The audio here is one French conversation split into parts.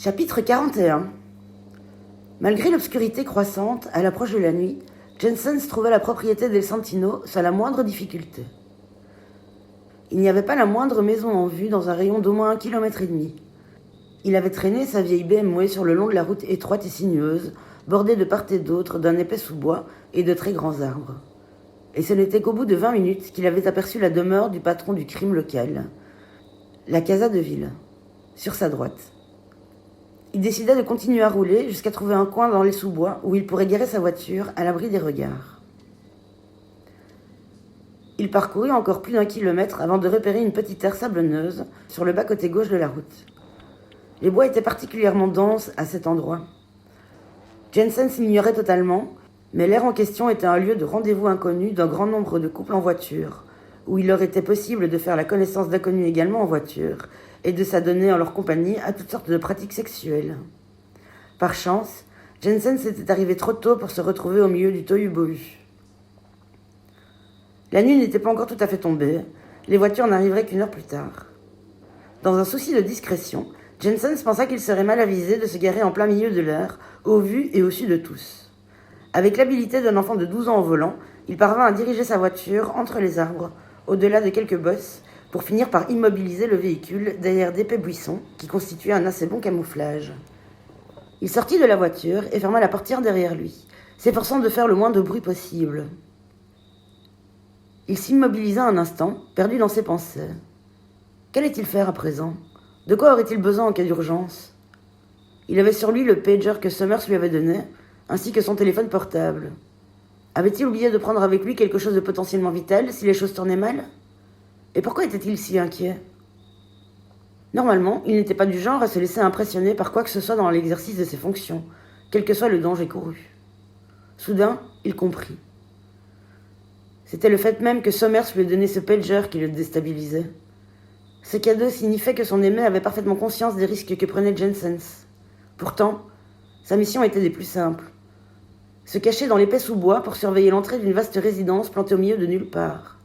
Chapitre 41. Malgré l'obscurité croissante, à l'approche de la nuit, Jensens trouva la propriété del Santino sans la moindre difficulté. Il n'y avait pas la moindre maison en vue dans un rayon d'au moins 1,5 km. Il avait traîné sa vieille BMW sur le long de la route étroite et sinueuse, bordée de part et d'autre d'un épais sous-bois et de très grands arbres. Et ce n'était qu'au bout de 20 minutes qu'il avait aperçu la demeure du patron du crime local, la Casa de Ville, sur sa droite. Il décida de continuer à rouler jusqu'à trouver un coin dans les sous-bois où il pourrait garer sa voiture à l'abri des regards. Il parcourut encore plus d'1 kilomètre avant de repérer une petite aire sablonneuse sur le bas-côté gauche de la route. Les bois étaient particulièrement denses à cet endroit. Jensens l'ignorait totalement, mais l'aire en question était un lieu de rendez-vous inconnu d'un grand nombre de couples en voiture, où il leur était possible de faire la connaissance d'inconnus également en voiture, et de s'adonner en leur compagnie à toutes sortes de pratiques sexuelles. Par chance, Jensens était arrivé trop tôt pour se retrouver au milieu du tohu-bohu. La nuit n'était pas encore tout à fait tombée, les voitures n'arriveraient qu'1 heure plus tard. Dans un souci de discrétion, Jensens pensa qu'il serait mal avisé de se garer en plein milieu de l'air, au vu et au su de tous. Avec l'habileté d'un enfant de 12 ans au volant, il parvint à diriger sa voiture entre les arbres, au-delà de quelques bosses, pour finir par immobiliser le véhicule derrière d'épais buissons qui constituaient un assez bon camouflage. Il sortit de la voiture et ferma la portière derrière lui, s'efforçant de faire le moins de bruit possible. Il s'immobilisa un instant, perdu dans ses pensées. Qu'allait-il faire à présent ? De quoi aurait-il besoin en cas d'urgence ? Il avait sur lui le pager que Summers lui avait donné, ainsi que son téléphone portable. Avait-il oublié de prendre avec lui quelque chose de potentiellement vital si les choses tournaient mal ? Et pourquoi était-il si inquiet ? Normalement, il n'était pas du genre à se laisser impressionner par quoi que ce soit dans l'exercice de ses fonctions, quel que soit le danger couru. Soudain, il comprit. C'était le fait même que Summers lui ait donné ce pager qui le déstabilisait. Ce cadeau signifiait que son aimé avait parfaitement conscience des risques que prenait Jensens. Pourtant, sa mission était des plus simples. Se cacher dans l'épais sous-bois pour surveiller l'entrée d'une vaste résidence plantée au milieu de nulle part.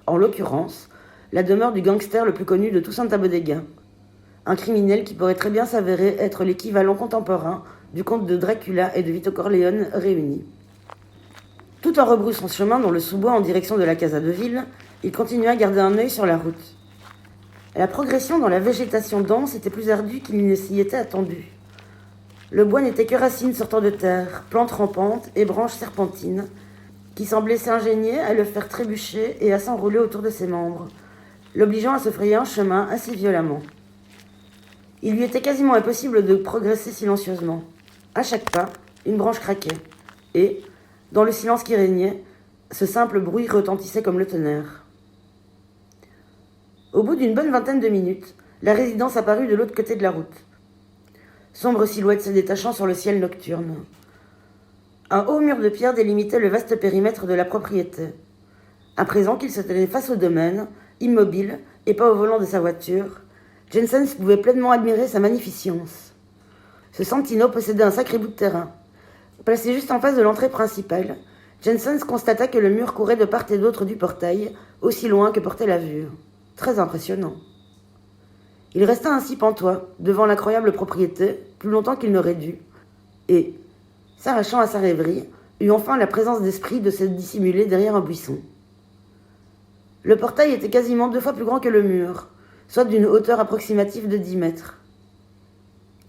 En l'occurrence, la demeure du gangster le plus connu de tout Santa Bodega. Un criminel qui pourrait très bien s'avérer être l'équivalent contemporain du comte de Dracula et de Vito Corleone réunis. Tout en rebroussant chemin dans le sous-bois en direction de la Casa de Ville, il continua à garder un œil sur la route. La progression dans la végétation dense était plus ardue qu'il ne s'y était attendu. Le bois n'était que racines sortant de terre, plantes rampantes et branches serpentines, qui semblaient s'ingénier à le faire trébucher et à s'enrouler autour de ses membres, l'obligeant à se frayer un chemin assez violemment. Il lui était quasiment impossible de progresser silencieusement. À chaque pas, une branche craquait, et, dans le silence qui régnait, ce simple bruit retentissait comme le tonnerre. Au bout d'une bonne vingtaine de minutes, la résidence apparut de l'autre côté de la route, sombre silhouette se détachant sur le ciel nocturne. Un haut mur de pierre délimitait le vaste périmètre de la propriété. À présent qu'il se tenait face au domaine, immobile et pas au volant de sa voiture, Jensens pouvait pleinement admirer sa magnificence. Ce Santino possédait un sacré bout de terrain. Placé juste en face de l'entrée principale, Jensens constata que le mur courait de part et d'autre du portail, aussi loin que portait la vue. Très impressionnant. Il resta ainsi pantois, devant l'incroyable propriété, plus longtemps qu'il n'aurait dû, et, s'arrachant à sa rêverie, eut enfin la présence d'esprit de se dissimuler derrière un buisson. Le portail était quasiment 2 fois plus grand que le mur, soit d'une hauteur approximative de 10 mètres.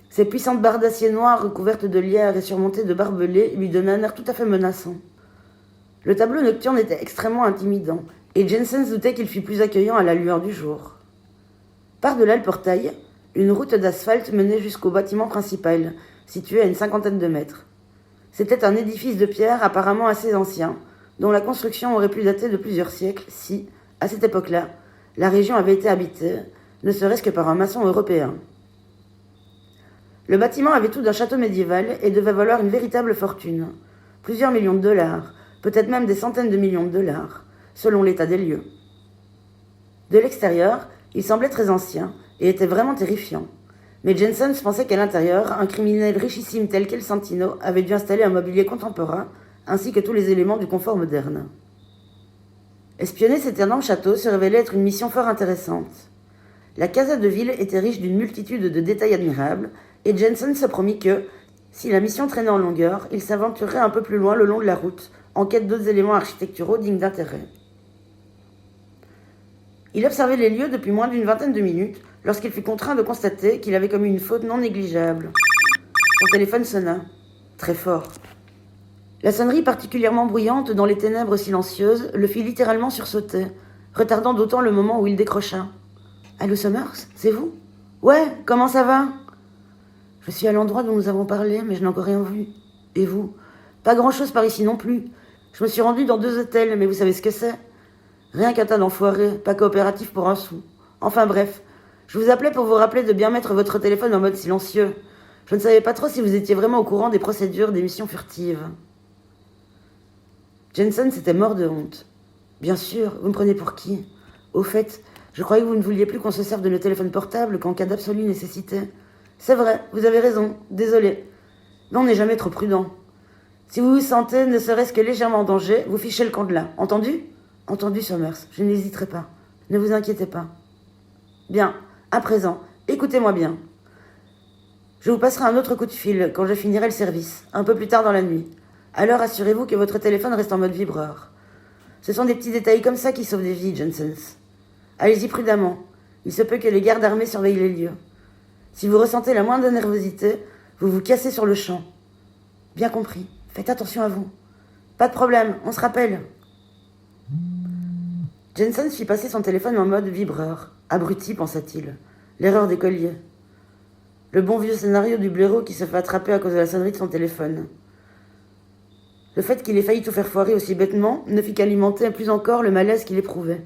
Ces puissantes barres d'acier noir recouvertes de lierre et surmontées de barbelés lui donnaient un air tout à fait menaçant. Le tableau nocturne était extrêmement intimidant, et Jensens doutait qu'il fût plus accueillant à la lueur du jour. Par-delà le portail, une route d'asphalte menait jusqu'au bâtiment principal, situé à une 50aine de mètres. C'était un édifice de pierre apparemment assez ancien, dont la construction aurait pu dater de plusieurs siècles si, à cette époque-là, la région avait été habitée, ne serait-ce que par un maçon européen. Le bâtiment avait tout d'un château médiéval et devait valoir une véritable fortune, plusieurs millions de dollars, peut-être même des centaines de millions de dollars, selon l'état des lieux. De l'extérieur, il semblait très ancien et était vraiment terrifiant. Mais Jensens pensait qu'à l'intérieur, un criminel richissime tel qu'El Santino avait dû installer un mobilier contemporain ainsi que tous les éléments du confort moderne. Espionner cet énorme château se révélait être une mission fort intéressante. La Casa de Ville était riche d'une multitude de détails admirables et Jensen se promit que, si la mission traînait en longueur, il s'aventurerait un peu plus loin le long de la route, en quête d'autres éléments architecturaux dignes d'intérêt. Il observait les lieux depuis moins d'une vingtaine de minutes, lorsqu'il fut contraint de constater qu'il avait commis une faute non négligeable. Son téléphone sonna, très fort. La sonnerie particulièrement bruyante dans les ténèbres silencieuses le fit littéralement sursauter, retardant d'autant le moment où il décrocha. « Allô Summers, c'est vous ? Ouais, comment ça va ? Je suis à l'endroit dont nous avons parlé, mais je n'ai encore rien vu. Et vous ? Pas grand-chose par ici non plus. Je me suis rendu dans 2 hôtels, mais vous savez ce que c'est ? Rien qu'un tas d'enfoirés, pas coopératif pour un sou. Enfin bref, je vous appelais pour vous rappeler de bien mettre votre téléphone en mode silencieux. Je ne savais pas trop si vous étiez vraiment au courant des procédures des missions furtives. » Jensen s'était mort de honte. « Bien sûr, vous me prenez pour qui ? Au fait, je croyais que vous ne vouliez plus qu'on se serve de nos téléphones portables qu'en cas d'absolue nécessité. C'est vrai, vous avez raison, désolé. Mais on n'est jamais trop prudent. Si vous vous sentez ne serait-ce que légèrement en danger, vous fichez le camp de là. Entendu ? Entendu, Summers, je n'hésiterai pas. Ne vous inquiétez pas. Bien, à présent, écoutez-moi bien. Je vous passerai un autre coup de fil quand je finirai le service, un peu plus tard dans la nuit. Alors assurez-vous que votre téléphone reste en mode vibreur. Ce sont des petits détails comme ça qui sauvent des vies, Jensens. Allez-y prudemment. Il se peut que les gardes armés surveillent les lieux. Si vous ressentez la moindre nervosité, vous vous cassez sur le champ. Bien compris. Faites attention à vous. Pas de problème, on se rappelle. Jensen fit passer son téléphone en mode vibreur. Abruti, pensa-t-il. L'erreur d'écolier. Le bon vieux scénario du blaireau qui se fait attraper à cause de la sonnerie de son téléphone. Le fait qu'il ait failli tout faire foirer aussi bêtement ne fit qu'alimenter plus encore le malaise qu'il éprouvait.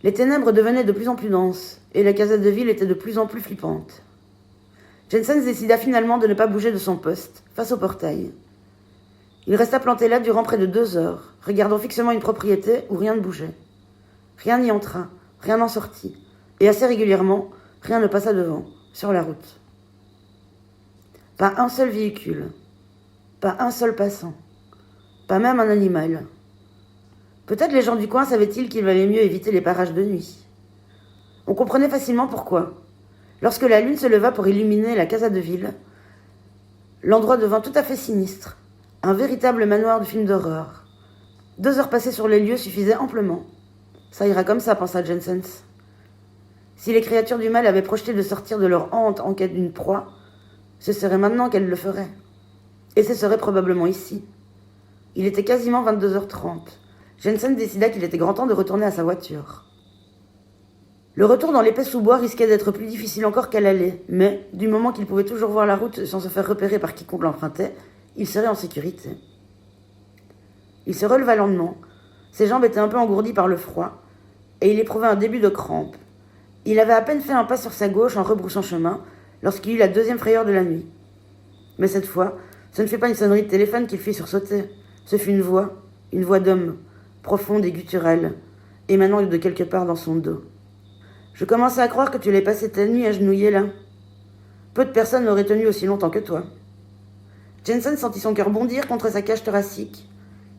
Les ténèbres devenaient de plus en plus denses, et la casette de ville était de plus en plus flippante. Jensen décida finalement de ne pas bouger de son poste, face au portail. Il resta planté là durant près de 2 heures, regardant fixement une propriété où rien ne bougeait. Rien n'y entra, rien n'en sortit, et assez régulièrement, rien ne passa devant, sur la route. Pas un seul véhicule, pas un seul passant, pas même un animal. Peut-être les gens du coin savaient-ils qu'il valait mieux éviter les parages de nuit. On comprenait facilement pourquoi. Lorsque la lune se leva pour illuminer la casa de ville, l'endroit devint tout à fait sinistre, un véritable manoir de film d'horreur. 2 heures passées sur les lieux suffisaient amplement. Ça ira comme ça, pensa Jensens. Si les créatures du mal avaient projeté de sortir de leur hante en quête d'une proie, ce serait maintenant qu'elles le feraient. Et ce serait probablement ici. Il était quasiment 22h30. Jensen décida qu'il était grand temps de retourner à sa voiture. Le retour dans l'épais sous-bois risquait d'être plus difficile encore qu'à l'aller, mais, du moment qu'il pouvait toujours voir la route sans se faire repérer par quiconque l'empruntait, il serait en sécurité. Il se releva lentement. Ses jambes étaient un peu engourdies par le froid, et il éprouvait un début de crampe. Il avait à peine fait un pas sur sa gauche en rebroussant chemin, lorsqu'il eut la 2e frayeur de la nuit. Mais cette fois, ce ne fut pas une sonnerie de téléphone qu'il fit sursauter. Ce fut une voix d'homme, profonde et gutturale, émanant de quelque part dans son dos. « Je commençais à croire que tu allais passer ta nuit agenouillée là. Peu de personnes l'auraient tenu aussi longtemps que toi. » Jensen sentit son cœur bondir contre sa cage thoracique.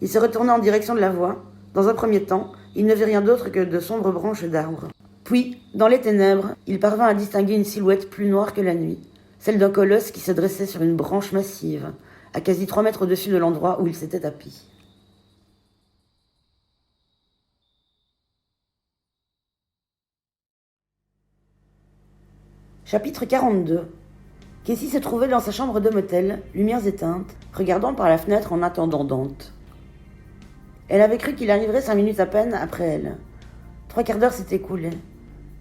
Il se retourna en direction de la voix. Dans un premier temps, il ne vit rien d'autre que de sombres branches d'arbres. Puis, dans les ténèbres, il parvint à distinguer une silhouette plus noire que la nuit, celle d'un colosse qui se dressait sur une branche massive, à quasi 3 mètres au-dessus de l'endroit où il s'était tapi. Chapitre 42. Casey se trouvait dans sa chambre de motel, lumières éteintes, regardant par la fenêtre en attendant Dante. Elle avait cru qu'il arriverait 5 minutes à peine après elle. 3 quarts d'heure s'étaient écoulés.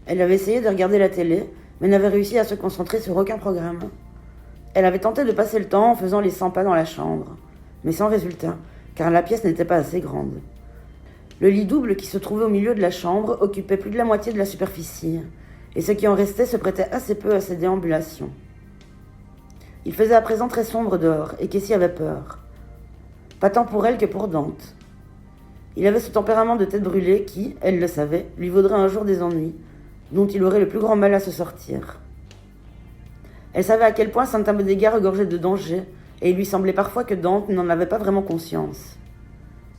Elle avait essayé de regarder la télé, mais n'avait réussi à se concentrer sur aucun programme. Elle avait tenté de passer le temps en faisant les 100 pas dans la chambre, mais sans résultat, car la pièce n'était pas assez grande. Le lit double qui se trouvait au milieu de la chambre occupait plus de la moitié de la superficie, et ce qui en restait se prêtait assez peu à ses déambulations. Il faisait à présent très sombre dehors, et Casey avait peur. Pas tant pour elle que pour Dante. Il avait ce tempérament de tête brûlée qui, elle le savait, lui vaudrait un jour des ennuis, dont il aurait le plus grand mal à se sortir. Elle savait à quel point Santa Bodega regorgeait de dangers, et il lui semblait parfois que Dante n'en avait pas vraiment conscience.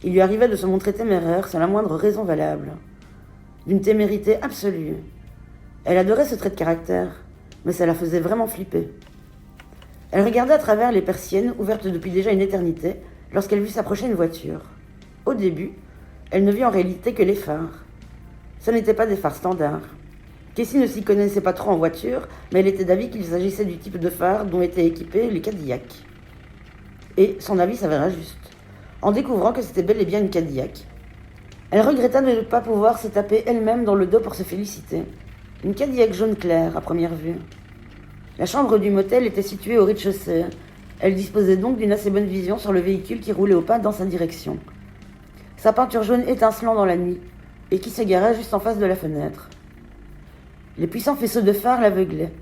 Il lui arrivait de se montrer téméraire sans la moindre raison valable. D'une témérité absolue. Elle adorait ce trait de caractère, mais ça la faisait vraiment flipper. Elle regardait à travers les persiennes, ouvertes depuis déjà une éternité, lorsqu'elle vit s'approcher une voiture. Au début, elle ne vit en réalité que les phares. Ce n'étaient pas des phares standards. Cassie ne s'y connaissait pas trop en voiture, mais elle était d'avis qu'il s'agissait du type de phare dont étaient équipés les Cadillacs. Et son avis s'avéra juste, en découvrant que c'était bel et bien une Cadillac. Elle regretta de ne pas pouvoir se taper elle-même dans le dos pour se féliciter. Une Cadillac jaune clair, à première vue. La chambre du motel était située au rez-de-chaussée. Elle disposait donc d'une assez bonne vision sur le véhicule qui roulait au pas dans sa direction. Sa peinture jaune étincelant dans la nuit, et qui se garait juste en face de la fenêtre. Les puissants faisceaux de phare l'aveuglaient.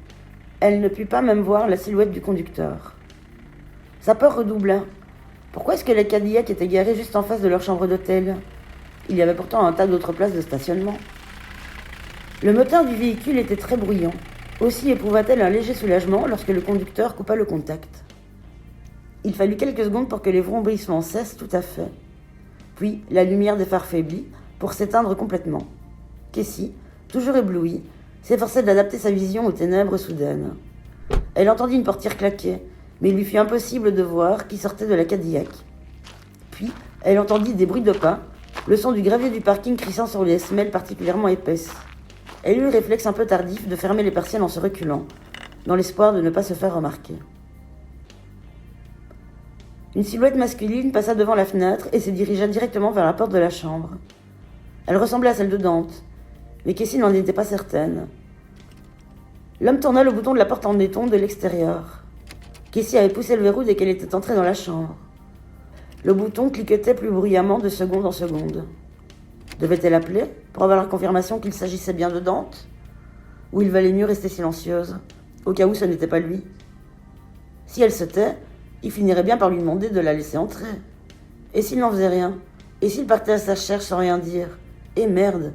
Elle ne put pas même voir la silhouette du conducteur. Sa peur redoubla. Pourquoi est-ce que les Cadillacs étaient garés juste en face de leur chambre d'hôtel ? Il y avait pourtant un tas d'autres places de stationnement. Le moteur du véhicule était très bruyant. Aussi éprouva-t-elle un léger soulagement lorsque le conducteur coupa le contact. Il fallut quelques secondes pour que les vrombissements cessent tout à fait. Puis la lumière des phares faiblit pour s'éteindre complètement. Cassie, toujours éblouie, s'efforçait d'adapter sa vision aux ténèbres soudaines. Elle entendit une portière claquer, mais il lui fut impossible de voir qui sortait de la Cadillac. Puis elle entendit des bruits de pas, le son du gravier du parking crissant sur les semelles particulièrement épaisses. Elle eut le réflexe un peu tardif de fermer les persiennes en se reculant, dans l'espoir de ne pas se faire remarquer. Une silhouette masculine passa devant la fenêtre et se dirigea directement vers la porte de la chambre. Elle ressemblait à celle de Dante, mais Cassie n'en était pas certaine. L'homme tourna le bouton de la porte en éton de l'extérieur. Cassie avait poussé le verrou dès qu'elle était entrée dans la chambre. Le bouton cliquetait plus bruyamment de seconde en seconde. Devait-elle appeler pour avoir la confirmation qu'il s'agissait bien de Dante ? Ou il valait mieux rester silencieuse, au cas où ce n'était pas lui ? Si elle se tait, il finirait bien par lui demander de la laisser entrer. Et s'il n'en faisait rien ? Et s'il partait à sa recherche sans rien dire ? Et merde !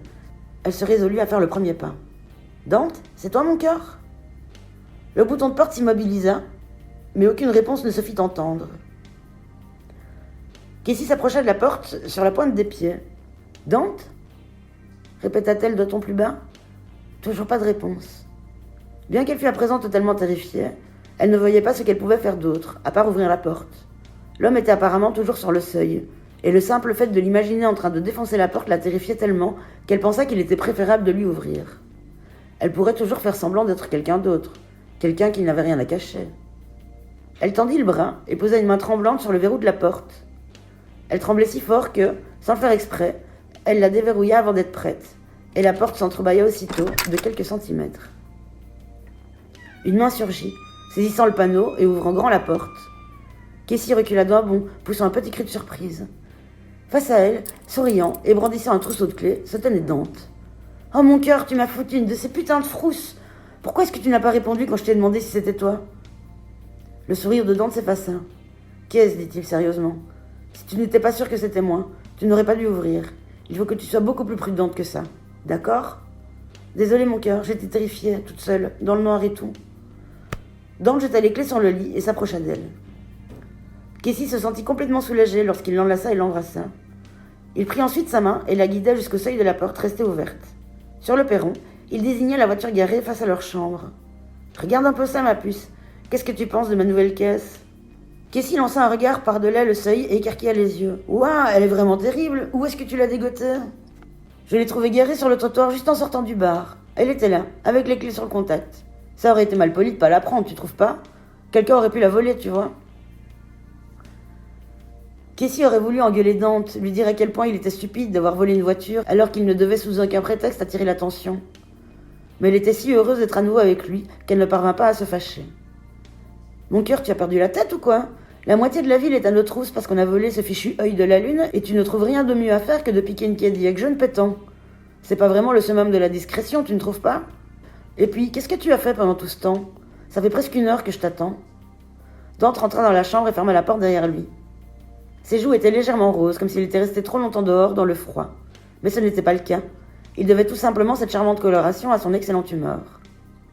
Elle se résolut à faire le premier pas. « Dante, c'est toi mon cœur ?» Le bouton de porte s'immobilisa, mais aucune réponse ne se fit entendre. Cassie s'approcha de la porte sur la pointe des pieds. « Dante ?» répéta-t-elle d'un ton plus bas. Toujours pas de réponse. Bien qu'elle fût à présent totalement terrifiée, elle ne voyait pas ce qu'elle pouvait faire d'autre, à part ouvrir la porte. L'homme était apparemment toujours sur le seuil, et le simple fait de l'imaginer en train de défoncer la porte la terrifiait tellement qu'elle pensa qu'il était préférable de lui ouvrir. Elle pourrait toujours faire semblant d'être quelqu'un d'autre, quelqu'un qui n'avait rien à cacher. Elle tendit le bras et posa une main tremblante sur le verrou de la porte. Elle tremblait si fort que, sans le faire exprès, elle la déverrouilla avant d'être prête, et la porte s'entrebâilla aussitôt de quelques centimètres. Une main surgit, saisissant le panneau et ouvrant grand la porte. Cassie recula d'un bond, poussant un petit cri de surprise. Face à elle, souriant et brandissant un trousseau de clés, se tenait Dante. « Oh mon cœur, tu m'as foutu une de ces putains de frousses! Pourquoi est-ce que tu n'as pas répondu quand je t'ai demandé si c'était toi ?» Le sourire de Dante s'effaça. « Qu'est-ce » dit-il sérieusement. « Si tu n'étais pas sûr que c'était moi, tu n'aurais pas dû ouvrir. Il faut que tu sois beaucoup plus prudente que ça. D'accord ? Désolée mon cœur, j'étais terrifiée, toute seule, dans le noir et tout. » Dante jeta les clés sur le lit et s'approcha d'elle. Cassie se sentit complètement soulagée lorsqu'il l'enlaça et l'embrassa. Il prit ensuite sa main et la guida jusqu'au seuil de la porte restée ouverte. Sur le perron, il désigna la voiture garée face à leur chambre. « Regarde un peu ça, ma puce. Qu'est-ce que tu penses de ma nouvelle caisse ?» Cassie lança un regard par-delà le seuil et écarquilla les yeux. « Ouah, elle est vraiment terrible. Où est-ce que tu l'as dégotée ?»« Je l'ai trouvée garée sur le trottoir juste en sortant du bar. Elle était là, avec les clés sur le contact. Ça aurait été mal poli de pas la prendre, tu trouves pas ? Quelqu'un aurait pu la voler, tu vois. » Cassie aurait voulu engueuler Dante, lui dire à quel point il était stupide d'avoir volé une voiture alors qu'il ne devait sous aucun prétexte attirer l'attention. Mais elle était si heureuse d'être à nouveau avec lui qu'elle ne parvint pas à se fâcher. « Mon cœur, tu as perdu la tête ou quoi ? La moitié de la ville est à nos trousses parce qu'on a volé ce fichu œil de la lune et tu ne trouves rien de mieux à faire que de piquer une Cadillac jaune pétant. C'est pas vraiment le summum de la discrétion, tu ne trouves pas ? Et puis, qu'est-ce que tu as fait pendant tout ce temps ? Ça fait presque 1 heure que je t'attends. » Dante rentra dans la chambre et ferma la porte derrière lui. Ses joues étaient légèrement roses, comme s'il était resté trop longtemps dehors dans le froid. Mais ce n'était pas le cas. Il devait tout simplement cette charmante coloration à son excellente humeur.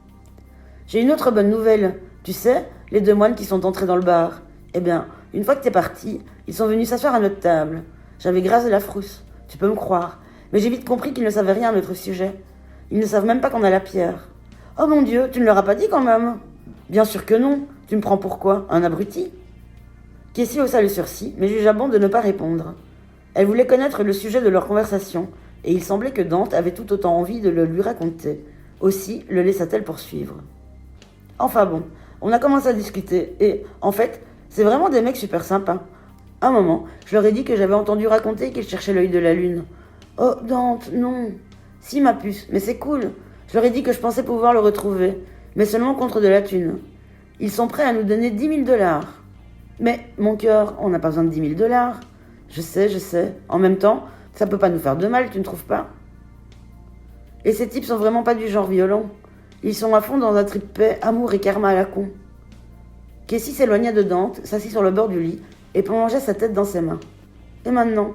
« J'ai une autre bonne nouvelle. Tu sais, les 2 moines qui sont entrés dans le bar. Eh bien, une fois que t'es parti, ils sont venus s'asseoir à notre table. J'avais grâce de la frousse, tu peux me croire. Mais j'ai vite compris qu'ils ne savaient rien à notre sujet. Ils ne savent même pas qu'on a la pierre. Oh mon Dieu, tu ne leur as pas dit quand même? Bien sûr que non. Tu me prends pour quoi? Un abruti? Cassie haussa le sourcil, mais jugea bon de ne pas répondre. Elle voulait connaître le sujet de leur conversation, et il semblait que Dante avait tout autant envie de le lui raconter. Aussi le laissa-t-elle poursuivre. Enfin bon, on a commencé à discuter, et, en fait, c'est vraiment des mecs super sympas. Un moment, je leur ai dit que j'avais entendu raconter qu'ils cherchaient l'œil de la lune. Oh, Dante, non. Si, ma puce, mais c'est cool. Je leur ai dit que je pensais pouvoir le retrouver, mais seulement contre de la thune. Ils sont prêts à nous donner 10 000 $. Mais, mon cœur, on n'a pas besoin de 10 000 $. Je sais. En même temps, ça peut pas nous faire de mal, tu ne trouves pas? Et ces types sont vraiment pas du genre violent. Ils sont à fond dans un trip paix, amour et karma à la con. Cassie s'éloigna de Dante, s'assit sur le bord du lit et plongea sa tête dans ses mains. Et maintenant,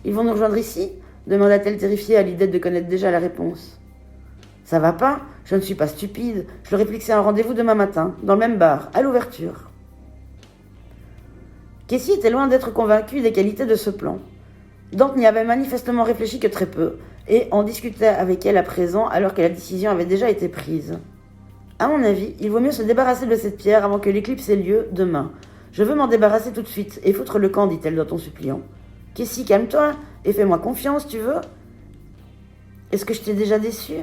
ils vont nous rejoindre ici? Demanda-t-elle terrifiée à l'idée de connaître déjà la réponse. Ça va pas, je ne suis pas stupide. Je leur ai fixé un rendez-vous demain matin, dans le même bar, à l'ouverture. Cassie était loin d'être convaincue des qualités de ce plan. Dante n'y avait manifestement réfléchi que très peu, et en discutait avec elle à présent alors que la décision avait déjà été prise. À mon avis, il vaut mieux se débarrasser de cette pierre avant que l'éclipse ait lieu demain. Je veux m'en débarrasser tout de suite et foutre le camp, dit-elle d'un ton suppliant. Cassie, calme-toi et fais-moi confiance, tu veux? Est-ce que je t'ai déjà déçu?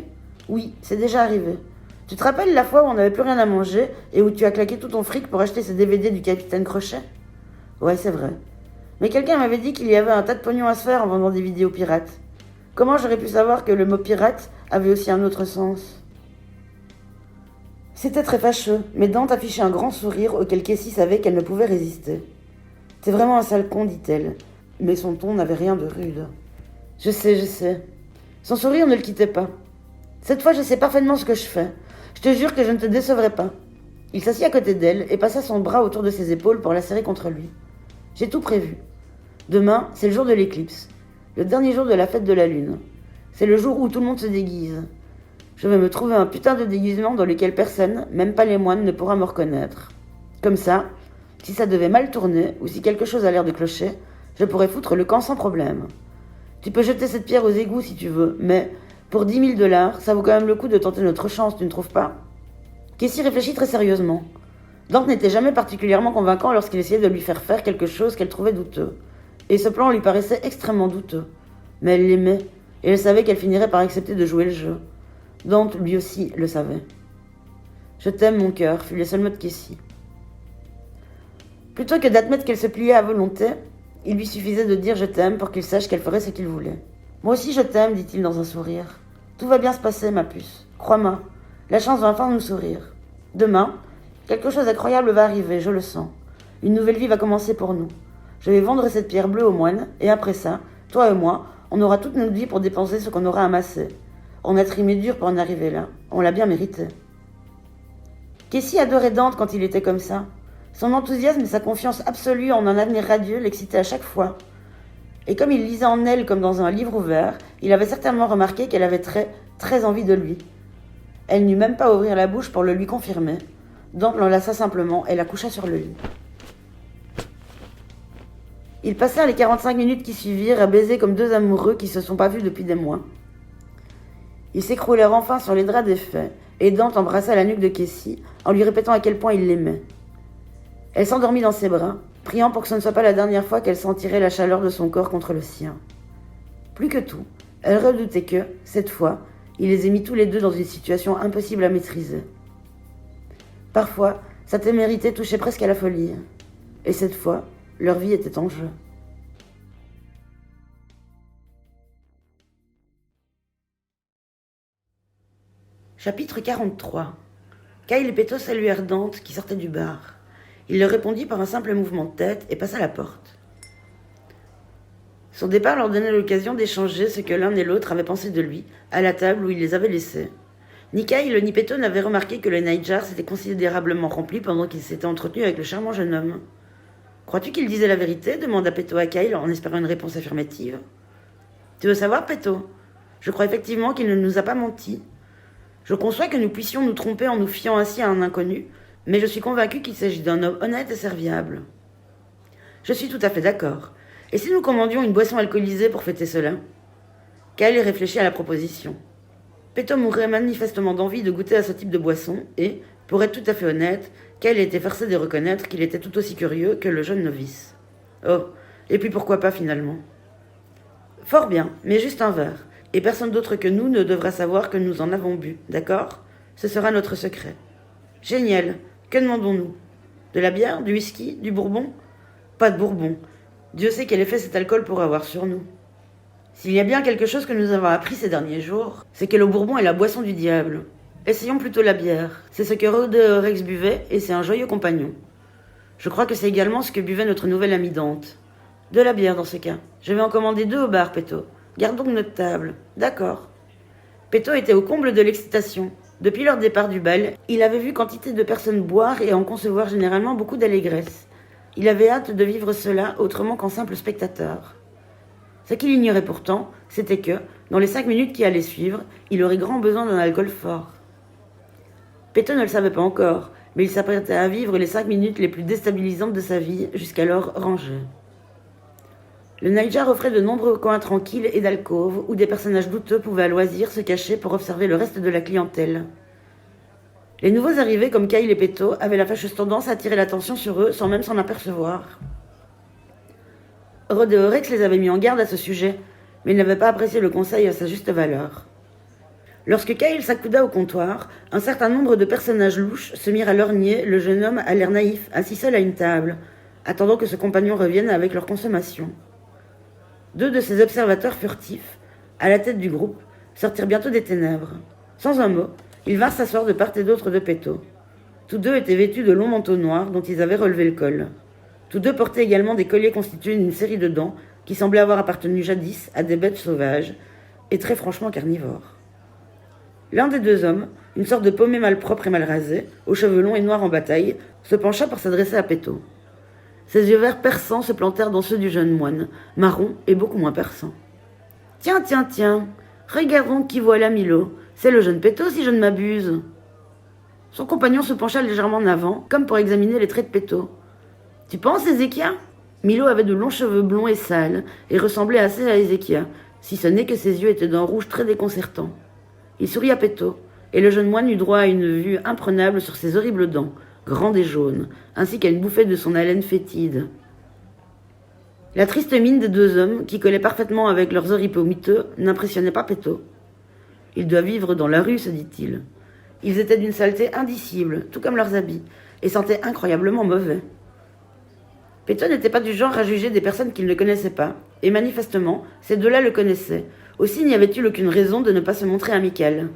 Oui, c'est déjà arrivé. Tu te rappelles la fois où on n'avait plus rien à manger et où tu as claqué tout ton fric pour acheter ces DVD du Capitaine Crochet? Ouais, c'est vrai. Mais quelqu'un m'avait dit qu'il y avait un tas de pognon à se faire en vendant des vidéos pirates. Comment j'aurais pu savoir que le mot pirate avait aussi un autre sens? C'était très fâcheux, mais Dante affichait un grand sourire auquel Cassie savait qu'elle ne pouvait résister. T'es vraiment un sale con, dit-elle, mais son ton n'avait rien de rude. Je sais. Son sourire ne le quittait pas. Cette fois, je sais parfaitement ce que je fais. Je te jure que je ne te décevrai pas. Il s'assit à côté d'elle et passa son bras autour de ses épaules pour la serrer contre lui. J'ai tout prévu. Demain, c'est le jour de l'éclipse. Le dernier jour de la fête de la lune. C'est le jour où tout le monde se déguise. Je vais me trouver un putain de déguisement dans lequel personne, même pas les moines, ne pourra me reconnaître. Comme ça, si ça devait mal tourner, ou si quelque chose a l'air de clocher, je pourrais foutre le camp sans problème. Tu peux jeter cette pierre aux égouts si tu veux, mais pour 10 000 $, ça vaut quand même le coup de tenter notre chance, tu ne trouves pas? Cassie réfléchit très sérieusement. Dante n'était jamais particulièrement convaincant lorsqu'il essayait de lui faire faire quelque chose qu'elle trouvait douteux. Et ce plan lui paraissait extrêmement douteux. Mais elle l'aimait, et elle savait qu'elle finirait par accepter de jouer le jeu. Dante, lui aussi, le savait. « Je t'aime, mon cœur », fut les seuls mots de Cassie. Plutôt que d'admettre qu'elle se pliait à volonté, il lui suffisait de dire « je t'aime » pour qu'il sache qu'elle ferait ce qu'il voulait. « Moi aussi je t'aime », dit-il dans un sourire. « Tout va bien se passer, ma puce. Crois-moi, la chance va enfin nous sourire. Demain, quelque chose d'incroyable va arriver, je le sens. Une nouvelle vie va commencer pour nous. Je vais vendre cette pierre bleue aux moines, et après ça, toi et moi, on aura toute notre vie pour dépenser ce qu'on aura amassé. On a trimé dur pour en arriver là. On l'a bien mérité. » Cassie adorait Dante quand il était comme ça. Son enthousiasme et sa confiance absolue en un avenir radieux l'excitaient à chaque fois. Et comme il lisait en elle comme dans un livre ouvert, il avait certainement remarqué qu'elle avait très, très envie de lui. Elle n'eut même pas à ouvrir la bouche pour le lui confirmer. Dante l'enlaça simplement et la coucha sur le lit. Ils passèrent les 45 minutes qui suivirent à baiser comme deux amoureux qui se sont pas vus depuis des mois. Ils s'écroulèrent enfin sur les draps défaits, et Dante embrassa la nuque de Cassie en lui répétant à quel point il l'aimait. Elle s'endormit dans ses bras, priant pour que ce ne soit pas la dernière fois qu'elle sentirait la chaleur de son corps contre le sien. Plus que tout, elle redoutait que, cette fois, il les ait mis tous les deux dans une situation impossible à maîtriser. Parfois, sa témérité touchait presque à la folie, et cette fois, leur vie était en jeu. Chapitre 43. Kyle et Peto saluèrent Dante qui sortait du bar. Il leur répondit par un simple mouvement de tête et passa la porte. Son départ leur donnait l'occasion d'échanger ce que l'un et l'autre avaient pensé de lui, à la table où il les avait laissés. Ni Kyle ni Peto n'avaient remarqué que le nightjar s'était considérablement rempli pendant qu'ils s'étaient entretenus avec le charmant jeune homme. « Crois-tu qu'il disait la vérité » demanda Peto à Kyle en espérant une réponse affirmative. « Tu veux savoir, Peto ? Je crois effectivement qu'il ne nous a pas menti. Je conçois que nous puissions nous tromper en nous fiant ainsi à un inconnu, mais je suis convaincu qu'il s'agit d'un homme honnête et serviable. » « Je suis tout à fait d'accord. Et si nous commandions une boisson alcoolisée pour fêter cela ?» Kyle réfléchit à la proposition. Peto mourait manifestement d'envie de goûter à ce type de boisson et, pour être tout à fait honnête, Kyle était forcé de reconnaître qu'il était tout aussi curieux que le jeune novice. Oh, et puis pourquoi pas finalement? Fort bien, mais juste un verre, et personne d'autre que nous ne devra savoir que nous en avons bu, d'accord? Ce sera notre secret. Génial, que demandons-nous? De la bière, du whisky, du bourbon? Pas de bourbon. Dieu sait quel effet cet alcool pourrait avoir sur nous. S'il y a bien quelque chose que nous avons appris ces derniers jours, c'est que le bourbon est la boisson du diable. Essayons plutôt la bière. C'est ce que Rhodeorex buvait, et c'est un joyeux compagnon. Je crois que c'est également ce que buvait notre nouvelle amie Dante. De la bière dans ce cas. Je vais en commander 2 au bar, Peto. Gardons notre table. D'accord. Peto était au comble de l'excitation. Depuis leur départ du bal, il avait vu quantité de personnes boire et en concevoir généralement beaucoup d'allégresse. Il avait hâte de vivre cela autrement qu'en simple spectateur. Ce qu'il ignorait pourtant, c'était que, dans les 5 minutes qui allaient suivre, il aurait grand besoin d'un alcool fort. Peto ne le savait pas encore, mais il s'apprêtait à vivre les 5 minutes les plus déstabilisantes de sa vie, jusqu'alors rangées. Le nightjar offrait de nombreux coins tranquilles et d'alcôves où des personnages douteux pouvaient à loisir se cacher pour observer le reste de la clientèle. Les nouveaux arrivés comme Kyle et Peto avaient la fâcheuse tendance à attirer l'attention sur eux sans même s'en apercevoir. Rhodeorex les avait mis en garde à ce sujet, mais il n'avait pas apprécié le conseil à sa juste valeur. Lorsque Kyle s'accouda au comptoir, un certain nombre de personnages louches se mirent à lorgner le jeune homme à l'air naïf, assis seul à une table, attendant que ce compagnon revienne avec leur consommation. 2 de ces observateurs furtifs, à la tête du groupe, sortirent bientôt des ténèbres. Sans un mot, ils vinrent s'asseoir de part et d'autre de Peto. Tous 2 étaient vêtus de longs manteaux noirs dont ils avaient relevé le col. Tous 2 portaient également des colliers constitués d'une série de dents qui semblaient avoir appartenu jadis à des bêtes sauvages et très franchement carnivores. L'un des 2 hommes, une sorte de paumé malpropre et mal rasé, aux cheveux longs et noirs en bataille, se pencha pour s'adresser à Peto. Ses yeux verts perçants se plantèrent dans ceux du jeune moine, marron et beaucoup moins perçants. « Tiens, tiens, tiens, regardons qui voilà Milo. C'est le jeune Peto, si je ne m'abuse. » Son compagnon se pencha légèrement en avant, comme pour examiner les traits de Peto. « Tu penses, Ézéchia ?» Milo avait de longs cheveux blonds et sales, et ressemblait assez à Ézéchia, si ce n'est que ses yeux étaient d'un rouge très déconcertant. Il sourit à Peto, et le jeune moine eut droit à une vue imprenable sur ses horribles dents, grandes et jaunes, ainsi qu'à une bouffée de son haleine fétide. La triste mine des 2 hommes, qui collaient parfaitement avec leurs oripeaux miteux, n'impressionnait pas Peto. « Ils doivent vivre dans la rue, se dit-il. Ils étaient d'une saleté indicible, tout comme leurs habits, et sentaient incroyablement mauvais. » Peto n'était pas du genre à juger des personnes qu'il ne connaissait pas, et manifestement, ces 2-là le connaissaient. Aussi n'y avait-il aucune raison de ne pas se montrer amical.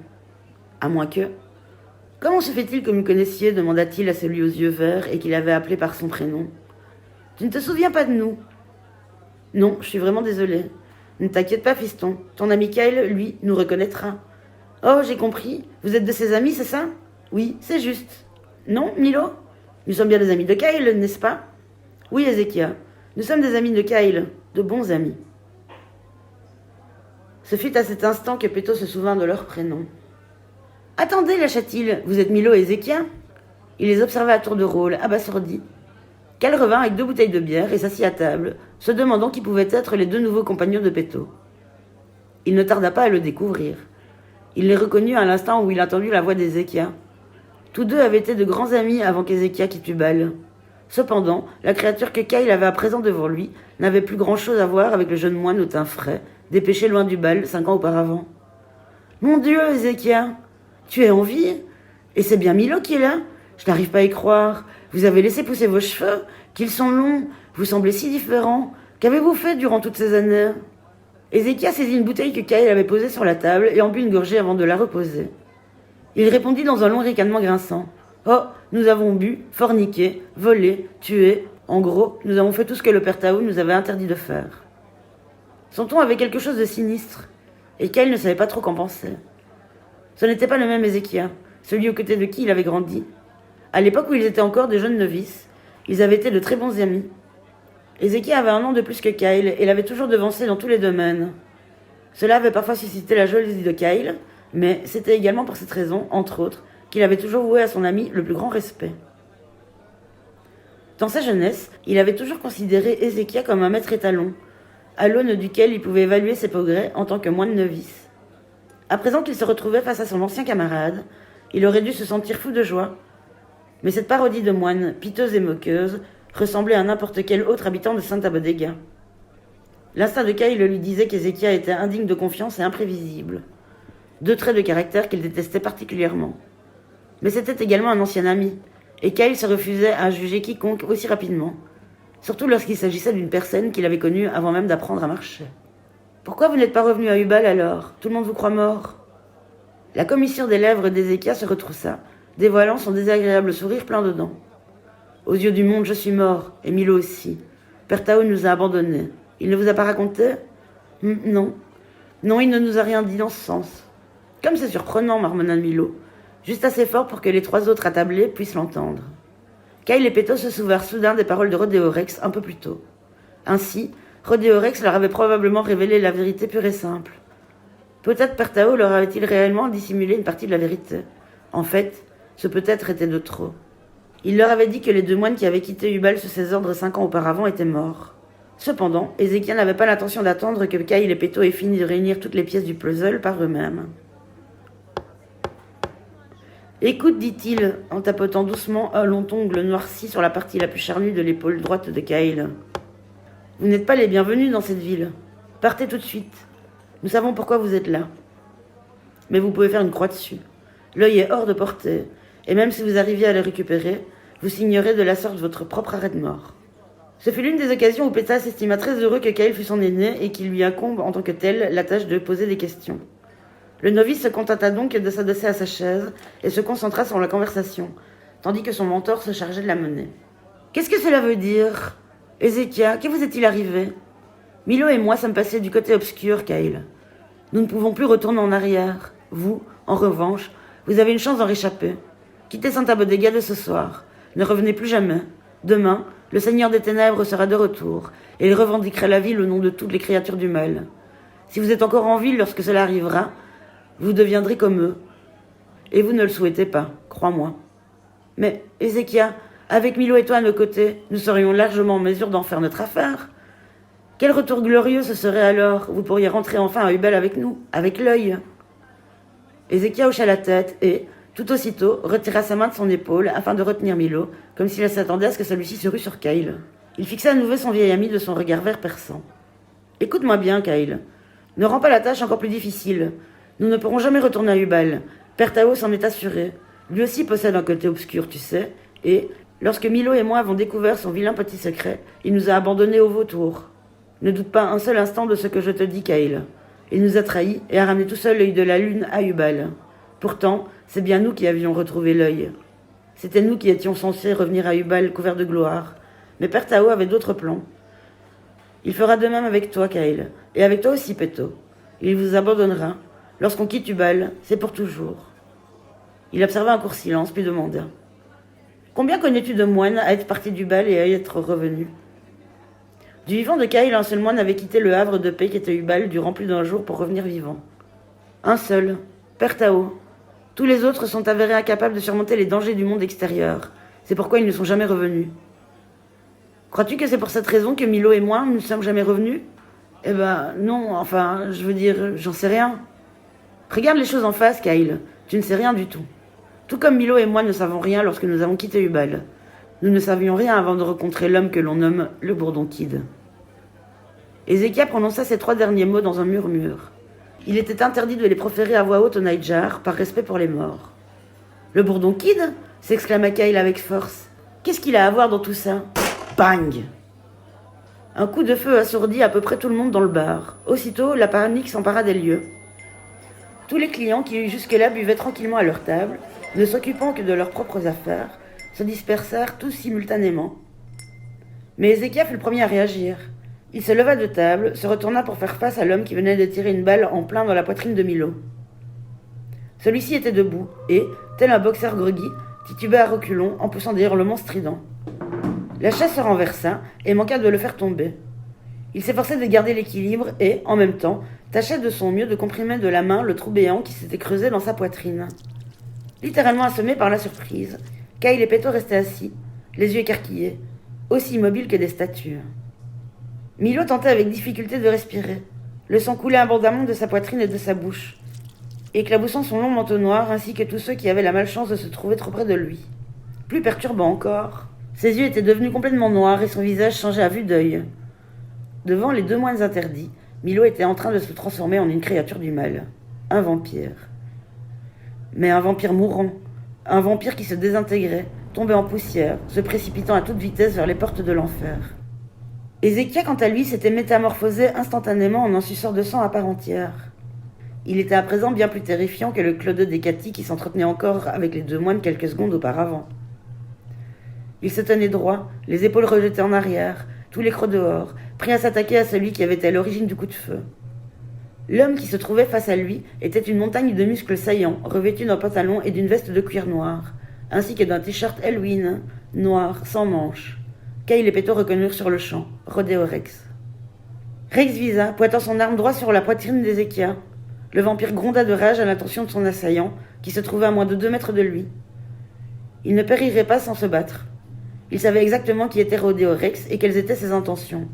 À moins que... « Comment se fait-il que vous me connaissiez ?» demanda-t-il à celui aux yeux verts et qu'il avait appelé par son prénom. « Tu ne te souviens pas de nous ?»« Non, je suis vraiment désolé. Ne t'inquiète pas, fiston. Ton ami Kyle, lui, nous reconnaîtra. »« Oh, j'ai compris. Vous êtes de ses amis, c'est ça ?»« Oui, c'est juste. »« Non, Milo ? Nous sommes bien des amis de Kyle, n'est-ce pas ?»« Oui, Ézéchia. Nous sommes des amis de Kyle, de bons amis. » Ce fut à cet instant que Peto se souvint de leur prénom. « Attendez, lâcha-t-il, vous êtes Milo et Ézéchia ?» Il les observa à tour de rôle, abasourdi. Kyle revint avec 2 bouteilles de bière et s'assit à table, se demandant qui pouvaient être les 2 nouveaux compagnons de Peto. Il ne tarda pas à le découvrir. Il les reconnut à l'instant où il entendit la voix d'Ézéchia. Tous 2 avaient été de grands amis avant qu'Ézéchia quitte Tubal. Cependant, la créature que Kyle avait à présent devant lui n'avait plus grand-chose à voir avec le jeune moine au teint frais, dépêché loin du bal 5 ans auparavant. « Mon Dieu, Ézéchia, tu es en vie? Et c'est bien Milo qui est là? Je n'arrive pas à y croire. Vous avez laissé pousser vos cheveux, qu'ils sont longs. Vous semblez si différents. Qu'avez-vous fait durant toutes ces années ?» Ézéchia saisit une bouteille que Kyle avait posée sur la table et en but une gorgée avant de la reposer. Il répondit dans un long ricanement grinçant. « Oh, nous avons bu, forniqué, volé, tué. En gros, nous avons fait tout ce que le père Tao nous avait interdit de faire. » Son ton avait quelque chose de sinistre, et Kyle ne savait pas trop qu'en penser. Ce n'était pas le même Ézéchia, celui aux côtés de qui il avait grandi. À l'époque où ils étaient encore des jeunes novices, ils avaient été de très bons amis. Ézéchia avait 1 an de plus que Kyle et l'avait toujours devancé dans tous les domaines. Cela avait parfois suscité la jalousie de Kyle, mais c'était également pour cette raison, entre autres, qu'il avait toujours voué à son ami le plus grand respect. Dans sa jeunesse, il avait toujours considéré Ézéchia comme un maître étalon, à l'aune duquel il pouvait évaluer ses progrès en tant que moine novice. À présent qu'il se retrouvait face à son ancien camarade, il aurait dû se sentir fou de joie. Mais cette parodie de moine, piteuse et moqueuse, ressemblait à n'importe quel autre habitant de Santa Bodega. L'instinct de Kyle lui disait qu'Ezekia était indigne de confiance et imprévisible. 2 traits de caractère qu'il détestait particulièrement. Mais c'était également un ancien ami, et Kyle se refusait à juger quiconque aussi rapidement, surtout lorsqu'il s'agissait d'une personne qu'il avait connue avant même d'apprendre à marcher. « Pourquoi vous n'êtes pas revenu à Hubal alors? Tout le monde vous croit mort ?» La commissure des lèvres d'Ezekia se retroussa, dévoilant son désagréable sourire plein de dents. « Aux yeux du monde, je suis mort, et Milo aussi. Père Tao nous a abandonnés. Il ne vous a pas raconté ? » Non. Non, il ne nous a rien dit dans ce sens. Comme c'est surprenant, marmonna Milo, juste assez fort pour que les 3 autres attablés puissent l'entendre. Kyle et Peto se souvinrent soudain des paroles de Rodéorex un peu plus tôt. Ainsi, Rodéorex leur avait probablement révélé la vérité pure et simple. Peut-être Père Tao leur avait-il réellement dissimulé une partie de la vérité. En fait, ce peut-être était de trop. Il leur avait dit que les 2 moines qui avaient quitté Hubal sous ses ordres 5 ans auparavant étaient morts. Cependant, Ezekia n'avait pas l'intention d'attendre que Kyle et Peto aient fini de réunir toutes les pièces du puzzle par eux-mêmes. « Écoute, dit-il, en tapotant doucement un long ongle noirci sur la partie la plus charnue de l'épaule droite de Kyle. Vous n'êtes pas les bienvenus dans cette ville. Partez tout de suite. Nous savons pourquoi vous êtes là. Mais vous pouvez faire une croix dessus. L'œil est hors de portée, et même si vous arriviez à le récupérer, vous signerez de la sorte votre propre arrêt de mort. » Ce fut l'une des occasions où Péta s'estima très heureux que Kyle fût son aîné et qu'il lui incombe en tant que tel la tâche de poser des questions. Le novice se contenta donc de s'adosser à sa chaise et se concentra sur la conversation, tandis que son mentor se chargeait de la mener. « Qu'est-ce que cela veut dire ? Ezekia, que vous est-il arrivé ? Milo et moi sommes passés du côté obscur, Kyle. Nous ne pouvons plus retourner en arrière. Vous, en revanche, vous avez une chance d'en réchapper. Quittez Santa Bodega dès ce soir. Ne revenez plus jamais. Demain, le Seigneur des Ténèbres sera de retour, et il revendiquera la ville au nom de toutes les créatures du mal. Si vous êtes encore en ville lorsque cela arrivera, vous deviendrez comme eux. Et vous ne le souhaitez pas, crois-moi. Mais, Ezekia, avec Milo et toi à nos côtés, nous serions largement en mesure d'en faire notre affaire. Quel retour glorieux ce serait alors. Vous pourriez rentrer enfin à Hubal avec nous, avec l'œil. Ezekia hocha la tête et, tout aussitôt, retira sa main de son épaule afin de retenir Milo, comme s'il s'attendait à ce que celui-ci se rue sur Kyle. Il fixa à nouveau son vieil ami de son regard vert perçant. « Écoute-moi bien, Kyle. Ne rends pas la tâche encore plus difficile. Nous ne pourrons jamais retourner à Hubal. Père Tao s'en est assuré. Lui aussi possède un côté obscur, tu sais. Et, lorsque Milo et moi avons découvert son vilain petit secret, il nous a abandonnés au vautour. Ne doute pas un seul instant de ce que je te dis, Kyle. Il nous a trahis et a ramené tout seul l'œil de la lune à Hubal. Pourtant, c'est bien nous qui avions retrouvé l'œil. C'était nous qui étions censés revenir à Hubal couverts de gloire. Mais Père Tao avait d'autres plans. Il fera de même avec toi, Kyle. Et avec toi aussi, Peto. Il vous abandonnera. Lorsqu'on quitte Hubal, c'est pour toujours. » Il observa un court silence, puis demanda. « Combien connais-tu de moines à être partis d'Hubal et à y être revenus ?» Du vivant de Kyle, un seul moine avait quitté le havre de paix qu'était Hubal durant plus d'1 jour pour revenir vivant. Un seul, Père Tao. Tous les autres sont avérés incapables de surmonter les dangers du monde extérieur. C'est pourquoi ils ne sont jamais revenus. Crois-tu que c'est pour cette raison que Milo et moi ne sommes jamais revenus ? Eh ben, non, enfin, je veux dire, j'en sais rien. Regarde les choses en face, Kyle. Tu ne sais rien du tout. Tout comme Milo et moi ne savons rien lorsque nous avons quitté Hubal. Nous ne savions rien avant de rencontrer l'homme que l'on nomme le Bourdon Kid. Ezekia prononça ces 3 derniers mots dans un murmure. Il était interdit de les proférer à voix haute au Nightjar, par respect pour les morts. « Le Bourdon Kid » s'exclama Kyle avec force. « Qu'est-ce qu'il a à voir dans tout ça ?» Bang ! Un coup de feu assourdit à peu près tout le monde dans le bar. Aussitôt, la panique s'empara des lieux. Tous les clients qui jusque-là buvaient tranquillement à leur table, ne s'occupant que de leurs propres affaires, se dispersèrent tous simultanément. Mais Ezekia fut le premier à réagir. Il se leva de table, se retourna pour faire face à l'homme qui venait de tirer une balle en plein dans la poitrine de Milo. Celui-ci était debout et, tel un boxeur groggy, titubait à reculons en poussant des hurlements stridents. La chaise se renversa et manqua de le faire tomber. Il s'efforçait de garder l'équilibre et, en même temps, tâchait de son mieux de comprimer de la main le trou béant qui s'était creusé dans sa poitrine. Littéralement assommés par la surprise, Kyle et Peto restaient assis, les yeux écarquillés, aussi immobiles que des statues. Milo tentait avec difficulté de respirer. Le sang coulait abondamment de sa poitrine et de sa bouche. éclaboussant son long manteau noir ainsi que tous ceux qui avaient la malchance de se trouver trop près de lui. Plus perturbant encore, ses yeux étaient devenus complètement noirs et son visage changeait à vue d'œil. Devant les deux moines interdits, Milo était en train de se transformer en une créature du mal, un vampire. Mais un vampire mourant, un vampire qui se désintégrait, tombait en poussière, se précipitant à toute vitesse vers les portes de l'enfer. Ézéchia, quant à lui, s'était métamorphosé instantanément en un suceur de sang à part entière. Il était à présent bien plus terrifiant que le Clodeux d'Hécatie qui s'entretenait encore avec les deux moines quelques secondes auparavant. Il se tenait droit, les épaules rejetées en arrière, tous les crocs dehors, prêt à s'attaquer à celui qui avait été à l'origine du coup de feu. L'homme qui se trouvait face à lui était une montagne de muscles saillants, revêtus d'un pantalon et d'une veste de cuir noir, ainsi que d'un t-shirt Halloween, noir, sans manches. Kyle et Peto reconnurent sur le champ, Rodeo Rex. Rex visa, pointant son arme droit sur la poitrine d'Ézéchia. Le vampire gronda de rage à l'intention de son assaillant, qui se trouvait à moins de 2 mètres de lui. Il ne périrait pas sans se battre. Il savait exactement qui était Rodeo Rex et quelles étaient ses intentions.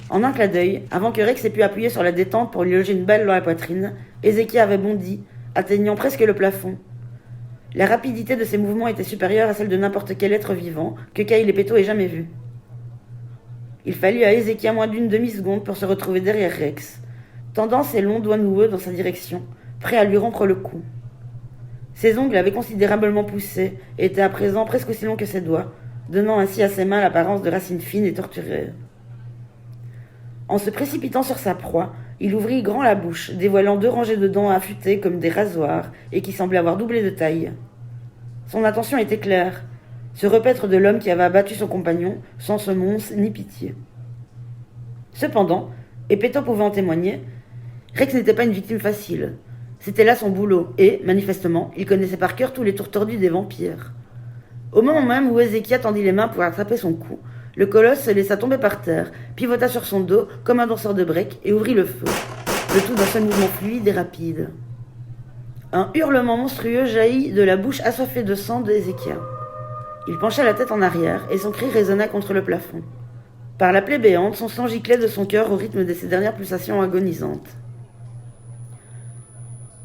En un clin d'œil, avant que Rex ait pu appuyer sur la détente pour lui loger une balle dans la poitrine, Ézéchia avait bondi, atteignant presque le plafond. La rapidité de ses mouvements était supérieure à celle de n'importe quel être vivant que Kyle et Peto aient jamais vu. Il fallut à Ézéchia moins d'une demi-seconde pour se retrouver derrière Rex, tendant ses longs doigts noueux dans sa direction, prêt à lui rompre le cou. Ses ongles avaient considérablement poussé et étaient à présent presque aussi longs que ses doigts, donnant ainsi à ses mains l'apparence de racines fines et torturées. En se précipitant sur sa proie, il ouvrit grand la bouche, dévoilant 2 rangées de dents affûtées comme des rasoirs et qui semblaient avoir doublé de taille. Son intention était claire, se repaître de l'homme qui avait abattu son compagnon, sans semonce ni pitié. Cependant, et Peto pouvait en témoigner, Rex n'était pas une victime facile. C'était là son boulot, et, manifestement, il connaissait par cœur tous les tours tordus des vampires. Au moment même où Ézéchia tendit les mains pour attraper son cou, le colosse se laissa tomber par terre, pivota sur son dos comme un danseur de break et ouvrit le feu, le tout d'un seul mouvement fluide et rapide. Un hurlement monstrueux jaillit de la bouche assoiffée de sang d'Ézéchia. Il pencha la tête en arrière et son cri résonna contre le plafond. Par la plaie béante, son sang giclait de son cœur au rythme de ses dernières pulsations agonisantes.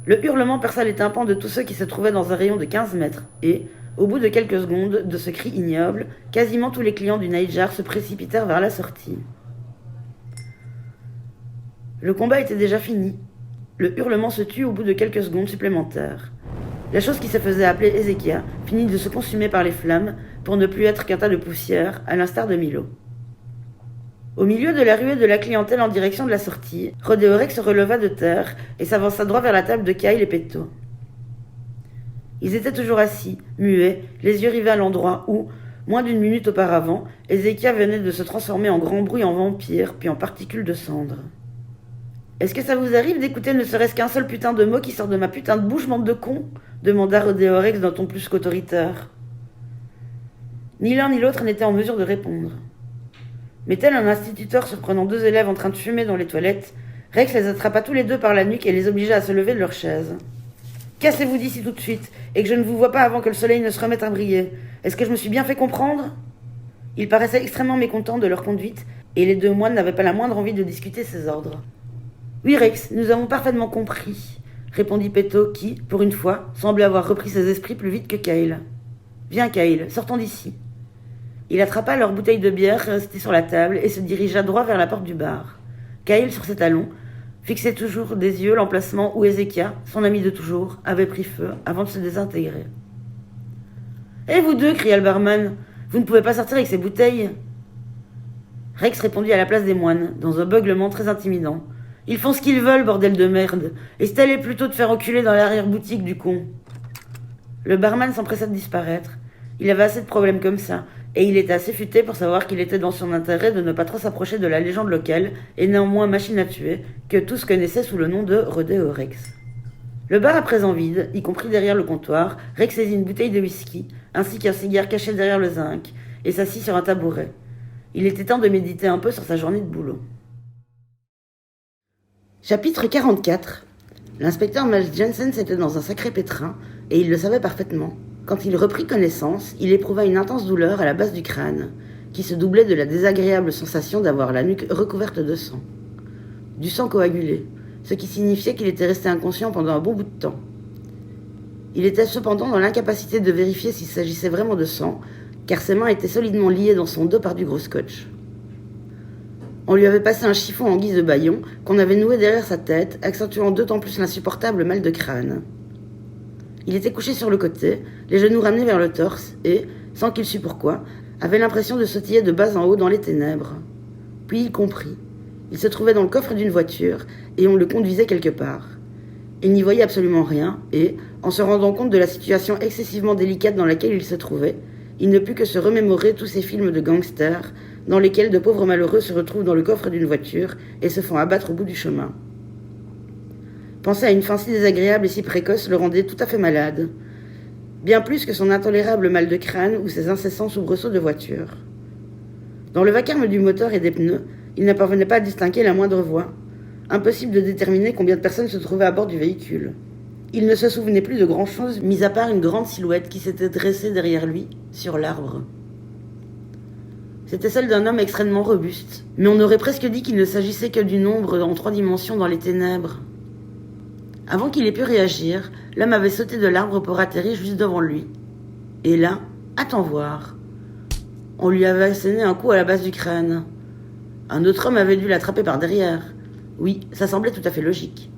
Le hurlement perça les tympans de tous ceux qui se trouvaient dans un rayon de 15 mètres et, au bout de quelques secondes de ce cri ignoble, quasiment tous les clients du Nightjar se précipitèrent vers la sortie. Le combat était déjà fini. Le hurlement se tut au bout de quelques secondes supplémentaires. La chose qui se faisait appeler Ézéchia finit de se consumer par les flammes pour ne plus être qu'un tas de poussière, à l'instar de Milo. Au milieu de la ruée de la clientèle en direction de la sortie, Rodeo Rex se releva de terre et s'avança droit vers la table de Kyle et Peto. Ils étaient toujours assis, muets, les yeux rivés à l'endroit où, moins d'une minute auparavant, Ézéchia venait de se transformer en grand bruit en vampire, puis en particules de cendre. « Est-ce que ça vous arrive d'écouter ne serait-ce qu'un seul putain de mot qui sort de ma putain de bouche, bande de cons ?» demanda Rodeo Rex d'un ton plus qu'autoritaire. Ni l'un ni l'autre n'était en mesure de répondre. Mais tel un instituteur surprenant 2 élèves en train de fumer dans les toilettes, Rex les attrapa tous les 2 par la nuque et les obligea à se lever de leur chaise. « Cassez-vous d'ici tout de suite, et que je ne vous vois pas avant que le soleil ne se remette à briller. Est-ce que je me suis bien fait comprendre ?» Ils paraissaient extrêmement mécontents de leur conduite, et les 2 moines n'avaient pas la moindre envie de discuter ces ordres. « Oui, Rex, nous avons parfaitement compris, » répondit Peto, qui, pour une fois, semblait avoir repris ses esprits plus vite que Kyle. « Viens, Kyle, sortons d'ici. » Il attrapa leur bouteille de bière restée sur la table et se dirigea droit vers la porte du bar. Kyle, sur ses talons, fixait toujours des yeux l'emplacement où Ézéchia, son ami de toujours, avait pris feu avant de se désintégrer. « Et vous deux » cria le barman, « vous ne pouvez pas sortir avec ces bouteilles ?» Rex répondit à la place des moines, dans un beuglement très intimidant. « Ils font ce qu'ils veulent, bordel de merde, et c'est allé plutôt te faire enculer dans l'arrière-boutique du con. » Le barman s'empressa de disparaître. Il avait assez de problèmes comme ça, et il était assez futé pour savoir qu'il était dans son intérêt de ne pas trop s'approcher de la légende locale, et néanmoins machine à tuer, que tous connaissaient sous le nom de Rodeo Rex. Le bar à présent vide, y compris derrière le comptoir, Rex saisit une bouteille de whisky, ainsi qu'un cigare caché derrière le zinc, et s'assit sur un tabouret. Il était temps de méditer un peu sur sa journée de boulot. Chapitre 44. L'inspecteur Miles Jensen était dans un sacré pétrin, et il le savait parfaitement. Quand il reprit connaissance, il éprouva une intense douleur à la base du crâne, qui se doublait de la désagréable sensation d'avoir la nuque recouverte de sang. Du sang coagulé, ce qui signifiait qu'il était resté inconscient pendant un bon bout de temps. Il était cependant dans l'incapacité de vérifier s'il s'agissait vraiment de sang, car ses mains étaient solidement liées dans son dos par du gros scotch. On lui avait passé un chiffon en guise de bâillon qu'on avait noué derrière sa tête, accentuant d'autant plus l'insupportable mal de crâne. Il était couché sur le côté, les genoux ramenés vers le torse et, sans qu'il sût pourquoi, avait l'impression de sautiller de bas en haut dans les ténèbres. Puis il comprit. Il se trouvait dans le coffre d'une voiture et on le conduisait quelque part. Il n'y voyait absolument rien et, en se rendant compte de la situation excessivement délicate dans laquelle il se trouvait, il ne put que se remémorer tous ces films de gangsters dans lesquels de pauvres malheureux se retrouvent dans le coffre d'une voiture et se font abattre au bout du chemin. Penser à une fin si désagréable et si précoce le rendait tout à fait malade, bien plus que son intolérable mal de crâne ou ses incessants soubresauts de voiture. Dans le vacarme du moteur et des pneus, il ne parvenait pas à distinguer la moindre voix. Impossible de déterminer combien de personnes se trouvaient à bord du véhicule. Il ne se souvenait plus de grand-chose, mis à part une grande silhouette qui s'était dressée derrière lui, sur l'arbre. C'était celle d'un homme extrêmement robuste, mais on aurait presque dit qu'il ne s'agissait que d'une ombre en 3 dimensions dans les ténèbres. Avant qu'il ait pu réagir, l'homme avait sauté de l'arbre pour atterrir juste devant lui. Et là, attends voir. On lui avait asséné un coup à la base du crâne. Un autre homme avait dû l'attraper par derrière. Oui, ça semblait tout à fait logique.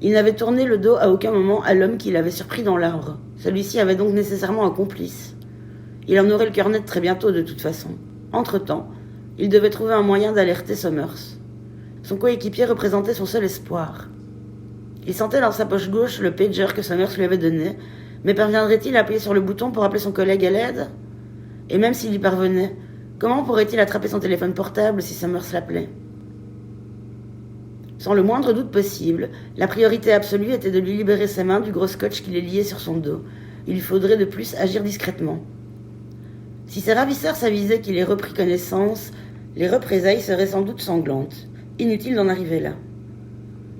Il n'avait tourné le dos à aucun moment à l'homme qui l'avait surpris dans l'arbre. Celui-ci avait donc nécessairement un complice. Il en aurait le cœur net très bientôt de toute façon. Entre-temps, il devait trouver un moyen d'alerter Summers. Son coéquipier représentait son seul espoir. Il sentait dans sa poche gauche le pager que Summers lui avait donné, mais parviendrait-il à appuyer sur le bouton pour appeler son collègue à l'aide ? Et même s'il y parvenait, comment pourrait-il attraper son téléphone portable si Summers l'appelait ? Sans le moindre doute possible, la priorité absolue était de lui libérer ses mains du gros scotch qui les liait sur son dos. Il lui faudrait de plus agir discrètement. Si ses ravisseurs s'avisaient qu'il ait repris connaissance, les représailles seraient sans doute sanglantes. Inutile d'en arriver là.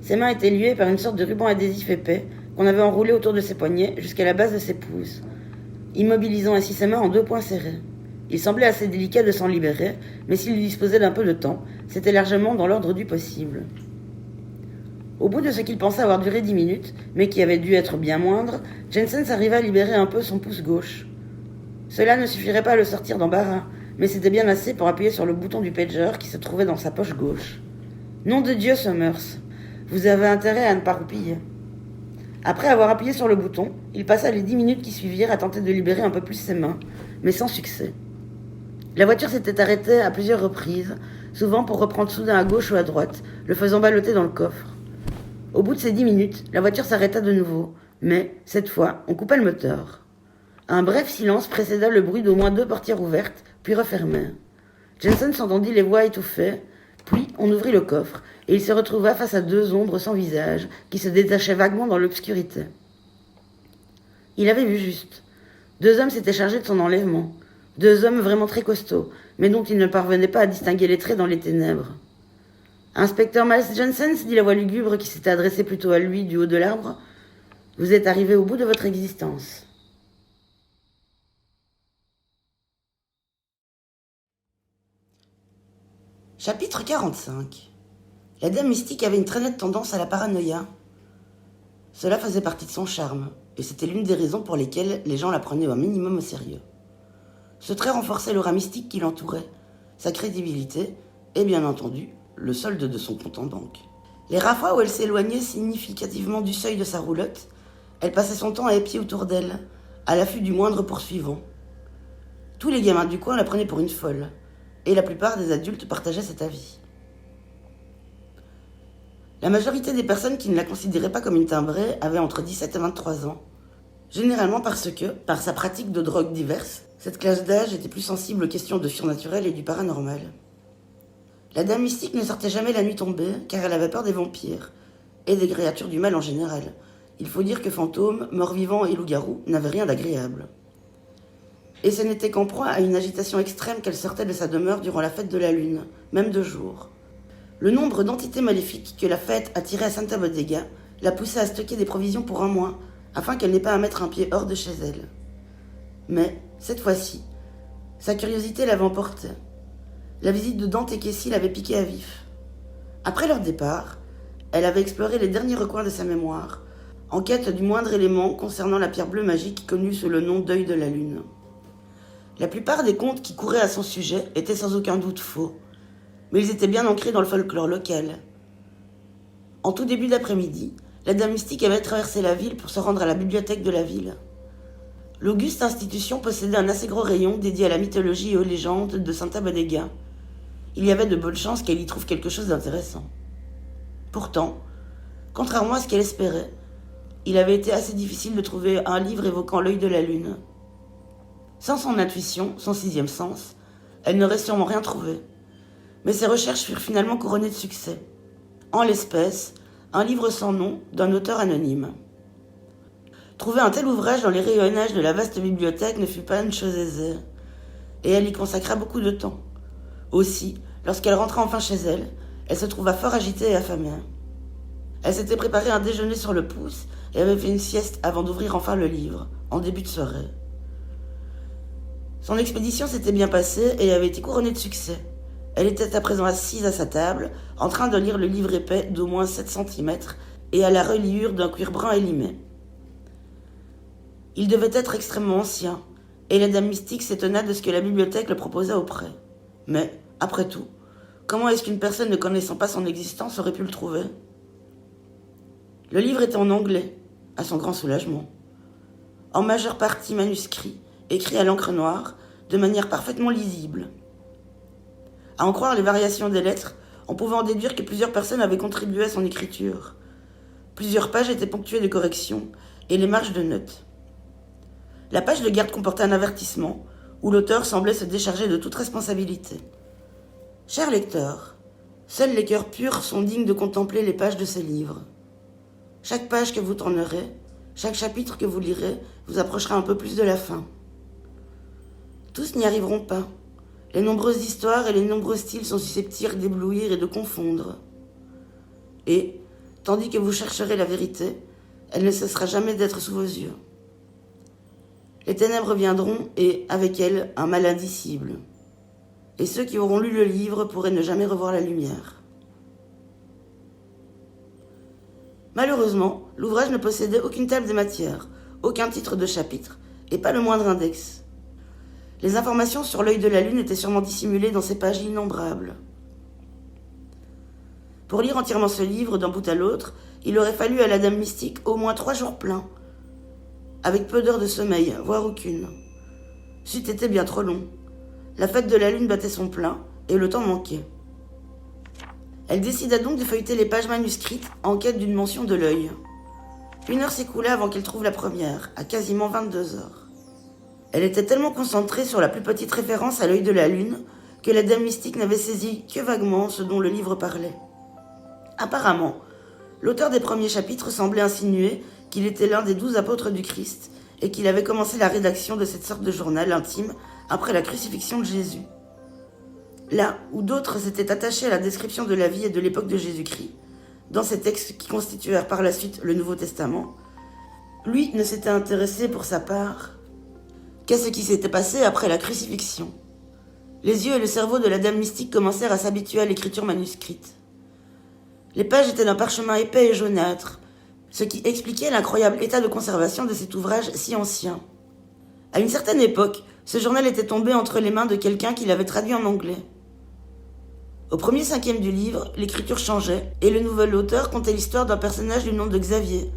Ses mains étaient liées par une sorte de ruban adhésif épais qu'on avait enroulé autour de ses poignets jusqu'à la base de ses pouces, immobilisant ainsi ses mains en 2 poings serrés. Il semblait assez délicat de s'en libérer, mais s'il disposait d'un peu de temps, c'était largement dans l'ordre du possible. Au bout de ce qu'il pensait avoir duré 10 minutes, mais qui avait dû être bien moindre, Jensen arriva à libérer un peu son pouce gauche. Cela ne suffirait pas à le sortir d'embarras, mais c'était bien assez pour appuyer sur le bouton du pager qui se trouvait dans sa poche gauche. Nom de Dieu, Summers, vous avez intérêt à ne pas roupiller. Après avoir appuyé sur le bouton, il passa les 10 minutes qui suivirent à tenter de libérer un peu plus ses mains, mais sans succès. La voiture s'était arrêtée à plusieurs reprises, souvent pour reprendre soudain à gauche ou à droite, le faisant balloter dans le coffre. Au bout de ces 10 minutes, la voiture s'arrêta de nouveau, mais, cette fois, on coupa le moteur. Un bref silence précéda le bruit d'au moins 2 portières ouvertes, puis refermées. Jensen s'entendit les voix étouffées, puis on ouvrit le coffre, et il se retrouva face à 2 ombres sans visage, qui se détachaient vaguement dans l'obscurité. Il avait vu juste. 2 hommes s'étaient chargés de son enlèvement. 2 hommes vraiment très costauds, mais dont il ne parvenait pas à distinguer les traits dans les ténèbres. Inspecteur Miles Jensen, dit la voix lugubre qui s'était adressée plutôt à lui du haut de l'arbre, vous êtes arrivé au bout de votre existence. Chapitre 45. La dame mystique avait une très nette tendance à la paranoïa. Cela faisait partie de son charme, et c'était l'une des raisons pour lesquelles les gens la prenaient un minimum au sérieux. Ce trait renforçait l'aura mystique qui l'entourait, sa crédibilité, et bien entendu, le solde de son compte en banque. Les rares fois où elle s'éloignait significativement du seuil de sa roulotte, elle passait son temps à épier autour d'elle, à l'affût du moindre poursuivant. Tous les gamins du coin la prenaient pour une folle, et la plupart des adultes partageaient cet avis. La majorité des personnes qui ne la considéraient pas comme une timbrée avaient entre 17 et 23 ans, généralement parce que, par sa pratique de drogues diverses, cette classe d'âge était plus sensible aux questions de surnaturel et du paranormal. La dame mystique ne sortait jamais la nuit tombée, car elle avait peur des vampires, et des créatures du mal en général. Il faut dire que fantômes, morts-vivants et loups-garous n'avaient rien d'agréable. Et ce n'était qu'en proie à une agitation extrême qu'elle sortait de sa demeure durant la fête de la lune, même de jour. Le nombre d'entités maléfiques que la fête attirait à Santa Bodega la poussait à stocker des provisions pour un mois, afin qu'elle n'ait pas à mettre un pied hors de chez elle. Mais, cette fois-ci, sa curiosité l'avait emporté. La visite de Dante et Cassie l'avait piqué à vif. Après leur départ, elle avait exploré les derniers recoins de sa mémoire, en quête du moindre élément concernant la pierre bleue magique connue sous le nom d'œil de la lune. La plupart des contes qui couraient à son sujet étaient sans aucun doute faux, mais ils étaient bien ancrés dans le folklore local. En tout début d'après-midi, la Dame Mystique avait traversé la ville pour se rendre à la bibliothèque de la ville. L'auguste institution possédait un assez gros rayon dédié à la mythologie et aux légendes de Santa Bodega. Il y avait de bonnes chances qu'elle y trouve quelque chose d'intéressant. Pourtant, contrairement à ce qu'elle espérait, il avait été assez difficile de trouver un livre évoquant l'œil de la lune. Sans son intuition, son 6e sens, elle n'aurait sûrement rien trouvé. Mais ses recherches furent finalement couronnées de succès. En l'espèce, un livre sans nom d'un auteur anonyme. Trouver un tel ouvrage dans les rayonnages de la vaste bibliothèque ne fut pas une chose aisée, et elle y consacra beaucoup de temps. Aussi, lorsqu'elle rentra enfin chez elle, elle se trouva fort agitée et affamée. Elle s'était préparée un déjeuner sur le pouce et avait fait une sieste avant d'ouvrir enfin le livre, en début de soirée. Son expédition s'était bien passée et avait été couronnée de succès. Elle était à présent assise à sa table, en train de lire le livre épais d'au moins 7 cm et à la reliure d'un cuir brun élimé. Il devait être extrêmement ancien, et la Dame Mystique s'étonna de ce que la bibliothèque le proposa au prêt. Mais, après tout, comment est-ce qu'une personne ne connaissant pas son existence aurait pu le trouver ? Le livre était en anglais, à son grand soulagement. En majeure partie manuscrit, écrit à l'encre noire, de manière parfaitement lisible. À en croire les variations des lettres, on pouvait en déduire que plusieurs personnes avaient contribué à son écriture. Plusieurs pages étaient ponctuées de corrections et les marges de notes. La page de garde comportait un avertissement, où l'auteur semblait se décharger de toute responsabilité. Cher lecteur, seuls les cœurs purs sont dignes de contempler les pages de ce livre. Chaque page que vous tournerez, chaque chapitre que vous lirez, vous approchera un peu plus de la fin. Tous n'y arriveront pas. Les nombreuses histoires et les nombreux styles sont susceptibles d'éblouir et de confondre. Et, tandis que vous chercherez la vérité, elle ne cessera jamais d'être sous vos yeux. Les ténèbres viendront et, avec elles, un mal indicible. Et ceux qui auront lu le livre pourraient ne jamais revoir la lumière. Malheureusement, l'ouvrage ne possédait aucune table des matières, aucun titre de chapitre, et pas le moindre index. Les informations sur l'œil de la lune étaient sûrement dissimulées dans ces pages innombrables. Pour lire entièrement ce livre d'un bout à l'autre, il aurait fallu à la Dame Mystique au moins 3 jours pleins, avec peu d'heures de sommeil, voire aucune. C'eût été bien trop long. La fête de la lune battait son plein, et le temps manquait. Elle décida donc de feuilleter les pages manuscrites en quête d'une mention de l'œil. 1 heure s'écoula avant qu'elle trouve la première, à quasiment 22 heures. Elle était tellement concentrée sur la plus petite référence à l'œil de la lune que la Dame Mystique n'avait saisi que vaguement ce dont le livre parlait. Apparemment, l'auteur des premiers chapitres semblait insinuer qu'il était l'un des 12 apôtres du Christ et qu'il avait commencé la rédaction de cette sorte de journal intime après la crucifixion de Jésus. Là où d'autres s'étaient attachés à la description de la vie et de l'époque de Jésus-Christ, dans ces textes qui constituèrent par la suite le Nouveau Testament, lui ne s'était intéressé pour sa part qu'à ce qui s'était passé après la crucifixion. Les yeux et le cerveau de la Dame Mystique commencèrent à s'habituer à l'écriture manuscrite. Les pages étaient d'un parchemin épais et jaunâtre, ce qui expliquait l'incroyable état de conservation de cet ouvrage si ancien. À une certaine époque, ce journal était tombé entre les mains de quelqu'un qui l'avait traduit en anglais. Au premier 5e du livre, l'écriture changeait, et le nouvel auteur contait l'histoire d'un personnage du nom de Xavier,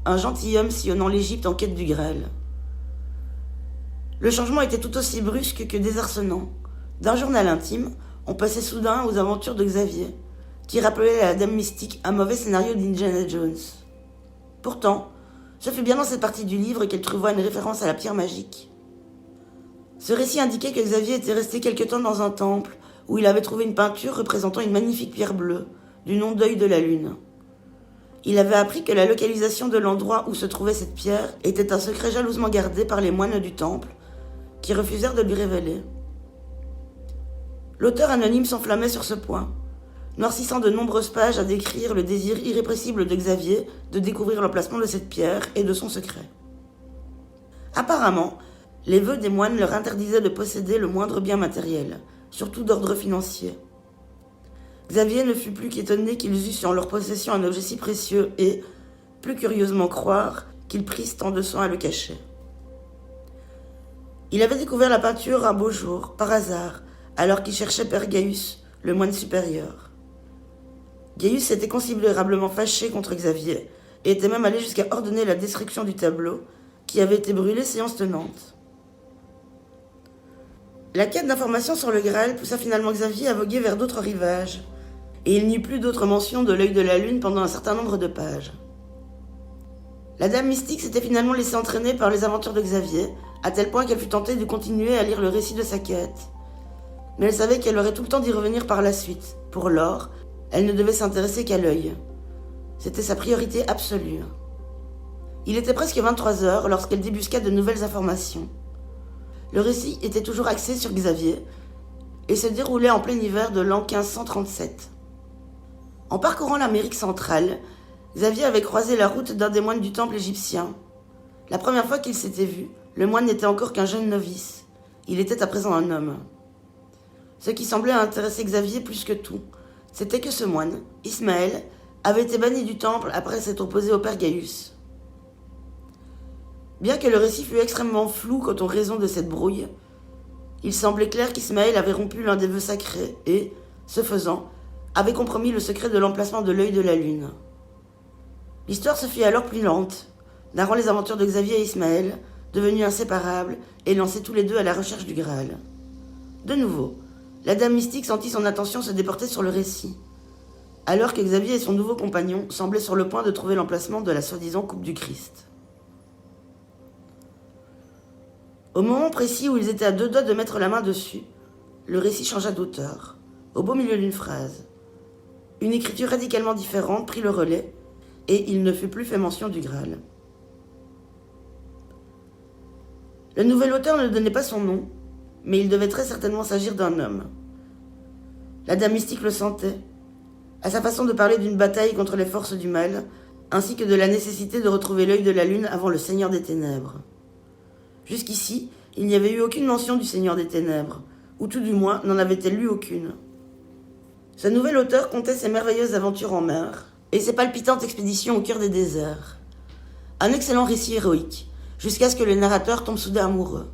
un gentilhomme sillonnant l'Égypte en quête du Graal. Le changement était tout aussi brusque que désarçonnant. D'un journal intime, on passait soudain aux aventures de Xavier, qui rappelait à la Dame Mystique un mauvais scénario d'Indiana Jones. Pourtant, ce fut bien dans cette partie du livre qu'elle trouva une référence à la pierre magique. Ce récit indiquait que Xavier était resté quelque temps dans un temple, où il avait trouvé une peinture représentant une magnifique pierre bleue, du nom d'œil de la lune. Il avait appris que la localisation de l'endroit où se trouvait cette pierre était un secret jalousement gardé par les moines du temple, qui refusèrent de lui révéler. L'auteur anonyme s'enflammait sur ce point, noircissant de nombreuses pages à décrire le désir irrépressible de Xavier de découvrir l'emplacement de cette pierre et de son secret. Apparemment, les vœux des moines leur interdisaient de posséder le moindre bien matériel, surtout d'ordre financier. Xavier ne fut plus qu'étonné qu'ils eussent en leur possession un objet si précieux et, plus curieusement croire, qu'ils prissent tant de soin à le cacher. Il avait découvert la peinture un beau jour, par hasard, alors qu'il cherchait Père Gaius, le moine supérieur. Gaius était considérablement fâché contre Xavier et était même allé jusqu'à ordonner la destruction du tableau qui avait été brûlé séance tenante. La quête d'informations sur le Graal poussa finalement Xavier à voguer vers d'autres rivages, et il n'y eut plus d'autres mentions de l'œil de la lune pendant un certain nombre de pages. La dame mystique s'était finalement laissée entraîner par les aventures de Xavier, à tel point qu'elle fut tentée de continuer à lire le récit de sa quête. Mais elle savait qu'elle aurait tout le temps d'y revenir par la suite. Pour l'or, elle ne devait s'intéresser qu'à l'œil. C'était sa priorité absolue. Il était presque 23 heures lorsqu'elle débusqua de nouvelles informations. Le récit était toujours axé sur Xavier et se déroulait en plein hiver de l'an 1537. En parcourant l'Amérique centrale, Xavier avait croisé la route d'un des moines du temple égyptien. La première fois qu'il s'était vu, le moine n'était encore qu'un jeune novice. Il était à présent un homme. Ce qui semblait intéresser Xavier plus que tout, c'était que ce moine, Ismaël, avait été banni du temple après s'être opposé au père Gaius. Bien que le récit fût extrêmement flou quant aux raisons de cette brouille, il semblait clair qu'Ismaël avait rompu l'un des vœux sacrés et, ce faisant, avait compromis le secret de l'emplacement de l'œil de la lune. L'histoire se fit alors plus lente, narrant les aventures de Xavier et Ismaël, devenus inséparables et lancés tous les deux à la recherche du Graal. De nouveau, la dame mystique sentit son attention se déporter sur le récit, alors que Xavier et son nouveau compagnon semblaient sur le point de trouver l'emplacement de la soi-disant coupe du Christ. Au moment précis où ils étaient à deux doigts de mettre la main dessus, le récit changea d'auteur, au beau milieu d'une phrase. Une écriture radicalement différente prit le relais, et il ne fut plus fait mention du Graal. Le nouvel auteur ne donnait pas son nom, mais il devait très certainement s'agir d'un homme. La dame mystique le sentait, à sa façon de parler d'une bataille contre les forces du mal, ainsi que de la nécessité de retrouver l'œil de la lune avant le Seigneur des Ténèbres. Jusqu'ici, il n'y avait eu aucune mention du Seigneur des Ténèbres, ou tout du moins n'en avait-elle lu aucune. Ce nouvel auteur contait ses merveilleuses aventures en mer et ses palpitantes expéditions au cœur des déserts. Un excellent récit héroïque, jusqu'à ce que le narrateur tombe soudain amoureux.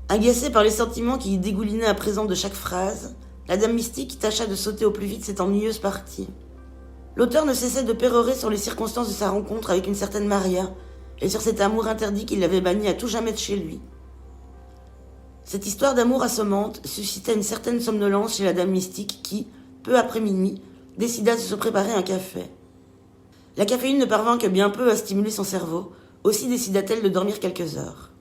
Agacée par les sentiments qui y dégoulinaient à présent de chaque phrase, la dame mystique tâcha de sauter au plus vite cette ennuyeuse partie. L'auteur ne cessait de pérorer sur les circonstances de sa rencontre avec une certaine Maria et sur cet amour interdit qui l'avait banni à tout jamais de chez lui. Cette histoire d'amour assommante suscita une certaine somnolence chez la dame mystique qui, peu après minuit, décida de se préparer un café. La caféine ne parvint que bien peu à stimuler son cerveau, aussi décida-t-elle de dormir quelques heures.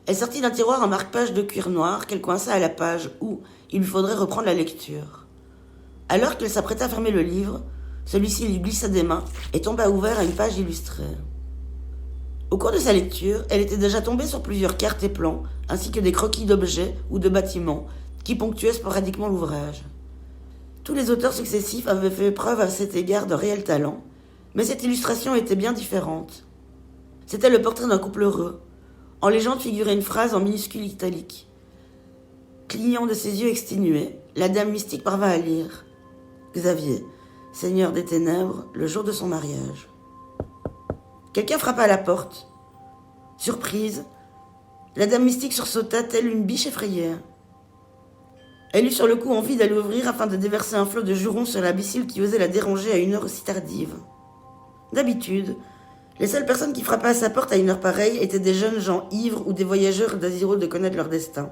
Elle sortit d'un tiroir un marque-page de cuir noir qu'elle coinça à la page où il lui faudrait reprendre la lecture. Alors qu'elle s'apprêta à fermer le livre, celui-ci lui glissa des mains et tomba ouvert à une page illustrée. Au cours de sa lecture, elle était déjà tombée sur plusieurs cartes et plans, ainsi que des croquis d'objets ou de bâtiments, qui ponctuaient sporadiquement l'ouvrage. Tous les auteurs successifs avaient fait preuve à cet égard de réel talent, mais cette illustration était bien différente. C'était le portrait d'un couple heureux. En légende figurait une phrase en minuscule italique. Clignant de ses yeux exténués, la dame mystique parvint à lire « Xavier, Seigneur des Ténèbres, le jour de son mariage ». Quelqu'un frappa à la porte. Surprise, la dame mystique sursauta telle une biche effrayée. Elle eut sur le coup envie d'aller ouvrir afin de déverser un flot de jurons sur l'imbécile qui osait la déranger à une heure aussi tardive. D'habitude, les seules personnes qui frappaient à sa porte à une heure pareille étaient des jeunes gens ivres ou des voyageurs désireux de connaître leur destin.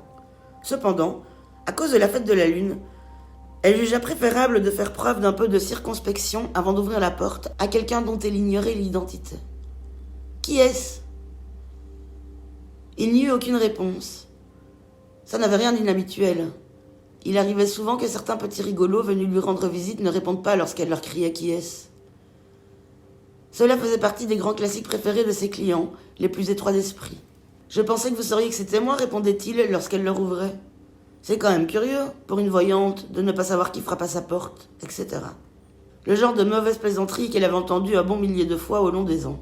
Cependant, à cause de la fête de la lune, elle jugea préférable de faire preuve d'un peu de circonspection avant d'ouvrir la porte à quelqu'un dont elle ignorait l'identité. Qui est-ce ? Il n'y eut aucune réponse. Ça n'avait rien d'inhabituel. Il arrivait souvent que certains petits rigolos venus lui rendre visite ne répondent pas lorsqu'elle leur criait « Qui est-ce ?» Cela faisait partie des grands classiques préférés de ses clients, les plus étroits d'esprit. « Je pensais que vous sauriez que c'était moi, répondait-il lorsqu'elle leur ouvrait. C'est quand même curieux, pour une voyante, de ne pas savoir qui frappe à sa porte, etc. » Le genre de mauvaise plaisanterie qu'elle avait entendue un bon millier de fois au long des ans.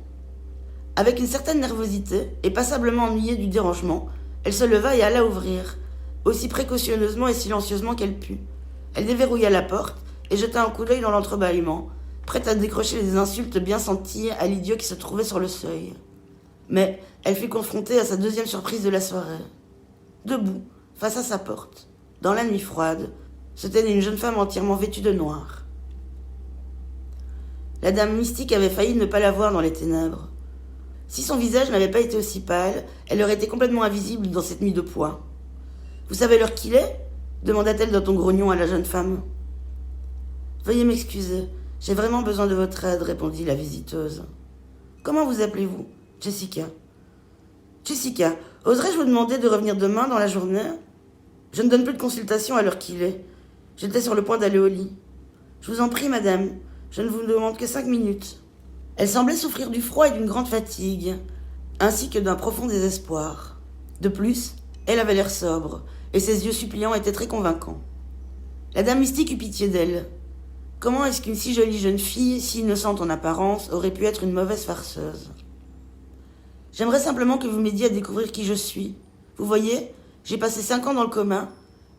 Avec une certaine nervosité, et passablement ennuyée du dérangement, elle se leva et alla ouvrir, aussi précautionneusement et silencieusement qu'elle put. Elle déverrouilla la porte et jeta un coup d'œil dans l'entrebâillement, prête à décrocher des insultes bien senties à l'idiot qui se trouvait sur le seuil. Mais elle fut confrontée à sa deuxième surprise de la soirée. Debout, face à sa porte, dans la nuit froide, se tenait une jeune femme entièrement vêtue de noir. La dame mystique avait failli ne pas la voir dans les ténèbres. Si son visage n'avait pas été aussi pâle, elle aurait été complètement invisible dans cette nuit de poids. « Vous savez l'heure qu'il est ?» demanda-t-elle d'un ton grognon à la jeune femme. « Veuillez m'excuser, j'ai vraiment besoin de votre aide, répondit la visiteuse. « Comment vous appelez-vous ?»« Jessica. »« Jessica, oserais-je vous demander de revenir demain dans la journée ? Je ne donne plus de consultation à l'heure qu'il est. J'étais sur le point d'aller au lit. Je vous en prie, madame, je ne vous demande que 5 minutes. » Elle semblait souffrir du froid et d'une grande fatigue, ainsi que d'un profond désespoir. De plus, elle avait l'air sobre, et ses yeux suppliants étaient très convaincants. La dame mystique eut pitié d'elle. Comment est-ce qu'une si jolie jeune fille, si innocente en apparence, aurait pu être une mauvaise farceuse ? « J'aimerais simplement que vous m'aidiez à découvrir qui je suis. Vous voyez, j'ai passé 5 ans dans le coma,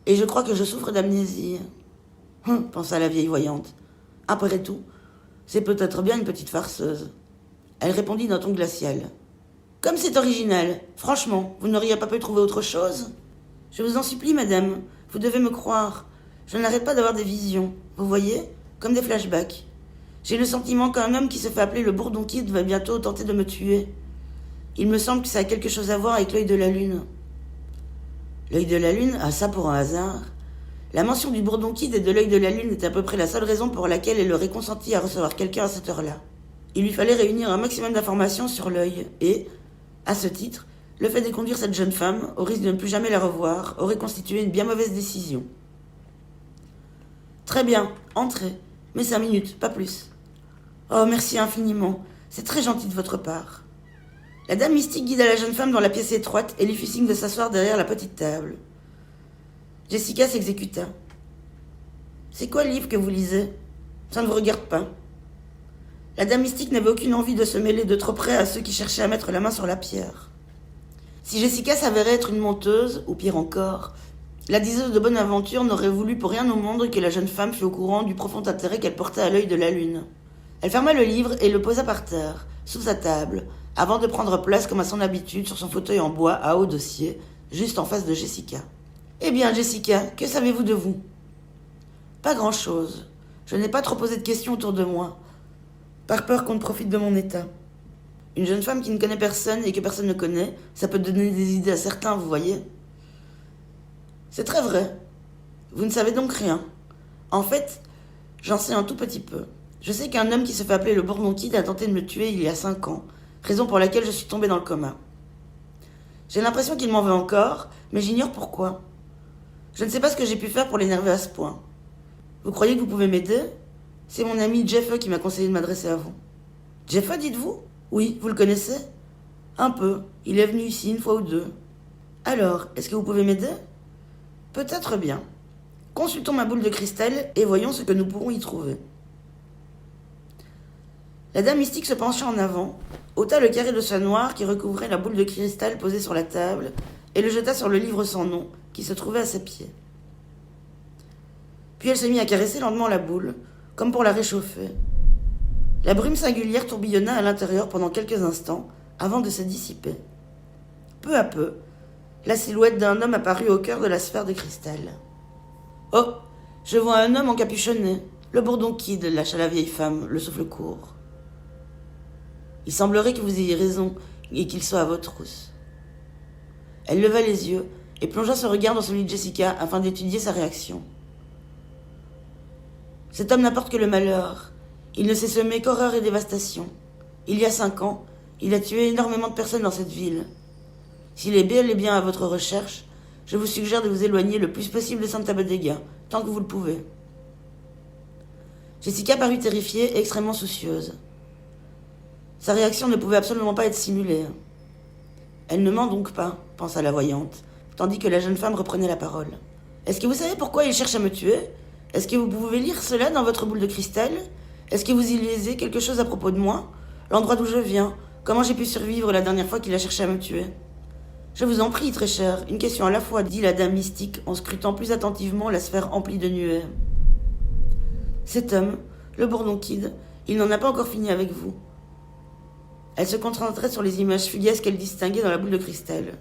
et je crois que je souffre d'amnésie. » pensa la vieille voyante. Après tout, c'est peut-être bien une petite farceuse. Elle répondit d'un ton glacial. « Comme c'est original, franchement, vous n'auriez pas pu trouver autre chose ? Je vous en supplie, madame, vous devez me croire. Je n'arrête pas d'avoir des visions, vous voyez, comme des flashbacks. J'ai le sentiment qu'un homme qui se fait appeler le Bourdon Kid va bientôt tenter de me tuer. Il me semble que ça a quelque chose à voir avec l'œil de la lune. » L'œil de la lune, ça pour un hasard. La mention du Bourdon Kid et de l'œil de la lune était à peu près la seule raison pour laquelle elle aurait consenti à recevoir quelqu'un à cette heure-là. Il lui fallait réunir un maximum d'informations sur l'œil et, à ce titre, le fait de conduire cette jeune femme, au risque de ne plus jamais la revoir, aurait constitué une bien mauvaise décision. « Très bien, entrez, mais 5 minutes, pas plus. »« Oh, merci infiniment, c'est très gentil de votre part. » La dame mystique guida la jeune femme dans la pièce étroite et lui fit signe de s'asseoir derrière la petite table. Jessica s'exécuta. « C'est quoi le livre que vous lisez ? Ça ne vous regarde pas. » La dame mystique n'avait aucune envie de se mêler de trop près à ceux qui cherchaient à mettre la main sur la pierre. Si Jessica s'avérait être une menteuse, ou pire encore, la diseuse de bonne aventure n'aurait voulu pour rien au monde que la jeune femme fût au courant du profond intérêt qu'elle portait à l'œil de la lune. Elle ferma le livre et le posa par terre, sous sa table, avant de prendre place comme à son habitude sur son fauteuil en bois à haut dossier, juste en face de Jessica. « Eh bien, Jessica, que savez-vous de vous ?»« Pas grand-chose. Je n'ai pas trop posé de questions autour de moi, par peur qu'on ne profite de mon état. Une jeune femme qui ne connaît personne et que personne ne connaît, ça peut donner des idées à certains, vous voyez. C'est très vrai. Vous ne savez donc rien. En fait, j'en sais un tout petit peu. Je sais qu'un homme qui se fait appeler le Bourdon Kid a tenté de me tuer il y a 5 ans, raison pour laquelle je suis tombée dans le coma. J'ai l'impression qu'il m'en veut encore, mais j'ignore pourquoi. Je ne sais pas ce que j'ai pu faire pour l'énerver à ce point. Vous croyez que vous pouvez m'aider ? C'est mon ami Jeffe qui m'a conseillé de m'adresser à vous. »« Jeffe, dites-vous ? Oui, vous le connaissez ? » ?»« Un peu. Il est venu ici 1 fois ou 2. »« Alors, est-ce que vous pouvez m'aider ? » ?»« Peut-être bien. Consultons ma boule de cristal et voyons ce que nous pourrons y trouver. » La dame mystique se pencha en avant, ôta le carré de soie noire qui recouvrait la boule de cristal posée sur la table et le jeta sur le livre sans nom qui se trouvait à ses pieds. Puis elle se mit à caresser lentement la boule, comme pour la réchauffer. La brume singulière tourbillonna à l'intérieur pendant quelques instants avant de se dissiper. Peu à peu, la silhouette d'un homme apparut au cœur de la sphère de cristal. « Oh, je vois un homme encapuchonné, le Bourdon Kid, lâcha la vieille femme, le souffle court. Il semblerait que vous ayez raison et qu'il soit à votre trousse. » Elle leva les yeux et plongea son regard dans celui de Jessica afin d'étudier sa réaction. « Cet homme n'apporte que le malheur. Il ne s'est semé qu'horreur et dévastation. Il y a 5 ans, il a tué énormément de personnes dans cette ville. S'il est bel et bien à votre recherche, je vous suggère de vous éloigner le plus possible de Santa Bodega, tant que vous le pouvez. » Jessica parut terrifiée et extrêmement soucieuse. Sa réaction ne pouvait absolument pas être simulée. « Elle ne ment donc pas, » pensa la voyante, tandis que la jeune femme reprenait la parole. « Est-ce que vous savez pourquoi il cherche à me tuer ? Est-ce que vous pouvez lire cela dans votre boule de cristal ? Est-ce que vous y lisez quelque chose à propos de moi ? L'endroit d'où je viens ? Comment j'ai pu survivre la dernière fois qu'il a cherché à me tuer ? Je vous en prie, très cher, une question à la fois, dit la dame mystique en scrutant plus attentivement la sphère emplie de nuées. Cet homme, le Bourdon Kid, il n'en a pas encore fini avec vous. Elle se concentrait sur les images fugaces qu'elle distinguait dans la boule de cristal.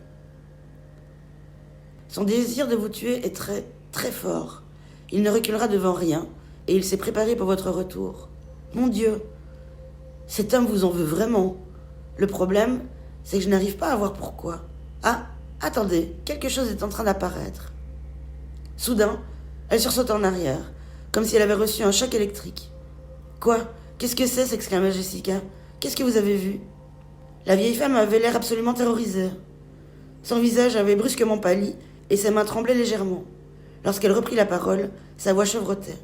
Son désir de vous tuer est très, très fort. Il ne reculera devant rien, et il s'est préparé pour votre retour. Mon Dieu, cet homme vous en veut vraiment. Le problème, c'est que je n'arrive pas à voir pourquoi. Ah, attendez, quelque chose est en train d'apparaître. Soudain, elle sursaute en arrière, comme si elle avait reçu un choc électrique. Quoi? Qu'est-ce que c'est? S'exclama Jessica. Qu'est-ce que vous avez vu? La vieille femme avait l'air absolument terrorisée. Son visage avait brusquement pâli et ses mains tremblaient légèrement. Lorsqu'elle reprit la parole, sa voix chevrotait.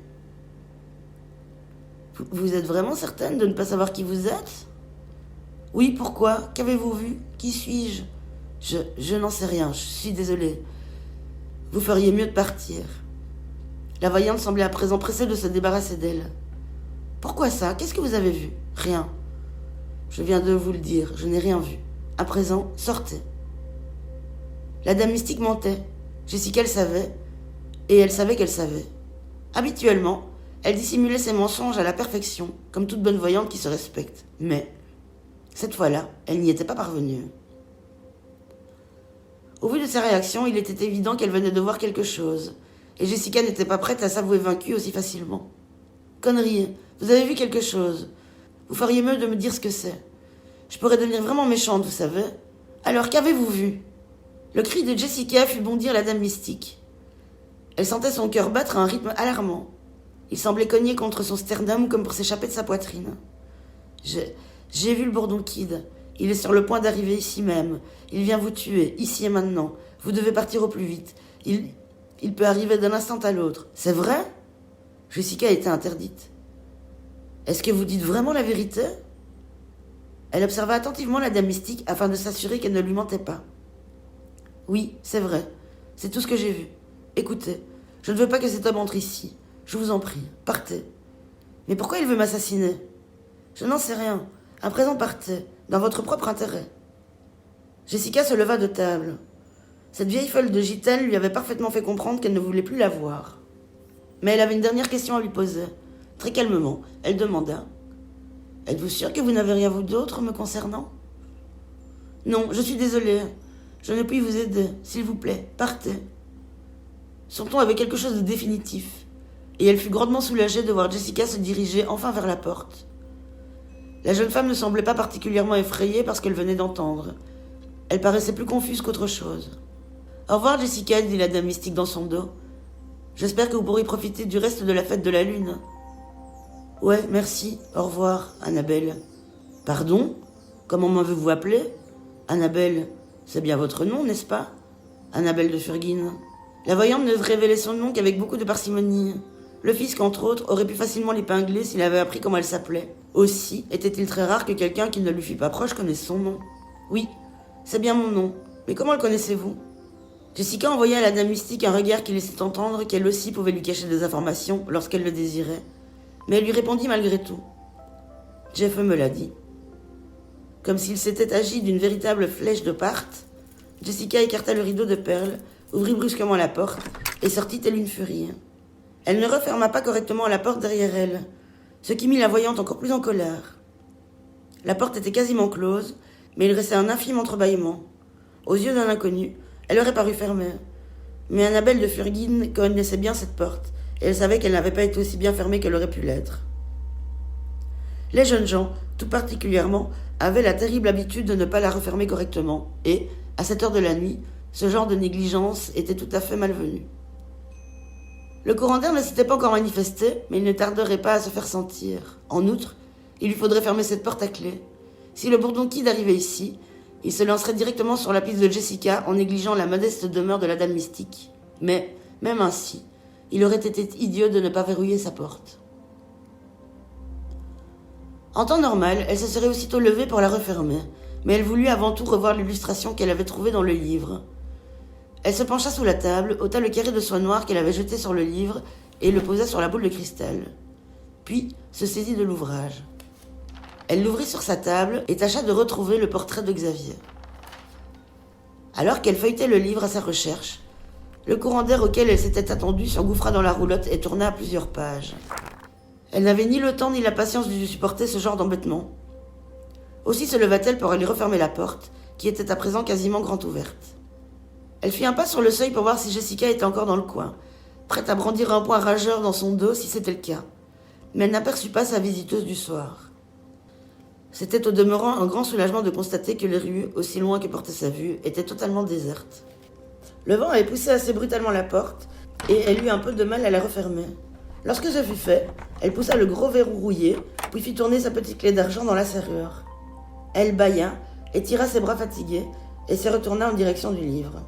Vous êtes vraiment certaine de ne pas savoir qui vous êtes? Oui, pourquoi? Qu'avez-vous vu? Qui suis-je? Je n'en sais rien, je suis désolée. Vous feriez mieux de partir. La voyante semblait à présent pressée de se débarrasser d'elle. Pourquoi ça? Qu'est-ce que vous avez vu? Rien. Je viens de vous le dire, je n'ai rien vu. À présent, sortez. La dame mystique mentait. Jessica le savait, et elle savait qu'elle savait. Habituellement, elle dissimulait ses mensonges à la perfection, comme toute bonne voyante qui se respecte. Mais, cette fois-là, elle n'y était pas parvenue. Au vu de sa réaction, il était évident qu'elle venait de voir quelque chose, et Jessica n'était pas prête à s'avouer vaincue aussi facilement. Connerie, vous avez vu quelque chose. Vous feriez mieux de me dire ce que c'est. Je pourrais devenir vraiment méchante, vous savez. Alors, qu'avez-vous vu? Le cri de Jessica fit bondir la dame mystique. Elle sentait son cœur battre à un rythme alarmant. Il semblait cogner contre son sternum comme pour s'échapper de sa poitrine. J'ai vu le Bourdon Kid. Il est sur le point d'arriver ici même. Il vient vous tuer, ici et maintenant. Vous devez partir au plus vite. Il peut arriver d'un instant à l'autre. C'est vrai? Jessica était interdite. Est-ce que vous dites vraiment la vérité? Elle observa attentivement la dame mystique afin de s'assurer qu'elle ne lui mentait pas. Oui, c'est vrai. C'est tout ce que j'ai vu. Écoutez, je ne veux pas que cet homme entre ici. Je vous en prie, partez. Mais pourquoi il veut m'assassiner? Je n'en sais rien. À présent, partez, dans votre propre intérêt. Jessica se leva de table. Cette vieille folle de gitane lui avait parfaitement fait comprendre qu'elle ne voulait plus la voir. Mais elle avait une dernière question à lui poser. Très calmement, elle demanda. « Êtes-vous sûr que vous n'avez rien vu d'autre me concernant ?»« Non, je suis désolée. Je ne puis vous aider. S'il vous plaît, partez. » Son ton avait quelque chose de définitif, et elle fut grandement soulagée de voir Jessica se diriger enfin vers la porte. La jeune femme ne semblait pas particulièrement effrayée par ce qu'elle venait d'entendre. Elle paraissait plus confuse qu'autre chose. « Au revoir, Jessica, dit la dame mystique dans son dos. J'espère que vous pourrez profiter du reste de la fête de la lune. » Ouais, merci. Au revoir, Annabelle. Pardon? Comment m'avez-vous appelé? Annabelle, c'est bien votre nom, n'est-ce pas? Annabelle de Furgin. La voyante ne révélait son nom qu'avec beaucoup de parcimonie. Le fisc, entre autres, aurait pu facilement l'épingler s'il avait appris comment elle s'appelait. Aussi, était-il très rare que quelqu'un qui ne lui fût pas proche connaisse son nom. Oui, c'est bien mon nom. Mais comment le connaissez-vous? Jessica envoya à la dame mystique un regard qui laissait entendre qu'elle aussi pouvait lui cacher des informations lorsqu'elle le désirait. Mais elle lui répondit malgré tout. Jeff me l'a dit. Comme s'il s'était agi d'une véritable flèche de part, Jessica écarta le rideau de perles, ouvrit brusquement la porte et sortit telle une furie. Elle ne referma pas correctement la porte derrière elle, ce qui mit la voyante encore plus en colère. La porte était quasiment close, mais il restait un infime entrebâillement. Aux yeux d'un inconnu, elle aurait paru fermée. Mais Annabelle de Furgin connaissait bien cette porte, et elle savait qu'elle n'avait pas été aussi bien fermée qu'elle aurait pu l'être. Les jeunes gens, tout particulièrement, avaient la terrible habitude de ne pas la refermer correctement, et, à cette heure de la nuit, ce genre de négligence était tout à fait malvenu. Le courant d'air ne s'était pas encore manifesté, mais il ne tarderait pas à se faire sentir. En outre, il lui faudrait fermer cette porte à clé. Si le Bourdon Kid arrivait ici, il se lancerait directement sur la piste de Jessica en négligeant la modeste demeure de la dame mystique. Mais, même ainsi, il aurait été idiot de ne pas verrouiller sa porte. En temps normal, elle se serait aussitôt levée pour la refermer, mais elle voulut avant tout revoir l'illustration qu'elle avait trouvée dans le livre. Elle se pencha sous la table, ôta le carré de soie noire qu'elle avait jeté sur le livre et le posa sur la boule de cristal. Puis se saisit de l'ouvrage. Elle l'ouvrit sur sa table et tâcha de retrouver le portrait de Xavier. Alors qu'elle feuilletait le livre à sa recherche, le courant d'air auquel elle s'était attendue s'engouffra dans la roulotte et tourna à plusieurs pages. Elle n'avait ni le temps ni la patience de supporter ce genre d'embêtement. Aussi se leva-t-elle pour aller refermer la porte, qui était à présent quasiment grande ouverte. Elle fit un pas sur le seuil pour voir si Jessica était encore dans le coin, prête à brandir un poing rageur dans son dos si c'était le cas. Mais elle n'aperçut pas sa visiteuse du soir. C'était au demeurant un grand soulagement de constater que les rues, aussi loin que portait sa vue, étaient totalement désertes. Le vent avait poussé assez brutalement la porte, et elle eut un peu de mal à la refermer. Lorsque ce fut fait, elle poussa le gros verrou rouillé, puis fit tourner sa petite clé d'argent dans la serrure. Elle bâilla, étira ses bras fatigués, et se retourna en direction du livre.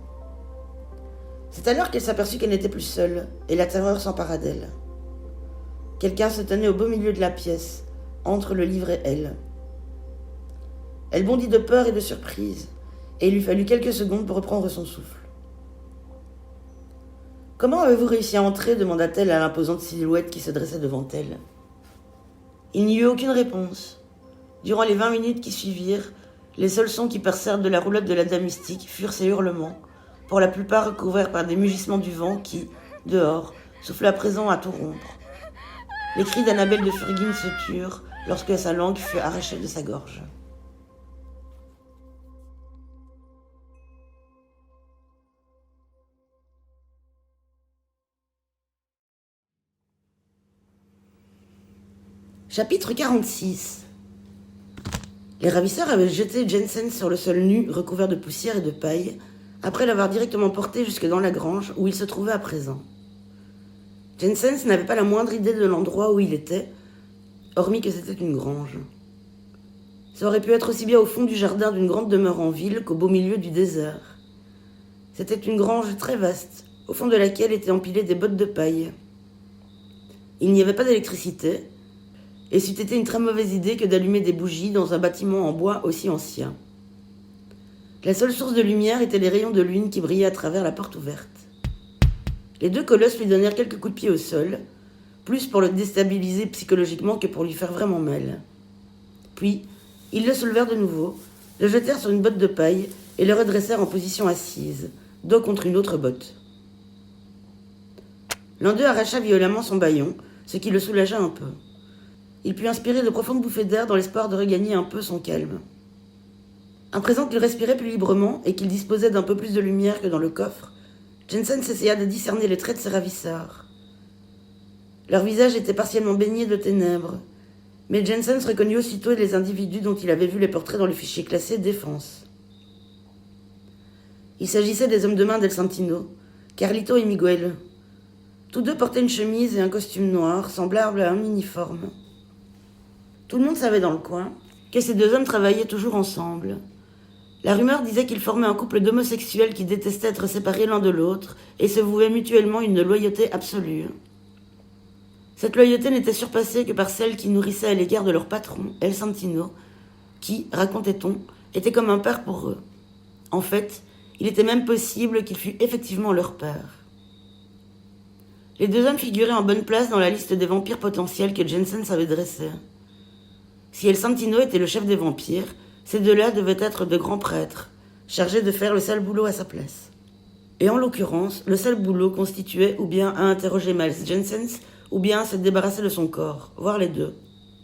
C'est alors qu'elle s'aperçut qu'elle n'était plus seule, et la terreur s'empara d'elle. Quelqu'un se tenait au beau milieu de la pièce, entre le livre et elle. Elle bondit de peur et de surprise, et il lui fallut quelques secondes pour reprendre son souffle. « Comment avez-vous réussi à entrer » demanda-t-elle à l'imposante silhouette qui se dressait devant elle. Il n'y eut aucune réponse. Durant les 20 minutes qui suivirent, les seuls sons qui percèrent de la roulotte de la dame mystique furent ses hurlements, pour la plupart recouverts par des mugissements du vent qui, dehors, soufflait à présent à tout rompre. Les cris d'Annabelle de Furgin se turent lorsque sa langue fut arrachée de sa gorge. Chapitre 46. Les ravisseurs avaient jeté Jensen sur le sol nu, recouvert de poussière et de paille, après l'avoir directement porté jusque dans la grange où il se trouvait à présent. Jensen n'avait pas la moindre idée de l'endroit où il était, hormis que c'était une grange. Ça aurait pu être aussi bien au fond du jardin d'une grande demeure en ville qu'au beau milieu du désert. C'était une grange très vaste, au fond de laquelle étaient empilées des bottes de paille. Il n'y avait pas d'électricité, et c'eût été une très mauvaise idée que d'allumer des bougies dans un bâtiment en bois aussi ancien. La seule source de lumière était les rayons de lune qui brillaient à travers la porte ouverte. Les deux colosses lui donnèrent quelques coups de pied au sol, plus pour le déstabiliser psychologiquement que pour lui faire vraiment mal. Puis, ils le soulevèrent de nouveau, le jetèrent sur une botte de paille et le redressèrent en position assise, dos contre une autre botte. L'un d'eux arracha violemment son bâillon, ce qui le soulagea un peu. Il put inspirer de profondes bouffées d'air dans l'espoir de regagner un peu son calme. À présent qu'il respirait plus librement et qu'il disposait d'un peu plus de lumière que dans le coffre, Jensen s'essaya de discerner les traits de ses ravisseurs. Leurs visages étaient partiellement baignés de ténèbres, mais Jensen reconnut aussitôt les individus dont il avait vu les portraits dans le fichier classé Défense. Il s'agissait des hommes de main d'El Santino, Carlito et Miguel. Tous deux portaient une chemise et un costume noir, semblable à un uniforme. Tout le monde savait dans le coin que ces deux hommes travaillaient toujours ensemble. La rumeur disait qu'ils formaient un couple d'homosexuels qui détestaient être séparés l'un de l'autre et se vouaient mutuellement une loyauté absolue. Cette loyauté n'était surpassée que par celle qu'ils nourrissaient à l'égard de leur patron, El Santino, qui, racontait-on, était comme un père pour eux. En fait, il était même possible qu'il fût effectivement leur père. Les deux hommes figuraient en bonne place dans la liste des vampires potentiels que Jensen avait dressée. Si El Santino était le chef des vampires, ces deux-là devaient être de grands prêtres, chargés de faire le sale boulot à sa place. Et en l'occurrence, le sale boulot constituait ou bien à interroger Miles Jensen, ou bien à se débarrasser de son corps, voire les deux.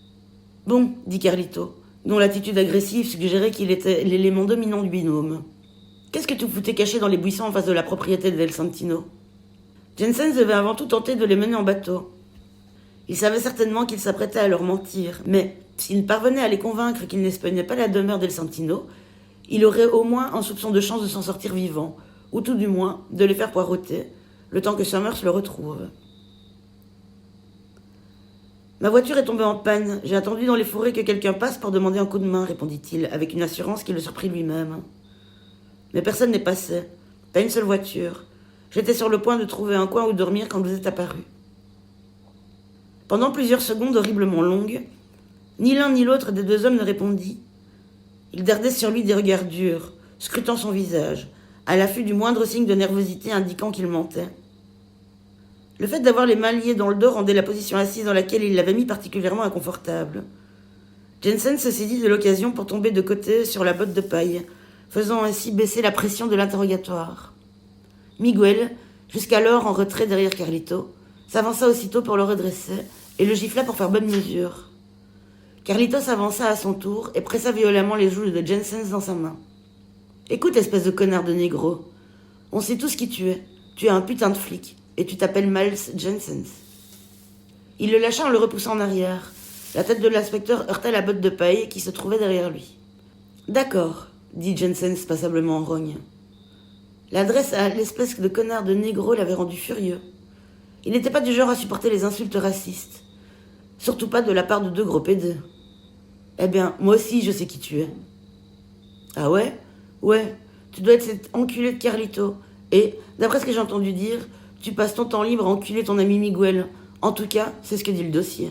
« Bon, » dit Carlito, dont l'attitude agressive suggérait qu'il était l'élément dominant du binôme. « Qu'est-ce que tu foutais caché dans les buissons en face de la propriété d'El Santino ?» Jensen devait avant tout tenter de les mener en bateau. Il savait certainement qu'il s'apprêtait à leur mentir, mais s'il parvenait à les convaincre qu'il n'espionnaient pas la demeure d'El Santino, il aurait au moins un soupçon de chance de s'en sortir vivant, ou tout du moins de les faire poireauter, le temps que Summers le retrouve. « Ma voiture est tombée en panne. J'ai attendu dans les forêts que quelqu'un passe pour demander un coup de main, » répondit-il, avec une assurance qui le surprit lui-même. « Mais personne n'est passé. Pas une seule voiture. J'étais sur le point de trouver un coin où dormir quand vous êtes apparu. » Pendant plusieurs secondes horriblement longues, ni l'un ni l'autre des deux hommes ne répondit. Ils dardaient sur lui des regards durs, scrutant son visage, à l'affût du moindre signe de nervosité indiquant qu'il mentait. Le fait d'avoir les mains liées dans le dos rendait la position assise dans laquelle il l'avait mis particulièrement inconfortable. Jensen se saisit de l'occasion pour tomber de côté sur la botte de paille, faisant ainsi baisser la pression de l'interrogatoire. Miguel, jusqu'alors en retrait derrière Carlito, s'avança aussitôt pour le redresser et le gifla pour faire bonne mesure. Carlito s'avança à son tour et pressa violemment les joues de Jensens dans sa main. « Écoute, espèce de connard de négro, on sait tous qui tu es. Tu es un putain de flic et tu t'appelles Miles Jensens. » Il le lâcha en le repoussant en arrière. La tête de l'inspecteur heurta la botte de paille qui se trouvait derrière lui. « D'accord, » dit Jensens passablement en rogne. L'adresse à l'espèce de connard de négro l'avait rendu furieux. Il n'était pas du genre à supporter les insultes racistes. Surtout pas de la part de deux gros pédés. « Eh bien, moi aussi je sais qui tu es. »« Ah ouais ? Ouais, tu dois être cet enculé de Carlito. Et, d'après ce que j'ai entendu dire, tu passes ton temps libre à enculer ton ami Miguel. En tout cas, c'est ce que dit le dossier. »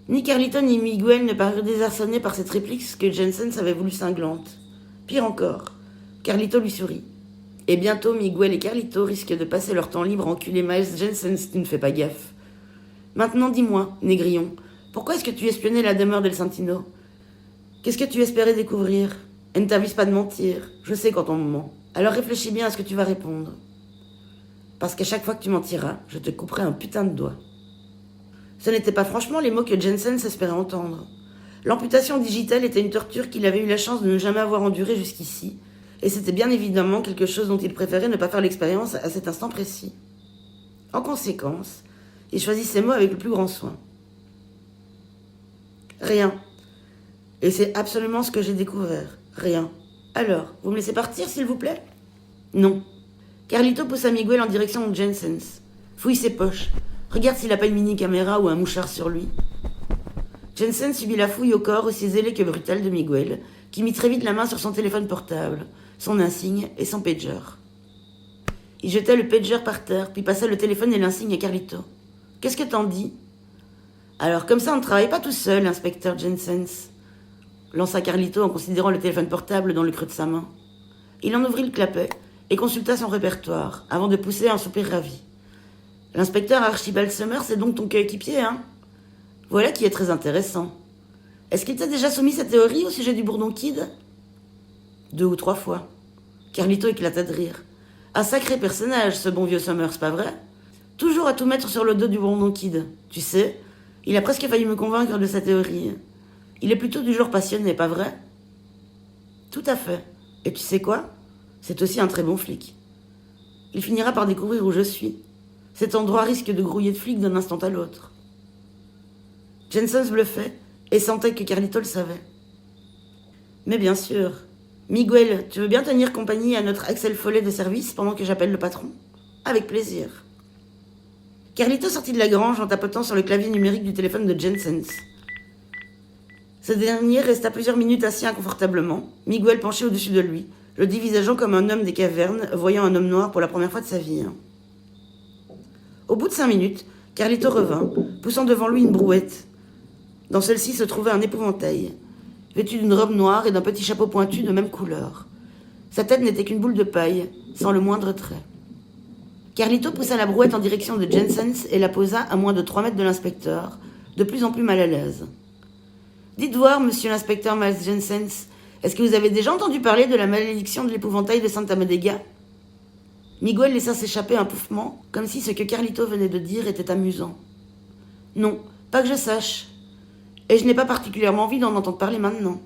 Ni Carlito ni Miguel ne parurent désarçonnés par cette réplique que Jensens avait voulu cinglante. Pire encore, Carlito lui sourit. Et bientôt, Miguel et Carlito risquent de passer leur temps libre à enculer Miles Jensens, tu ne fais pas gaffe. Maintenant, dis-moi, négrillon, pourquoi est-ce que tu espionnais la demeure d'El Santino? Qu'est-ce que tu espérais découvrir? Elle ne t'avise pas de mentir, je sais quand on me ment. Alors réfléchis bien à ce que tu vas répondre. Parce qu'à chaque fois que tu mentiras, je te couperai un putain de doigt. Ce n'étaient pas franchement les mots que Jensens espérait entendre. L'amputation digitale était une torture qu'il avait eu la chance de ne jamais avoir endurée jusqu'ici, et c'était bien évidemment quelque chose dont il préférait ne pas faire l'expérience à cet instant précis. En conséquence, il choisit ses mots avec le plus grand soin. Rien. Et c'est absolument ce que j'ai découvert. Rien. Alors, vous me laissez partir, s'il vous plaît? Non. Carlito poussa Miguel en direction de Jensens. Fouille ses poches. Regarde s'il n'a pas une mini-caméra ou un mouchard sur lui. Jensens subit la fouille au corps aussi zélé que brutale de Miguel, qui mit très vite la main sur son téléphone portable, son insigne et son pager. Il jeta le pager par terre, puis passa le téléphone et l'insigne à Carlito. « Qu'est-ce que t'en dis ?»« Alors, comme ça, on ne travaille pas tout seul, inspecteur Jensens, » lança Carlito en considérant le téléphone portable dans le creux de sa main. Il en ouvrit le clapet et consulta son répertoire, avant de pousser un soupir ravi. « L'inspecteur Archibald Summers, c'est donc ton coéquipier, hein ? Voilà qui est très intéressant. Est-ce qu'il t'a déjà soumis sa théorie au sujet du Bourdon Kid ?» 2 ou 3 fois. Carlito éclata de rire. Un sacré personnage, ce bon vieux Summers, pas vrai? Toujours à tout mettre sur le dos du Bourdon Kid. Tu sais, il a presque failli me convaincre de sa théorie. Il est plutôt du genre passionné, pas vrai? Tout à fait. Et tu sais quoi? C'est aussi un très bon flic. Il finira par découvrir où je suis. Cet endroit risque de grouiller de flics d'un instant à l'autre. Jensens bluffait et sentait que Carlito le savait. Mais bien sûr. Miguel, tu veux bien tenir compagnie à notre Axel Follet de service pendant que j'appelle le patron? Avec plaisir. Carlito sortit de la grange en tapotant sur le clavier numérique du téléphone de Jensens. Ce dernier resta plusieurs minutes assis inconfortablement, Miguel penché au-dessus de lui, le dévisageant comme un homme des cavernes, voyant un homme noir pour la première fois de sa vie. Au bout de 5 minutes, Carlito revint, poussant devant lui une brouette. Dans celle-ci se trouvait un épouvantail, vêtu d'une robe noire et d'un petit chapeau pointu de même couleur. Sa tête n'était qu'une boule de paille, sans le moindre trait. Carlito poussa la brouette en direction de Jensens et la posa à moins de 3 mètres de l'inspecteur, de plus en plus mal à l'aise. « Dites voir, monsieur l'inspecteur Miles Jensens, est-ce que vous avez déjà entendu parler de la malédiction de l'épouvantail de Santa Madega ?» Miguel laissa s'échapper un pouffement, comme si ce que Carlito venait de dire était amusant. « Non, pas que je sache. Et je n'ai pas particulièrement envie d'en entendre parler maintenant. »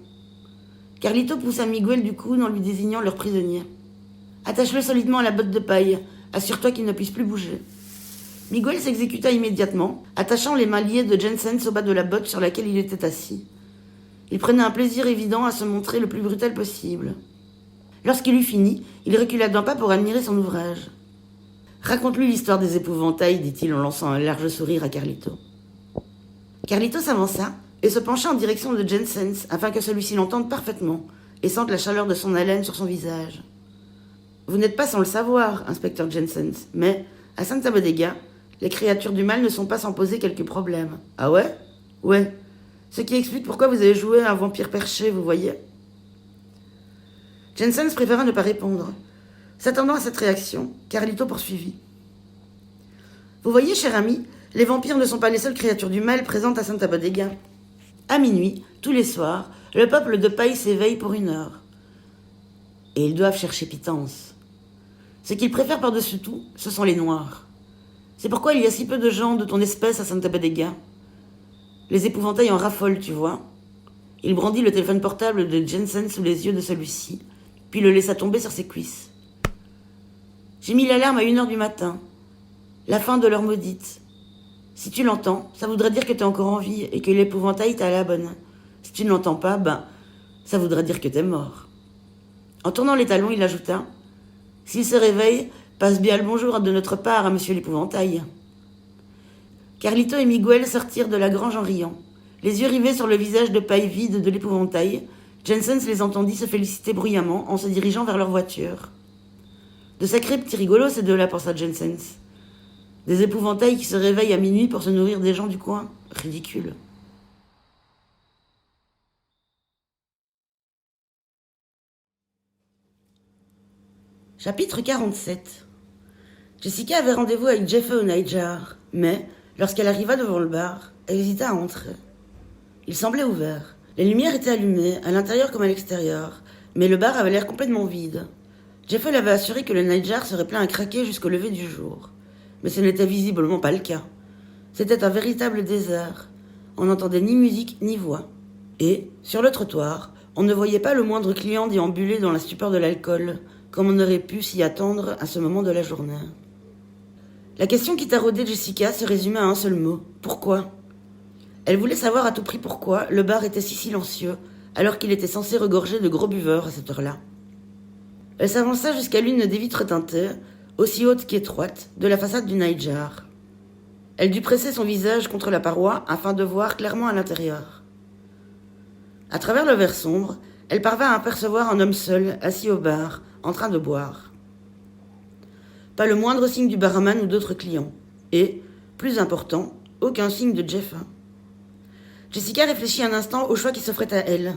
Carlito poussa Miguel du coude en lui désignant leur prisonnier. « Attache-le solidement à la botte de paille. Assure-toi qu'il ne puisse plus bouger. » Miguel s'exécuta immédiatement, attachant les mains liées de Jensens au bas de la botte sur laquelle il était assis. Il prenait un plaisir évident à se montrer le plus brutal possible. Lorsqu'il eut fini, il recula d'un pas pour admirer son ouvrage. « Raconte-lui l'histoire des épouvantails, dit-il en lançant un large sourire à Carlito. Carlito s'avança et se pencha en direction de Jensens afin que celui-ci l'entende parfaitement et sente la chaleur de son haleine sur son visage. « Vous n'êtes pas sans le savoir, inspecteur Jensens, mais, à Santa Bodega, les créatures du mal ne sont pas sans poser quelques problèmes. »« Ah ouais? Ouais. Ce qui explique pourquoi vous avez joué un vampire perché, vous voyez. » Jensens préféra ne pas répondre. S'attendant à cette réaction, Carlito poursuivit. « Vous voyez, cher ami, les vampires ne sont pas les seules créatures du mal présentes à Santa Bodega. À minuit, tous les soirs, le peuple de paille s'éveille pour 1 heure. Et ils doivent chercher pitance. Ce qu'ils préfèrent par-dessus tout, ce sont les noirs. C'est pourquoi il y a si peu de gens de ton espèce à Santa Bodega. Les épouvantails en raffolent, tu vois. Il brandit le téléphone portable de Jensen sous les yeux de celui-ci, puis le laissa tomber sur ses cuisses. J'ai mis l'alarme à 1h du matin. La fin de l'heure maudite. Si tu l'entends, ça voudrait dire que t'es encore en vie et que l'épouvantail t'a à la bonne. Si tu ne l'entends pas, ça voudrait dire que t'es mort. En tournant les talons, il ajouta « S'il se réveille, passe bien le bonjour de notre part à monsieur l'épouvantail. » Carlito et Miguel sortirent de la grange en riant. Les yeux rivés sur le visage de paille vide de l'épouvantail, Jensens les entendit se féliciter bruyamment en se dirigeant vers leur voiture. De sacrés petits rigolos, ces deux-là, pensa Jensens. Des épouvantails qui se réveillent à minuit pour se nourrir des gens du coin. Ridicule. Chapitre 47. Jessica avait rendez-vous avec Jeffe au Nightjar, mais, lorsqu'elle arriva devant le bar, elle hésita à entrer. Il semblait ouvert. Les lumières étaient allumées, à l'intérieur comme à l'extérieur, mais le bar avait l'air complètement vide. Jeffe l'avait assuré que le Nightjar serait plein à craquer jusqu'au lever du jour. Mais ce n'était visiblement pas le cas. C'était un véritable désert. On n'entendait ni musique ni voix. Et, sur le trottoir, on ne voyait pas le moindre client déambuler dans la stupeur de l'alcool, comme on aurait pu s'y attendre à ce moment de la journée. La question qui taraudait Jessica se résumait à un seul mot. Pourquoi ? Elle voulait savoir à tout prix pourquoi le bar était si silencieux, alors qu'il était censé regorger de gros buveurs à cette heure-là. Elle s'avança jusqu'à l'une des vitres teintées, aussi haute qu'étroite, de la façade du Nightjar. Elle dut presser son visage contre la paroi afin de voir clairement à l'intérieur. À travers le verre sombre, elle parvint à apercevoir un homme seul, assis au bar, en train de boire. Pas le moindre signe du barman ou d'autres clients. Et, plus important, aucun signe de Jeffe. Jessica réfléchit un instant au choix qui s'offrait à elle.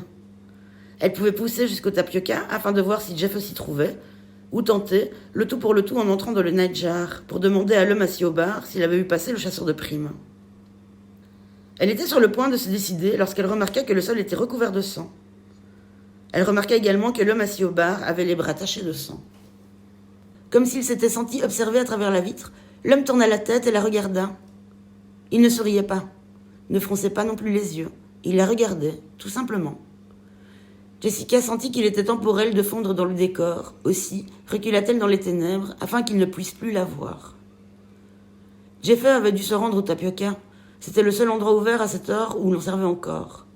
Elle pouvait pousser jusqu'au tapioca afin de voir si Jeffe s'y trouvait, ou tenter, le tout pour le tout en entrant dans le Nightjar, pour demander à l'homme assis au bar s'il avait vu passer le chasseur de primes. Elle était sur le point de se décider lorsqu'elle remarqua que le sol était recouvert de sang. Elle remarqua également que l'homme assis au bar avait les bras tachés de sang. Comme s'il s'était senti observé à travers la vitre, l'homme tourna la tête et la regarda. Il ne souriait pas, ne fronçait pas non plus les yeux. Il la regardait, tout simplement. Jessica sentit qu'il était temps pour elle de fondre dans le décor. Aussi recula-t-elle dans les ténèbres afin qu'il ne puisse plus la voir. Jeffe avait dû se rendre au tapioca. C'était le seul endroit ouvert à cette heure où l'on servait encore.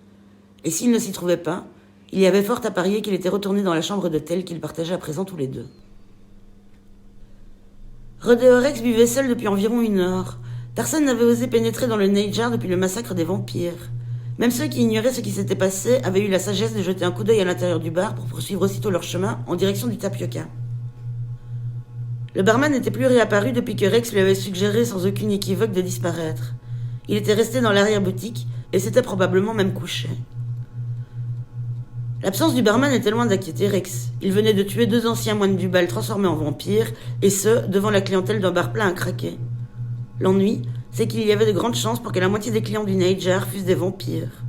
Et s'il ne s'y trouvait pas, il y avait fort à parier qu'il était retourné dans la chambre d'hôtel qu'ils partageaient à présent tous les deux. Rodeo Rex buvait seul depuis environ 1 heure. Personne n'avait osé pénétrer dans le Nightjar depuis le massacre des vampires. Même ceux qui ignoraient ce qui s'était passé avaient eu la sagesse de jeter un coup d'œil à l'intérieur du bar pour poursuivre aussitôt leur chemin en direction du tapioca. Le barman n'était plus réapparu depuis que Rex lui avait suggéré sans aucune équivoque de disparaître. Il était resté dans l'arrière-boutique et s'était probablement même couché. L'absence du barman était loin d'inquiéter Rex. Il venait de tuer 2 anciens moines du bal transformés en vampires, et ce, devant la clientèle d'un bar plein à craquer. L'ennui, c'est qu'il y avait de grandes chances pour que la moitié des clients du Nightjar fussent des vampires.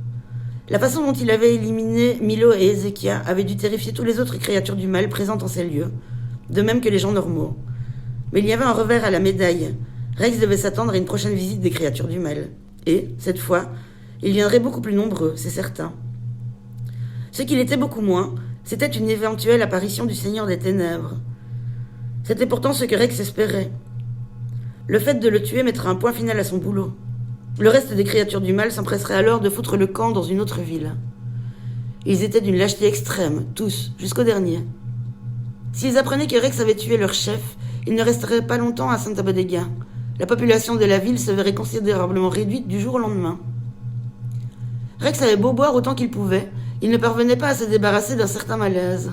La façon dont il avait éliminé Milo et Ezekia avait dû terrifier tous les autres créatures du mal présentes en ces lieux, de même que les gens normaux. Mais il y avait un revers à la médaille. Rex devait s'attendre à une prochaine visite des créatures du mal. Et, cette fois, ils viendraient beaucoup plus nombreux, c'est certain. Ce qu'il était beaucoup moins, c'était une éventuelle apparition du Seigneur des Ténèbres. C'était pourtant ce que Rex espérait. Le fait de le tuer mettrait un point final à son boulot. Le reste des créatures du mal s'empresserait alors de foutre le camp dans une autre ville. Ils étaient d'une lâcheté extrême, tous, jusqu'au dernier. S'ils apprenaient que Rex avait tué leur chef, ils ne resteraient pas longtemps à Santa Bodega. La population de la ville se verrait considérablement réduite du jour au lendemain. Rex avait beau boire autant qu'il pouvait, il ne parvenait pas à se débarrasser d'un certain malaise.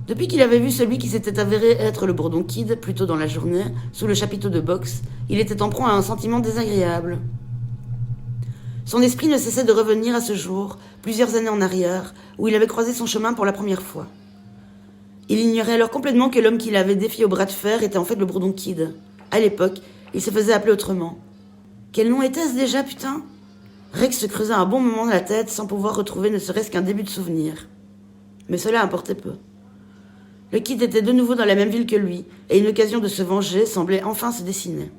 Depuis qu'il avait vu celui qui s'était avéré être le Bourdon Kid, plus tôt dans la journée, sous le chapiteau de boxe, il était en proie à un sentiment désagréable. Son esprit ne cessait de revenir à ce jour, plusieurs années en arrière, où il avait croisé son chemin pour la première fois. Il ignorait alors complètement que l'homme qui l'avait défié au bras de fer était en fait le Bourdon Kid. À l'époque, il se faisait appeler autrement. Quel nom était-ce déjà, putain ? Rex se creusa un bon moment la tête sans pouvoir retrouver ne serait-ce qu'un début de souvenir. Mais cela importait peu. Le Kid était de nouveau dans la même ville que lui, et une occasion de se venger semblait enfin se dessiner.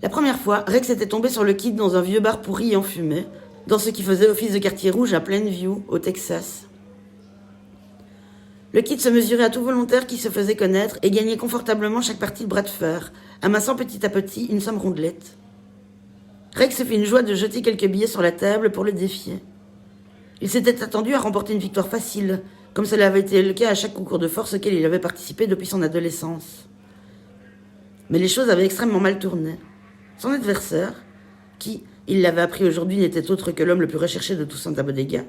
La première fois, Rex était tombé sur le Kid dans un vieux bar pourri et enfumé, dans ce qui faisait office de quartier rouge à Plainview, au Texas. Le Kid se mesurait à tout volontaire qui se faisait connaître et gagnait confortablement chaque partie de bras de fer, amassant petit à petit une somme rondelette. Rex se fit une joie de jeter quelques billets sur la table pour le défier. Il s'était attendu à remporter une victoire facile, comme cela avait été le cas à chaque concours de force auquel il avait participé depuis son adolescence. Mais les choses avaient extrêmement mal tourné. Son adversaire, qui, il l'avait appris aujourd'hui, n'était autre que l'homme le plus recherché de tout Santa Bodega,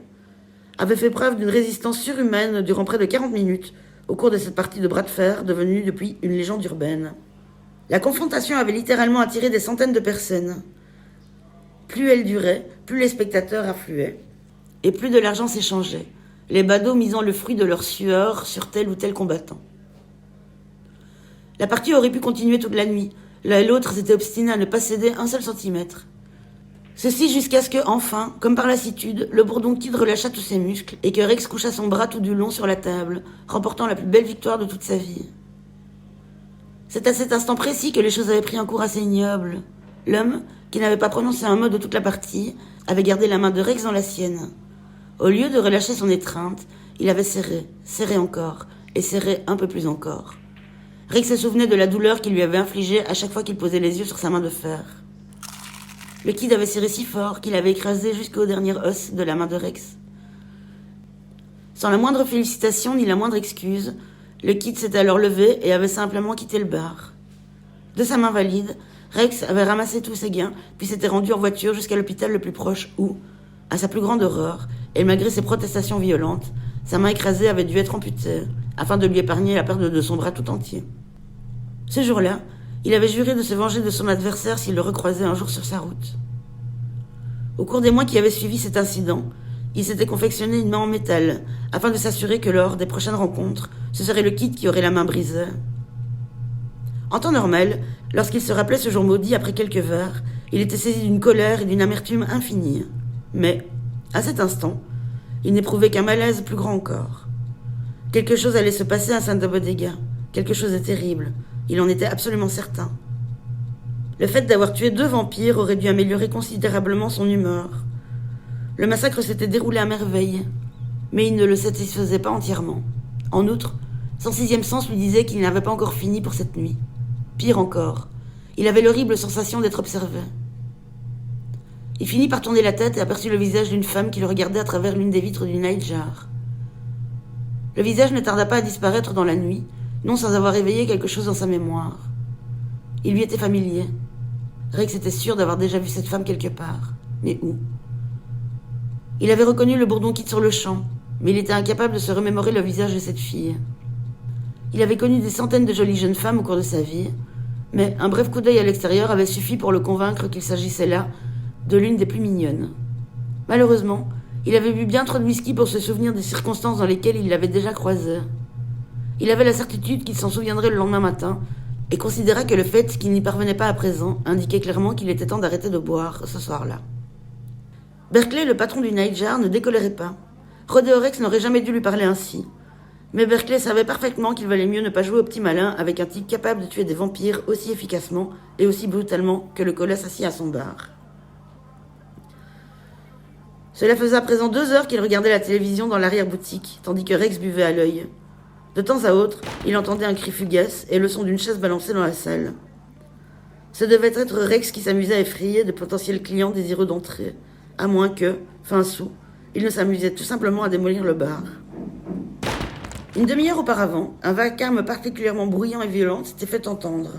avait fait preuve d'une résistance surhumaine durant près de 40 minutes au cours de cette partie de bras de fer devenue depuis une légende urbaine. La confrontation avait littéralement attiré des centaines de personnes. Plus elle durait, plus les spectateurs affluaient, et plus de l'argent s'échangeait, les badauds misant le fruit de leur sueur sur tel ou tel combattant. La partie aurait pu continuer toute la nuit. L'un et l'autre s'étaient obstinés à ne pas céder un seul centimètre. Ceci jusqu'à ce que, enfin, comme par lassitude, le bourdon Kid relâcha tous ses muscles et que Rex coucha son bras tout du long sur la table, remportant la plus belle victoire de toute sa vie. C'est à cet instant précis que les choses avaient pris un cours assez ignoble. L'homme, qui n'avait pas prononcé un mot de toute la partie, avait gardé la main de Rex dans la sienne. Au lieu de relâcher son étreinte, il avait serré encore, et serré un peu plus encore. Rex se souvenait de la douleur qu'il lui avait infligée à chaque fois qu'il posait les yeux sur sa main de fer. Le Kid avait serré si fort qu'il avait écrasé jusqu'au dernier os de la main de Rex. Sans la moindre félicitation ni la moindre excuse, le Kid s'était alors levé et avait simplement quitté le bar. De sa main valide, Rex avait ramassé tous ses gains, puis s'était rendu en voiture jusqu'à l'hôpital le plus proche où, à sa plus grande horreur, et malgré ses protestations violentes, sa main écrasée avait dû être amputée, afin de lui épargner la perte de son bras tout entier. Ce jour-là, il avait juré de se venger de son adversaire s'il le recroisait un jour sur sa route. Au cours des mois qui avaient suivi cet incident, il s'était confectionné une main en métal, afin de s'assurer que lors des prochaines rencontres, ce serait le Kid qui aurait la main brisée. En temps normal, lorsqu'il se rappelait ce jour maudit après quelques verres, il était saisi d'une colère et d'une amertume infinies. Mais, à cet instant, il n'éprouvait qu'un malaise plus grand encore. Quelque chose allait se passer à Santa Bodega, quelque chose de terrible, il en était absolument certain. Le fait d'avoir tué 2 vampires aurait dû améliorer considérablement son humeur. Le massacre s'était déroulé à merveille, mais il ne le satisfaisait pas entièrement. En outre, son 6e sens lui disait qu'il n'avait pas encore fini pour cette nuit. Pire encore, il avait l'horrible sensation d'être observé. Il finit par tourner la tête et aperçut le visage d'une femme qui le regardait à travers l'une des vitres du nightjar. Le visage ne tarda pas à disparaître dans la nuit, non sans avoir éveillé quelque chose dans sa mémoire. Il lui était familier. Rex était sûr d'avoir déjà vu cette femme quelque part. Mais où? Il avait reconnu le bourdon Kid sur le champ, mais il était incapable de se remémorer le visage de cette fille. Il avait connu des centaines de jolies jeunes femmes au cours de sa vie, mais un bref coup d'œil à l'extérieur avait suffi pour le convaincre qu'il s'agissait là de l'une des plus mignonnes. Malheureusement, il avait bu bien trop de whisky pour se souvenir des circonstances dans lesquelles il l'avait déjà croisée. Il avait la certitude qu'il s'en souviendrait le lendemain matin, et considéra que le fait qu'il n'y parvenait pas à présent indiquait clairement qu'il était temps d'arrêter de boire ce soir-là. Berkeley, le patron du nightjar, ne décolérait pas. Rodeo Rex n'aurait jamais dû lui parler ainsi. Mais Berkeley savait parfaitement qu'il valait mieux ne pas jouer au petit malin avec un type capable de tuer des vampires aussi efficacement et aussi brutalement que le colosse assis à son bar. Cela faisait à présent 2 heures qu'il regardait la télévision dans l'arrière-boutique, tandis que Rex buvait à l'œil. De temps à autre, il entendait un cri fugace et le son d'une chaise balancée dans la salle. Ce devait être Rex qui s'amusait à effrayer de potentiels clients désireux d'entrer, à moins que, fin sous, il ne s'amusait tout simplement à démolir le bar. Une demi-heure auparavant, un vacarme particulièrement bruyant et violent s'était fait entendre,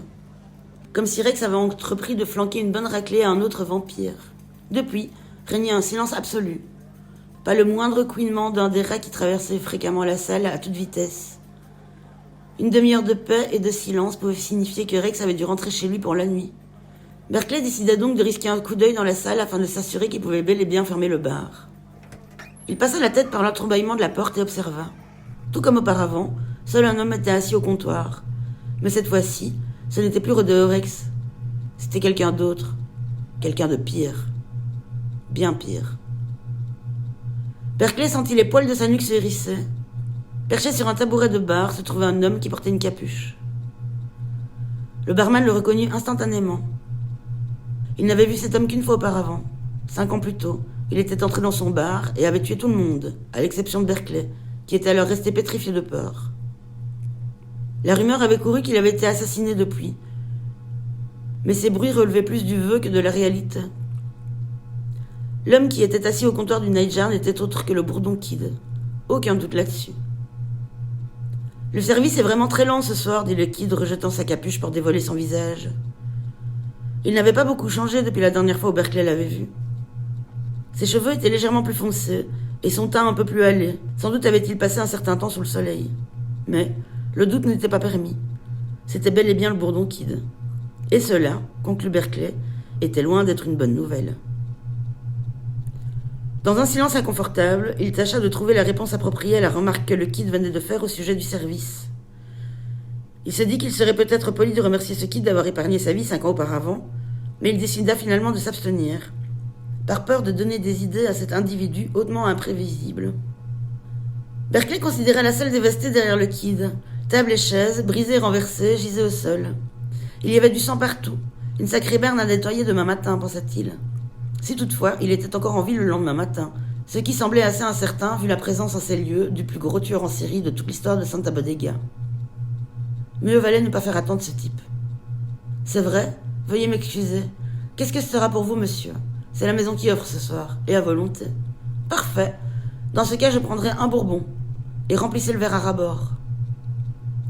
comme si Rex avait entrepris de flanquer une bonne raclée à un autre vampire. Depuis, régnait un silence absolu. Pas le moindre couinement d'un des rats qui traversait fréquemment la salle à toute vitesse. Une demi-heure de paix et de silence pouvait signifier que Rex avait dû rentrer chez lui pour la nuit. Berkeley décida donc de risquer un coup d'œil dans la salle afin de s'assurer qu'il pouvait bel et bien fermer le bar. Il passa la tête par l'entrebâillement de la porte et observa. Tout comme auparavant, seul un homme était assis au comptoir. Mais cette fois-ci, ce n'était plus Rodeo Rex. C'était quelqu'un d'autre. Quelqu'un de pire. Bien pire. Berkeley sentit les poils de sa nuque se hérisser. Perché sur un tabouret de bar se trouvait un homme qui portait une capuche. Le barman le reconnut instantanément. Il n'avait vu cet homme qu'une fois auparavant. 5 ans plus tôt, il était entré dans son bar et avait tué tout le monde, à l'exception de Berkeley, qui était alors resté pétrifié de peur. La rumeur avait couru qu'il avait été assassiné depuis. Mais ces bruits relevaient plus du vœu que de la réalité. L'homme qui était assis au comptoir du Nightjar n'était autre que le Bourdon Kid. Aucun doute là-dessus. Le service est vraiment très lent ce soir, dit le Kid, rejetant sa capuche pour dévoiler son visage. Il n'avait pas beaucoup changé depuis la dernière fois où Berkeley l'avait vu. Ses cheveux étaient légèrement plus foncés, et son teint un peu plus hâlé. Sans doute avait-il passé un certain temps sous le soleil. Mais le doute n'était pas permis. C'était bel et bien le Bourdon Kid. Et cela, conclut Berkeley, était loin d'être une bonne nouvelle. Dans un silence inconfortable, il tâcha de trouver la réponse appropriée à la remarque que le Kid venait de faire au sujet du service. Il se dit qu'il serait peut-être poli de remercier ce Kid d'avoir épargné sa vie 5 ans auparavant, mais il décida finalement de s'abstenir, par peur de donner des idées à cet individu hautement imprévisible. Berkeley considérait la salle dévastée derrière le Kid. Tables et chaises, brisées et renversées, gisaient au sol. Il y avait du sang partout. Une sacrée berne à nettoyer demain matin, pensa-t-il. Si toutefois, il était encore en vie le lendemain matin, ce qui semblait assez incertain vu la présence en ces lieux du plus gros tueur en série de toute l'histoire de Santa Bodega. Mieux valait ne pas faire attendre ce type. « C'est vrai, veuillez m'excuser. Qu'est-ce que ce sera pour vous, monsieur ? C'est la maison qui offre ce soir, et à volonté. »« Parfait. Dans ce cas, je prendrai un bourbon. Et remplissez le verre à ras-bord. »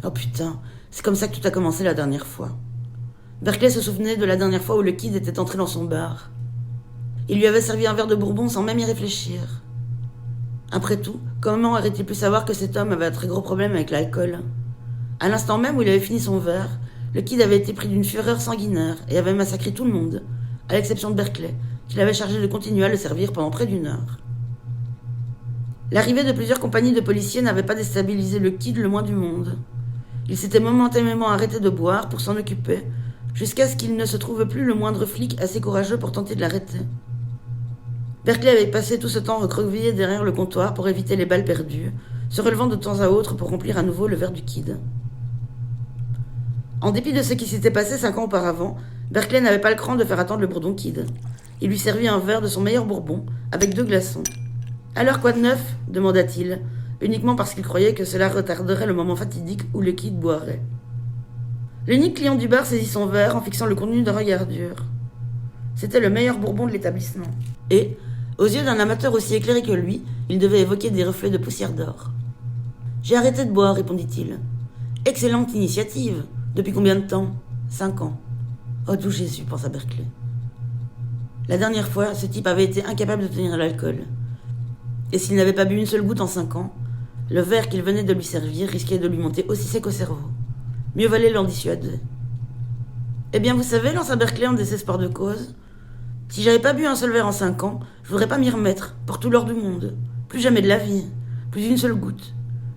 Oh putain, c'est comme ça que tout a commencé la dernière fois. Berkeley se souvenait de la dernière fois où le Kid était entré dans son bar. Il lui avait servi un verre de bourbon sans même y réfléchir. Après tout, comment aurait-il pu savoir que cet homme avait un très gros problème avec l'alcool ? À l'instant même où il avait fini son verre, le Kid avait été pris d'une fureur sanguinaire et avait massacré tout le monde, à l'exception de Berkeley, qu'il avait chargé de continuer à le servir pendant près d'1 heure. L'arrivée de plusieurs compagnies de policiers n'avait pas déstabilisé le Kid le moins du monde. Il s'était momentanément arrêté de boire pour s'en occuper, jusqu'à ce qu'il ne se trouve plus le moindre flic assez courageux pour tenter de l'arrêter. Berkeley avait passé tout ce temps recroquevillé derrière le comptoir pour éviter les balles perdues, se relevant de temps à autre pour remplir à nouveau le verre du Kid. En dépit de ce qui s'était passé 5 ans auparavant, Berkeley n'avait pas le cran de faire attendre le Bourdon Kid. Il lui servit un verre de son meilleur bourbon, avec 2 glaçons. « Alors quoi de neuf ?» demanda-t-il, uniquement parce qu'il croyait que cela retarderait le moment fatidique où le Kid boirait. L'unique client du bar saisit son verre en fixant le contenu d'un regard dur. C'était le meilleur bourbon de l'établissement. Et, aux yeux d'un amateur aussi éclairé que lui, il devait évoquer des reflets de poussière d'or. « J'ai arrêté de boire, répondit-il. « Excellente initiative. Depuis combien de temps ? 5 ans. Oh, d'où Jésus, pensa Berkeley. La dernière fois, ce type avait été incapable de tenir l'alcool. Et s'il n'avait pas bu une seule goutte en 5 ans, le verre qu'il venait de lui servir risquait de lui monter aussi sec au cerveau. Mieux valait l'en dissuader. « Eh bien, vous savez, lança Berkeley en désespoir de cause, si j'avais pas bu un seul verre en 5 ans, je voudrais pas m'y remettre, pour tout l'or du monde. Plus jamais de la vie. Plus d'une seule goutte.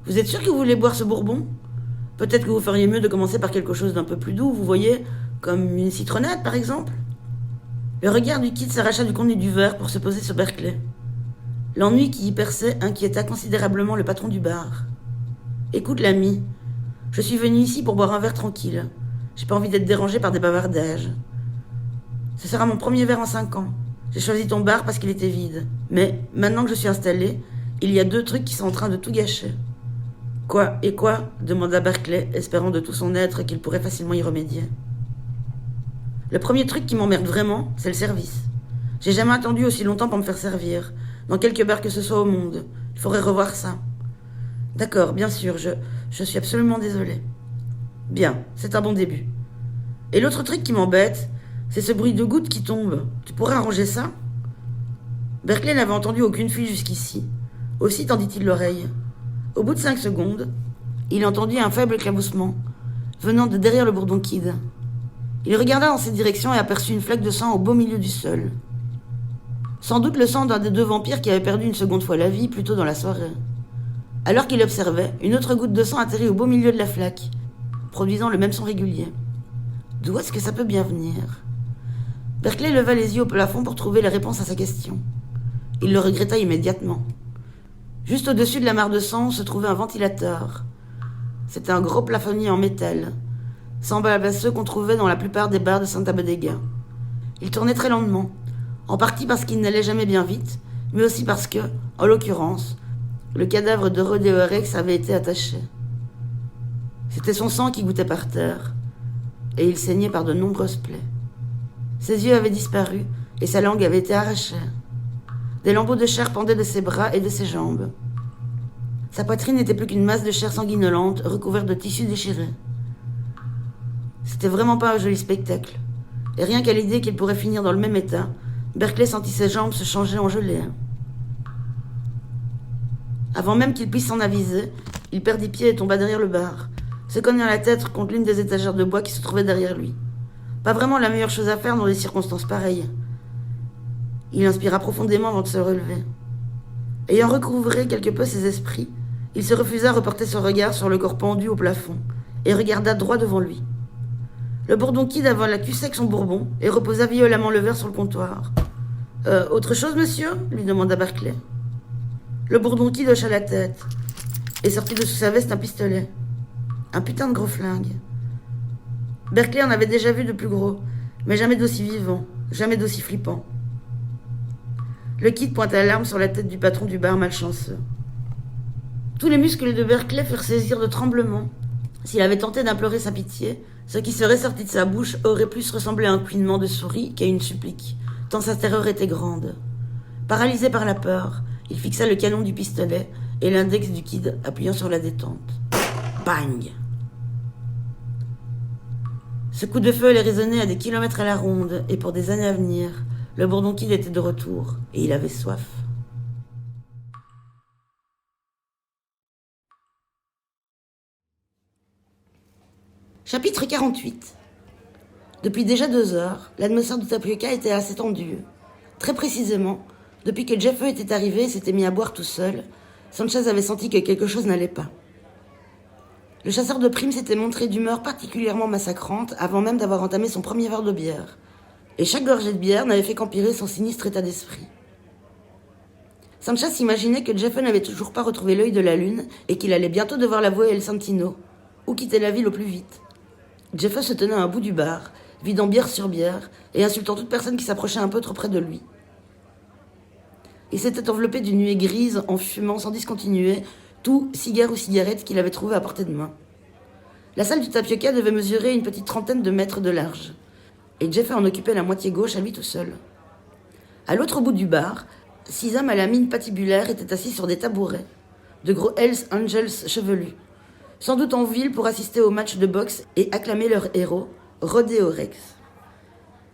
Vous êtes sûr que vous voulez boire ce bourbon ? Peut-être que vous feriez mieux de commencer par quelque chose d'un peu plus doux, vous voyez, comme une citronnade, par exemple ?» Le regard du Kid s'arracha du contenu du verre pour se poser sur Berkeley. L'ennui qui y perçait inquiéta considérablement le patron du bar. « Écoute, l'ami, je suis venu ici pour boire un verre tranquille. J'ai pas envie d'être dérangé par des bavardages. Ce sera mon premier verre en 5 ans. J'ai choisi ton bar parce qu'il était vide. Mais, maintenant que je suis installé, il y a 2 trucs qui sont en train de tout gâcher. »« Quoi et quoi ?» demanda Berkeley, espérant de tout son être qu'il pourrait facilement y remédier. « Le premier truc qui m'emmerde vraiment, c'est le service. J'ai jamais attendu aussi longtemps pour me faire servir, dans quelque bar que ce soit au monde. Il faudrait revoir ça. »« D'accord, bien sûr, je suis absolument désolé. »« Bien, c'est un bon début. Et l'autre truc qui m'embête, c'est ce bruit de gouttes qui tombe. Tu pourrais arranger ça ?» Berkeley n'avait entendu aucune fuite jusqu'ici. Aussi tendit-il l'oreille. Au bout de 5 secondes, il entendit un faible éclaboussement, venant de derrière le Bourdon Kid. Il regarda dans cette direction et aperçut une flaque de sang au beau milieu du sol. Sans doute le sang d'un des 2 vampires qui avait perdu une seconde fois la vie plus tôt dans la soirée. Alors qu'il observait, une autre goutte de sang atterrit au beau milieu de la flaque, produisant le même son régulier. D'où est-ce que ça peut bien venir ? Berkeley leva les yeux au plafond pour trouver la réponse à sa question. Il le regretta immédiatement. Juste au-dessus de la mare de sang se trouvait un ventilateur. C'était un gros plafonnier en métal, semblable à ceux qu'on trouvait dans la plupart des bars de Santa Bodega. Il tournait très lentement, en partie parce qu'il n'allait jamais bien vite, mais aussi parce que, en l'occurrence, le cadavre de Rodeo Rex avait été attaché. C'était son sang qui goûtait par terre, et il saignait par de nombreuses plaies. Ses yeux avaient disparu, et sa langue avait été arrachée. Des lambeaux de chair pendaient de ses bras et de ses jambes. Sa poitrine n'était plus qu'une masse de chair sanguinolente recouverte de tissus déchirés. C'était vraiment pas un joli spectacle, et rien qu'à l'idée qu'il pourrait finir dans le même état, Berkeley sentit ses jambes se changer en gelée. Avant même qu'il puisse s'en aviser, il perdit pied et tomba derrière le bar, se cognant la tête contre l'une des étagères de bois qui se trouvait derrière lui. Pas vraiment la meilleure chose à faire dans des circonstances pareilles. Il inspira profondément avant de se relever. Ayant recouvré quelque peu ses esprits, il se refusa à reporter son regard sur le corps pendu au plafond et regarda droit devant lui. Le bourdon Kid avala cul sec son bourbon et reposa violemment le verre sur le comptoir. Autre chose, monsieur » lui demanda Berkeley. Le bourdon Kid hocha la tête et sortit de sous sa veste un pistolet. Un putain de gros flingue. Berkeley en avait déjà vu de plus gros, mais jamais d'aussi vivant, jamais d'aussi flippant. Le Kid pointa l'arme sur la tête du patron du bar malchanceux. Tous les muscles de Berkeley furent saisir de tremblements. S'il avait tenté d'implorer sa pitié, ce qui serait sorti de sa bouche aurait plus ressemblé à un couinement de souris qu'à une supplique, tant sa terreur était grande. Paralysé par la peur, il fixa le canon du pistolet et l'index du Kid appuyant sur la détente. Bang! Ce coup de feu allait résonner à des kilomètres à la ronde, et pour des années à venir, le bourdon Kid était de retour, et il avait soif. Chapitre 48. Depuis déjà 2 heures, l'atmosphère de Tapioca était assez tendue. Très précisément, depuis que Jeffe était arrivé et s'était mis à boire tout seul, Sanchez avait senti que quelque chose n'allait pas. Le chasseur de primes s'était montré d'humeur particulièrement massacrante avant même d'avoir entamé son premier verre de bière. Et chaque gorgée de bière n'avait fait qu'empirer son sinistre état d'esprit. Sanchez s'imaginait que Jeffe n'avait toujours pas retrouvé l'œil de la lune et qu'il allait bientôt devoir l'avouer à El Santino, ou quitter la ville au plus vite. Jeffe se tenait à un bout du bar, vidant bière sur bière et insultant toute personne qui s'approchait un peu trop près de lui. Il s'était enveloppé d'une nuée grise en fumant sans discontinuer tout, cigare ou cigarette qu'il avait trouvé à portée de main. La salle du Tapioca devait mesurer une petite trentaine de mètres de large, et Jeffe en occupait la moitié gauche à lui tout seul. À l'autre bout du bar, 6 hommes à la mine patibulaire étaient assis sur des tabourets, de gros Hells Angels chevelus, sans doute en ville pour assister au match de boxe et acclamer leur héros, Rodeo Rex.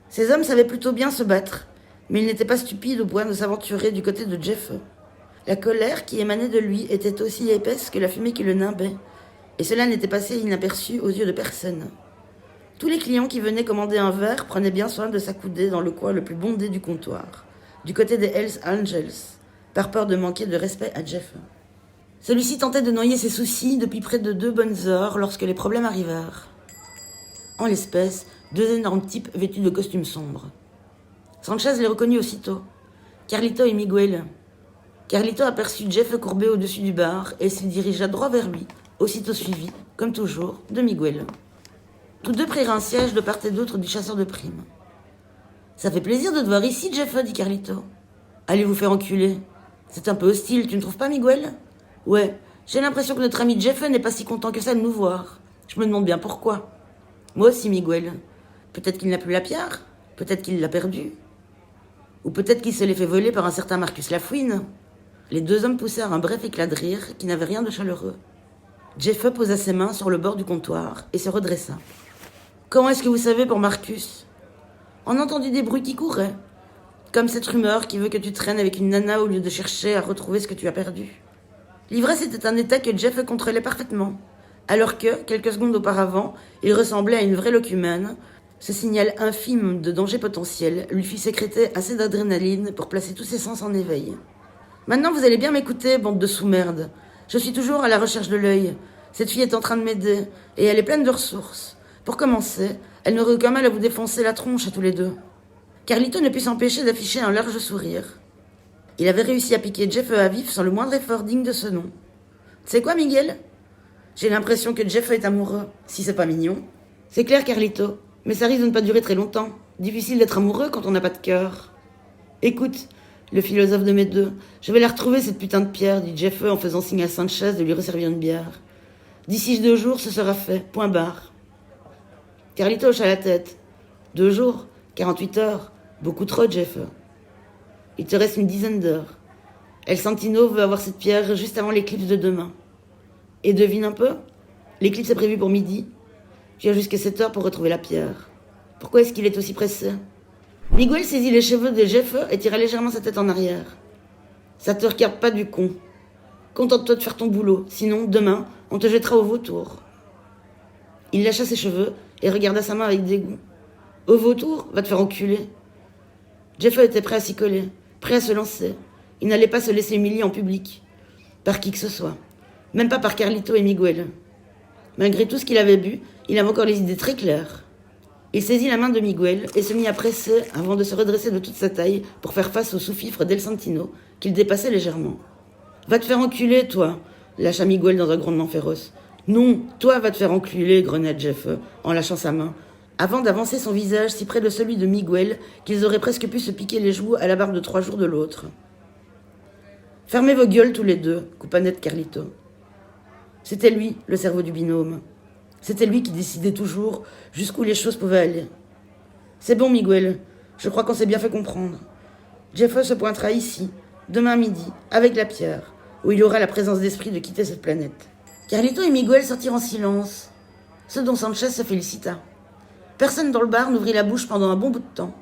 Ces hommes savaient plutôt bien se battre, mais ils n'étaient pas stupides au point de s'aventurer du côté de Jeffe. La colère qui émanait de lui était aussi épaisse que la fumée qui le nimbait, et cela n'était passé inaperçu aux yeux de personne. Tous les clients qui venaient commander un verre prenaient bien soin de s'accouder dans le coin le plus bondé du comptoir, du côté des Hells Angels, par peur de manquer de respect à Jeffe. Celui-ci tentait de noyer ses soucis depuis près de 2 bonnes heures lorsque les problèmes arrivèrent. En l'espèce, 2 énormes types vêtus de costumes sombres. Sanchez les reconnut aussitôt. Carlito et Miguel. Carlito aperçut Jeffe courbé au-dessus du bar et se dirigea droit vers lui, aussitôt suivi, comme toujours, de Miguel. Tous deux prirent un siège de part et d'autre du chasseur de primes. « Ça fait plaisir de te voir ici, Jeffe, dit Carlito. Allez vous faire enculer. C'est un peu hostile, tu ne trouves pas, Miguel ? Ouais, j'ai l'impression que notre ami Jeffe n'est pas si content que ça de nous voir. Je me demande bien pourquoi. Moi aussi, Miguel. Peut-être qu'il n'a plus la pierre, peut-être qu'il l'a perdue. Ou peut-être qu'il se l'est fait voler par un certain Marcus Lafouine. » Les 2 hommes poussèrent un bref éclat de rire qui n'avait rien de chaleureux. Jeffe posa ses mains sur le bord du comptoir et se redressa. « Comment est-ce que vous savez pour Marcus ? On a entendu des bruits qui couraient. Comme cette rumeur qui veut que tu traînes avec une nana au lieu de chercher à retrouver ce que tu as perdu. » L'ivresse était un état que Jeffe contrôlait parfaitement, alors que, quelques secondes auparavant, il ressemblait à une vraie locumène. Ce signal infime de danger potentiel lui fit sécréter assez d'adrénaline pour placer tous ses sens en éveil. « Maintenant, vous allez bien m'écouter, bande de sous-merde. Je suis toujours à la recherche de l'œil. Cette fille est en train de m'aider, et elle est pleine de ressources. Pour commencer, elle n'aurait aucun mal à vous défoncer la tronche à tous les deux. » Carlito ne put s'empêcher d'afficher un large sourire. Il avait réussi à piquer Jeff à vif sans le moindre effort digne de ce nom. Tu sais quoi, Miguel? J'ai l'impression que Jeff est amoureux, si c'est pas mignon. C'est clair, Carlito, mais ça risque de ne pas durer très longtemps. Difficile d'être amoureux quand on n'a pas de cœur. Écoute, le philosophe de mes deux, je vais la retrouver cette putain de pierre, dit Jeff en faisant signe à Sanchez de lui resservir une bière. D'ici 2 jours, ce sera fait, point barre. Carlito hocha la tête. 2 jours, 48 heures, beaucoup trop, Jeff. Il te reste une dizaine d'heures. El Santino veut avoir cette pierre juste avant l'éclipse de demain. Et devine un peu, l'éclipse est prévue pour midi. Tu as jusqu'à 7 heures pour retrouver la pierre. Pourquoi est-ce qu'il est aussi pressé? Miguel saisit les cheveux de Jeff et tira légèrement sa tête en arrière. Ça te regarde pas du con. Contente-toi de faire ton boulot, sinon, demain, on te jettera au vautour. Il lâcha ses cheveux et regarda sa main avec dégoût. Au vautour, va te faire enculer. Jeff était prêt à s'y coller, prêt à se lancer. Il n'allait pas se laisser humilier en public, par qui que ce soit. Même pas par Carlito et Miguel. Malgré tout ce qu'il avait bu, il avait encore les idées très claires. Il saisit la main de Miguel et se mit à presser avant de se redresser de toute sa taille pour faire face au sous-fifre d'El Santino, qu'il dépassait légèrement. « Va te faire enculer, toi !» lâcha Miguel dans un grondement féroce. « Non, toi va te faire enculer !» grogna Jeff en lâchant sa main, avant d'avancer son visage si près de celui de Miguel qu'ils auraient presque pu se piquer les joues à la barbe de 3 jours de l'autre. « Fermez vos gueules tous les deux !» coupa net Carlito. C'était lui, le cerveau du binôme. C'était lui qui décidait toujours jusqu'où les choses pouvaient aller. « C'est bon, Miguel, je crois qu'on s'est bien fait comprendre. Jeff se pointera ici, demain midi, avec la pierre, où il aura la présence d'esprit de quitter cette planète. » Carlito et Miguel sortirent en silence, ce dont Sanchez se félicita. Personne dans le bar n'ouvrit la bouche pendant un bon bout de temps.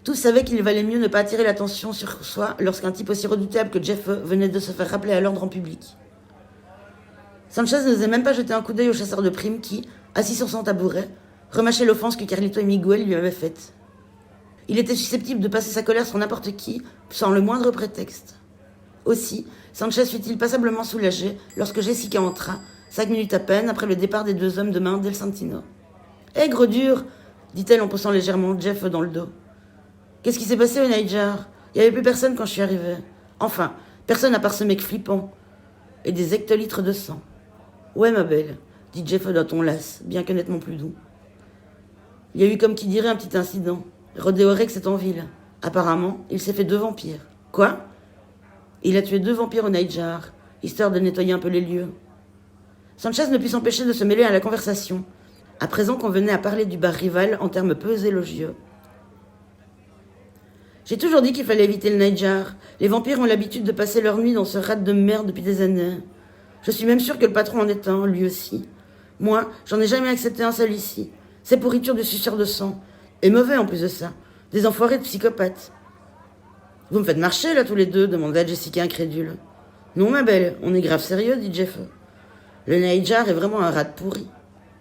Tous savaient qu'il valait mieux ne pas attirer l'attention sur soi lorsqu'un type aussi redoutable que Jeff venait de se faire rappeler à l'ordre en public. Sanchez n'osait même pas jeter un coup d'œil au chasseur de primes qui, assis sur son tabouret, remâchait l'offense que Carlito et Miguel lui avaient faite. Il était susceptible de passer sa colère sur n'importe qui, sans le moindre prétexte. Aussi, Sanchez fut-il passablement soulagé lorsque Jessica entra, 5 minutes à peine après le départ des 2 hommes de main d'El Santino. « Hé, gros dur !» dit-elle en poussant légèrement Jeff dans le dos. « Qu'est-ce qui s'est passé au Niger? Il n'y avait plus personne quand je suis arrivé. Enfin, personne à part ce mec flippant. Et des hectolitres de sang. » « Ouais, ma belle, » dit Jeff d'un ton las, bien que nettement plus doux. « Il y a eu comme qui dirait un petit incident. Rodeo Rex est en ville. Apparemment, il s'est fait 2 vampires. » « Quoi ?» ?»« Il a tué 2 vampires au Niger, histoire de nettoyer un peu les lieux. » Sanchez ne put s'empêcher de se mêler à la conversation, à présent qu'on venait à parler du bar rival en termes peu élogieux. « J'ai toujours dit qu'il fallait éviter le Niger. Les vampires ont l'habitude de passer leur nuit dans ce rade de merde depuis des années. Je suis même sûre que le patron en est un, lui aussi. Moi, j'en ai jamais accepté un seul ici. C'est pourriture de suceur de sang. Et mauvais en plus de ça. Des enfoirés de psychopathes. »« Vous me faites marcher, là, tous les deux ?» demanda Jessica incrédule. « Non, ma belle, on est grave sérieux, dit Jeff. Le Niger est vraiment un rade pourri. »«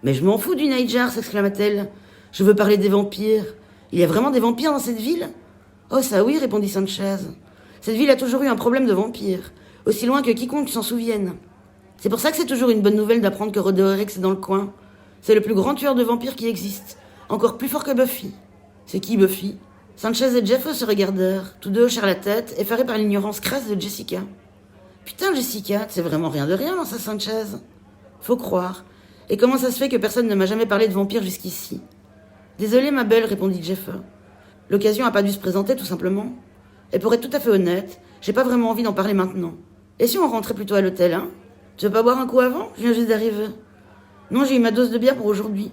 Mais je m'en fous du Niger, s'exclama-t-elle. Je veux parler des vampires. Il y a vraiment des vampires dans cette ville ? » Oh, ça oui, répondit Sanchez. Cette ville a toujours eu un problème de vampires. Aussi loin que quiconque s'en souvienne. C'est pour ça que c'est toujours une bonne nouvelle d'apprendre que Rodeo Rex est dans le coin. C'est le plus grand tueur de vampires qui existe. Encore plus fort que Buffy. C'est qui, Buffy ? Sanchez et Jeff se regardèrent, tous deux hochèrent la tête, effarés par l'ignorance crasse de Jessica. Putain, Jessica, c'est vraiment rien de rien dans ça, Sanchez. Faut croire. Et comment ça se fait que personne ne m'a jamais parlé de vampires jusqu'ici ? Désolée, ma belle, répondit Jeff. L'occasion n'a pas dû se présenter, tout simplement. Et pour être tout à fait honnête, j'ai pas vraiment envie d'en parler maintenant. Et si on rentrait plutôt à l'hôtel, hein ? Tu veux pas boire un coup avant ? Je viens juste d'arriver. Non, j'ai eu ma dose de bière pour aujourd'hui.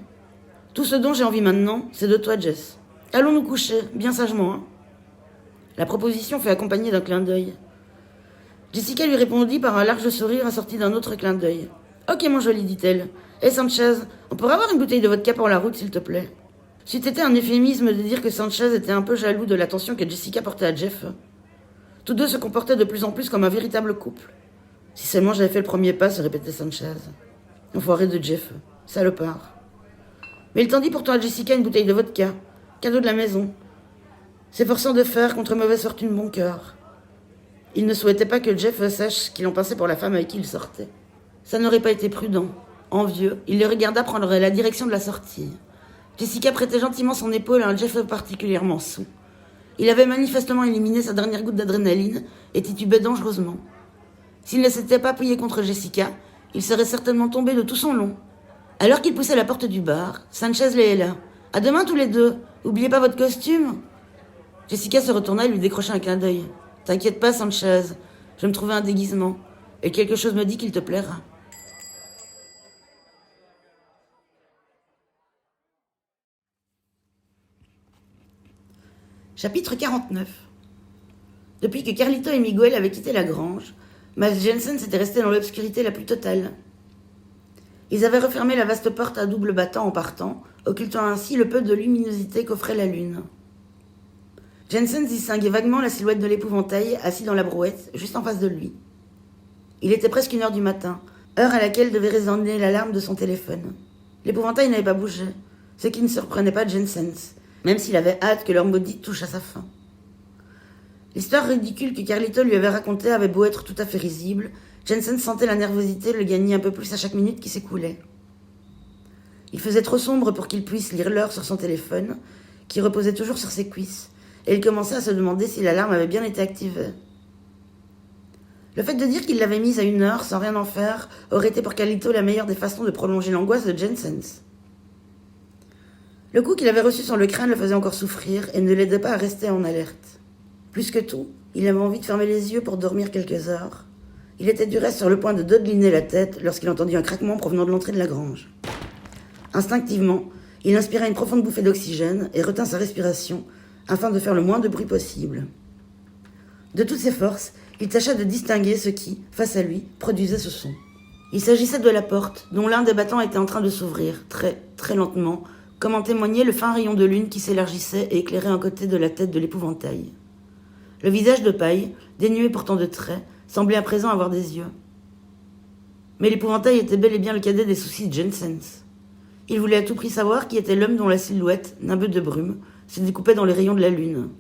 Tout ce dont j'ai envie maintenant, c'est de toi, Jess. Allons nous coucher, bien sagement, hein. La proposition fut accompagnée d'un clin d'œil. Jessica lui répondit par un large sourire assorti d'un autre clin d'œil. Ok, mon joli, dit-elle. Hé, Sanchez, on pourrait avoir une bouteille de vodka pour la route, s'il te plaît. C'eût été un euphémisme de dire que Sanchez était un peu jaloux de l'attention que Jessica portait à Jeff. Tous deux se comportaient de plus en plus comme un véritable couple. Si seulement j'avais fait le premier pas, se répétait Sanchez. Enfoiré de Jeff, salopard. Mais il tendit pourtant à Jessica une bouteille de vodka, cadeau de la maison, s'efforçant de faire contre mauvaise fortune bon cœur. Il ne souhaitait pas que Jeff sache qu'il en passait pour la femme avec qui il sortait. Ça n'aurait pas été prudent. Envieux, il les regarda prendre la direction de la sortie. Jessica prêtait gentiment son épaule à un Jeff particulièrement saoul. Il avait manifestement éliminé sa dernière goutte d'adrénaline et titubait dangereusement. S'il ne s'était pas appuyé contre Jessica, il serait certainement tombé de tout son long. Alors qu'il poussait la porte du bar, Sanchez les héla. « À demain tous les deux. Oubliez pas votre costume. » Jessica se retourna et lui décrocha un clin d'œil. « T'inquiète pas, Sanchez. Je vais me trouver un déguisement. Et quelque chose me dit qu'il te plaira. » Chapitre 49. Depuis que Carlito et Miguel avaient quitté la grange, Miles Jensen s'était resté dans l'obscurité la plus totale. Ils avaient refermé la vaste porte à double battant en partant, occultant ainsi le peu de luminosité qu'offrait la lune. Jensen distinguait vaguement la silhouette de l'épouvantail assis dans la brouette, juste en face de lui. Il était presque 1h du matin, heure à laquelle devait résonner l'alarme de son téléphone. L'épouvantail n'avait pas bougé, ce qui ne surprenait pas Jensen, même s'il avait hâte que leur maudite touche à sa fin. L'histoire ridicule que Carlito lui avait racontée avait beau être tout à fait risible, Jensen sentait la nervosité le gagner un peu plus à chaque minute qui s'écoulait. Il faisait trop sombre pour qu'il puisse lire l'heure sur son téléphone, qui reposait toujours sur ses cuisses, et il commençait à se demander si l'alarme avait bien été activée. Le fait de dire qu'il l'avait mise à 1h sans rien en faire aurait été pour Carlito la meilleure des façons de prolonger l'angoisse de Jensen. Le coup qu'il avait reçu sur le crâne le faisait encore souffrir et ne l'aidait pas à rester en alerte. Plus que tout, il avait envie de fermer les yeux pour dormir quelques heures. Il était du reste sur le point de dodeliner la tête lorsqu'il entendit un craquement provenant de l'entrée de la grange. Instinctivement, il inspira une profonde bouffée d'oxygène et retint sa respiration afin de faire le moins de bruit possible. De toutes ses forces, il tâcha de distinguer ce qui, face à lui, produisait ce son. Il s'agissait de la porte, dont l'un des battants était en train de s'ouvrir, très, très lentement, comme en témoignait le fin rayon de lune qui s'élargissait et éclairait un côté de la tête de l'épouvantail. Le visage de paille, dénué pourtant de traits, semblait à présent avoir des yeux. Mais l'épouvantail était bel et bien le cadet des soucis de Jensen. Il voulait à tout prix savoir qui était l'homme dont la silhouette, nimbeuse de brume, se découpait dans les rayons de la lune.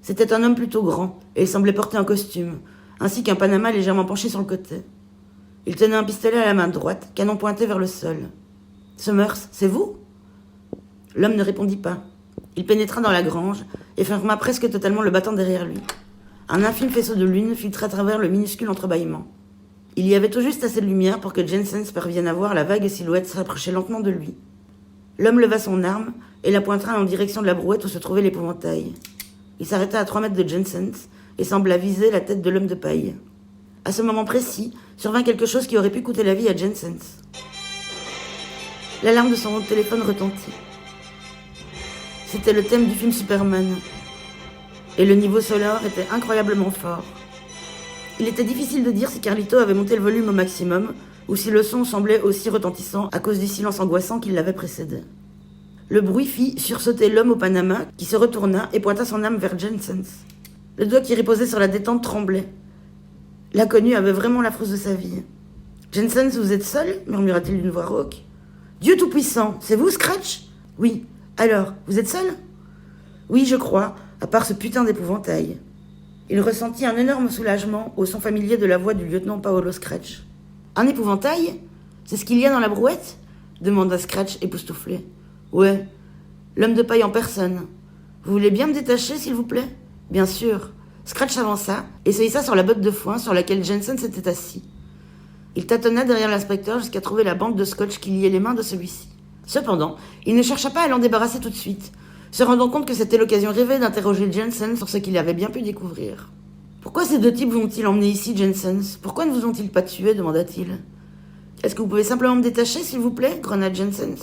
C'était un homme plutôt grand, et il semblait porter un costume, ainsi qu'un panama légèrement penché sur le côté. Il tenait un pistolet à la main droite, canon pointé vers le sol. « Summers, c'est vous ?» L'homme ne répondit pas. Il pénétra dans la grange et ferma presque totalement le battant derrière lui. Un infime faisceau de lune filtrait à travers le minuscule entrebâillement. Il y avait tout juste assez de lumière pour que Jensen parvienne à voir la vague silhouette s'approcher lentement de lui. L'homme leva son arme et la pointa en direction de la brouette où se trouvait l'épouvantail. Il s'arrêta à 3 mètres de Jensen et sembla viser la tête de l'homme de paille. À ce moment précis, survint quelque chose qui aurait pu coûter la vie à Jensen. L'alarme de son téléphone retentit. C'était le thème du film Superman. Et le niveau sonore était incroyablement fort. Il était difficile de dire si Carlito avait monté le volume au maximum ou si le son semblait aussi retentissant à cause du silence angoissant qui l'avait précédé. Le bruit fit sursauter l'homme au panama qui se retourna et pointa son arme vers Jensen. Le doigt qui reposait sur la détente tremblait. L'inconnu avait vraiment la frousse de sa vie. « Jensen, vous êtes seul ?» murmura-t-il d'une voix rauque. « Dieu tout-puissant, c'est vous, Scratch ?»« Oui. Alors, vous êtes seul ?»« Oui, je crois, à part ce putain d'épouvantail. » Il ressentit un énorme soulagement au son familier de la voix du lieutenant Paolo Scratch. « Un épouvantail ? C'est ce qu'il y a dans la brouette ?» demanda Scratch époustouflé. « Ouais, l'homme de paille en personne. Vous voulez bien me détacher, s'il vous plaît ?»« Bien sûr. » Scratch avança et s'hissa sur la botte de foin sur laquelle Jensen s'était assis. Il tâtonna derrière l'inspecteur jusqu'à trouver la bande de scotch qui liait les mains de celui-ci. Cependant, il ne chercha pas à l'en débarrasser tout de suite, se rendant compte que c'était l'occasion rêvée d'interroger Jensen sur ce qu'il avait bien pu découvrir. « Pourquoi ces deux types vont-ils emmener ici, Jensen ? Pourquoi ne vous ont-ils pas tué ?» demanda-t-il. « Est-ce que vous pouvez simplement me détacher, s'il vous plaît ?» grogna Jensen.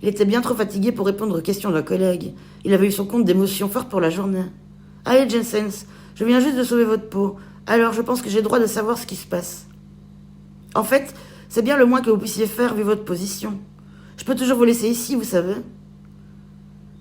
Il était bien trop fatigué pour répondre aux questions d'un collègue. Il avait eu son compte d'émotions fortes pour la journée. « Allez, Jensen, je viens juste de sauver votre peau, alors je pense que j'ai droit de savoir ce qui se passe. » En fait, c'est bien le moins que vous puissiez faire vu votre position. Je peux toujours vous laisser ici, vous savez.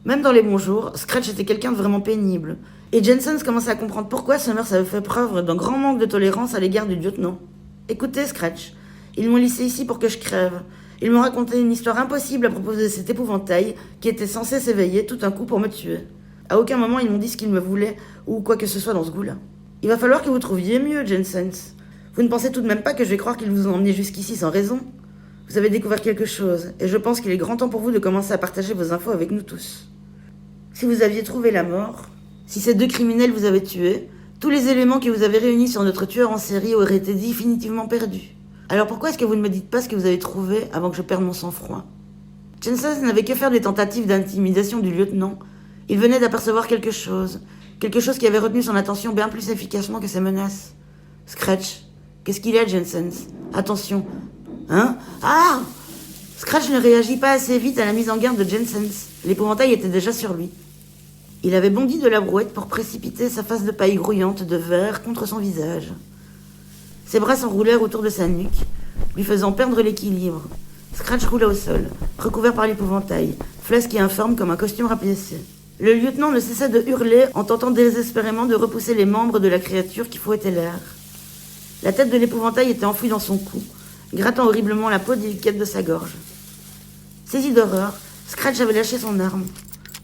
Même dans les bons jours, Scratch était quelqu'un de vraiment pénible, et Jensen commençait à comprendre pourquoi Summers avait fait preuve d'un grand manque de tolérance à l'égard du lieutenant. « Écoutez, Scratch, ils m'ont laissé ici pour que je crève. Ils m'ont raconté une histoire impossible à propos de cet épouvantail qui était censé s'éveiller tout un coup pour me tuer. À aucun moment ils m'ont dit ce qu'ils me voulaient, ou quoi que ce soit dans ce goût-là. Il va falloir que vous trouviez mieux, Jensen. Vous ne pensez tout de même pas que je vais croire qu'ils vous ont emmené jusqu'ici sans raison ? Vous avez découvert quelque chose, et je pense qu'il est grand temps pour vous de commencer à partager vos infos avec nous tous. Si vous aviez trouvé la mort, Si ces 2 criminels vous avaient tué, tous les éléments que vous avez réunis sur notre tueur en série auraient été définitivement perdus. Alors pourquoi est-ce que vous ne me dites pas ce que vous avez trouvé avant que je perde mon sang-froid ? Jensen n'avait que faire des tentatives d'intimidation du lieutenant. Il venait d'apercevoir quelque chose qui avait retenu son attention bien plus efficacement que ses menaces. Scratch, qu'est-ce qu'il y a, Jensen ? Attention. Hein ? Ah ! Scratch ne réagit pas assez vite à la mise en garde de Jensen. L'épouvantail était déjà sur lui. Il avait bondi de la brouette pour précipiter sa face de paille grouillante de verre contre son visage. Ses bras s'enroulèrent autour de sa nuque, lui faisant perdre l'équilibre. Scratch roula au sol, recouvert par l'épouvantail, flasque et informe comme un costume rapiécé. Le lieutenant ne cessait de hurler en tentant désespérément de repousser les membres de la créature qui fouettait l'air. La tête de l'épouvantail était enfouie dans son cou, grattant horriblement la peau délicate de sa gorge. Saisi d'horreur, Scratch avait lâché son arme.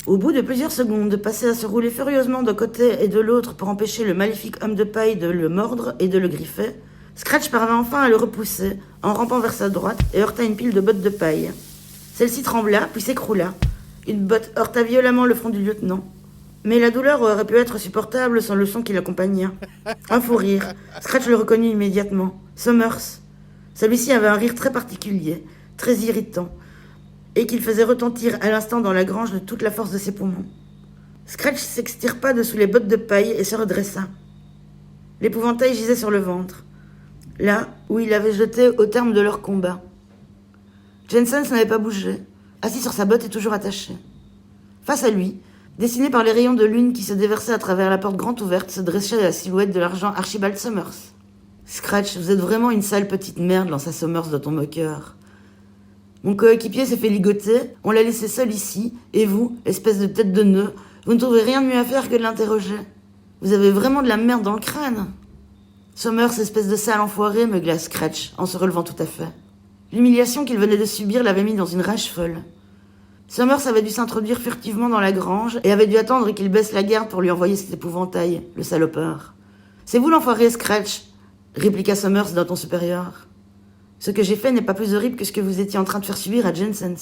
Au bout de plusieurs secondes, passé à se rouler furieusement d'un côté et de l'autre pour empêcher le maléfique homme de paille de le mordre et de le griffer, Scratch parvint enfin à le repousser, en rampant vers sa droite et heurta une pile de bottes de paille. Celle-ci trembla, puis s'écroula. Une botte heurta violemment le front du lieutenant. Mais la douleur aurait pu être supportable sans le son qui l'accompagnait. Un fou rire. Scratch le reconnut immédiatement. Summers. Celui-ci avait un rire très particulier, très irritant, et qu'il faisait retentir à l'instant dans la grange de toute la force de ses poumons. Scratch s'extirpa de sous les bottes de paille et se redressa. L'épouvantail gisait sur le ventre, là où il l'avait jeté au terme de leur combat. Jensen n'avait pas bougé, assis sur sa botte et toujours attaché. Face à lui, dessiné par les rayons de lune qui se déversaient à travers la porte grande ouverte, se dressait la silhouette de l'argent Archibald Summers. « Scratch, vous êtes vraiment une sale petite merde, lança Summers de ton moqueur. Mon coéquipier s'est fait ligoter, on l'a laissé seul ici, et vous, espèce de tête de nœud, vous ne trouvez rien de mieux à faire que de l'interroger. Vous avez vraiment de la merde dans le crâne. » Summers, espèce de sale enfoiré, meugla Scratch, en se relevant tout à fait. L'humiliation qu'il venait de subir l'avait mis dans une rage folle. Summers avait dû s'introduire furtivement dans la grange et avait dû attendre qu'il baisse la garde pour lui envoyer cet épouvantail, le salopard. « C'est vous l'enfoiré, Scratch !» répliqua Summers d'un ton supérieur. « Ce que j'ai fait n'est pas plus horrible que ce que vous étiez en train de faire subir à Jensen.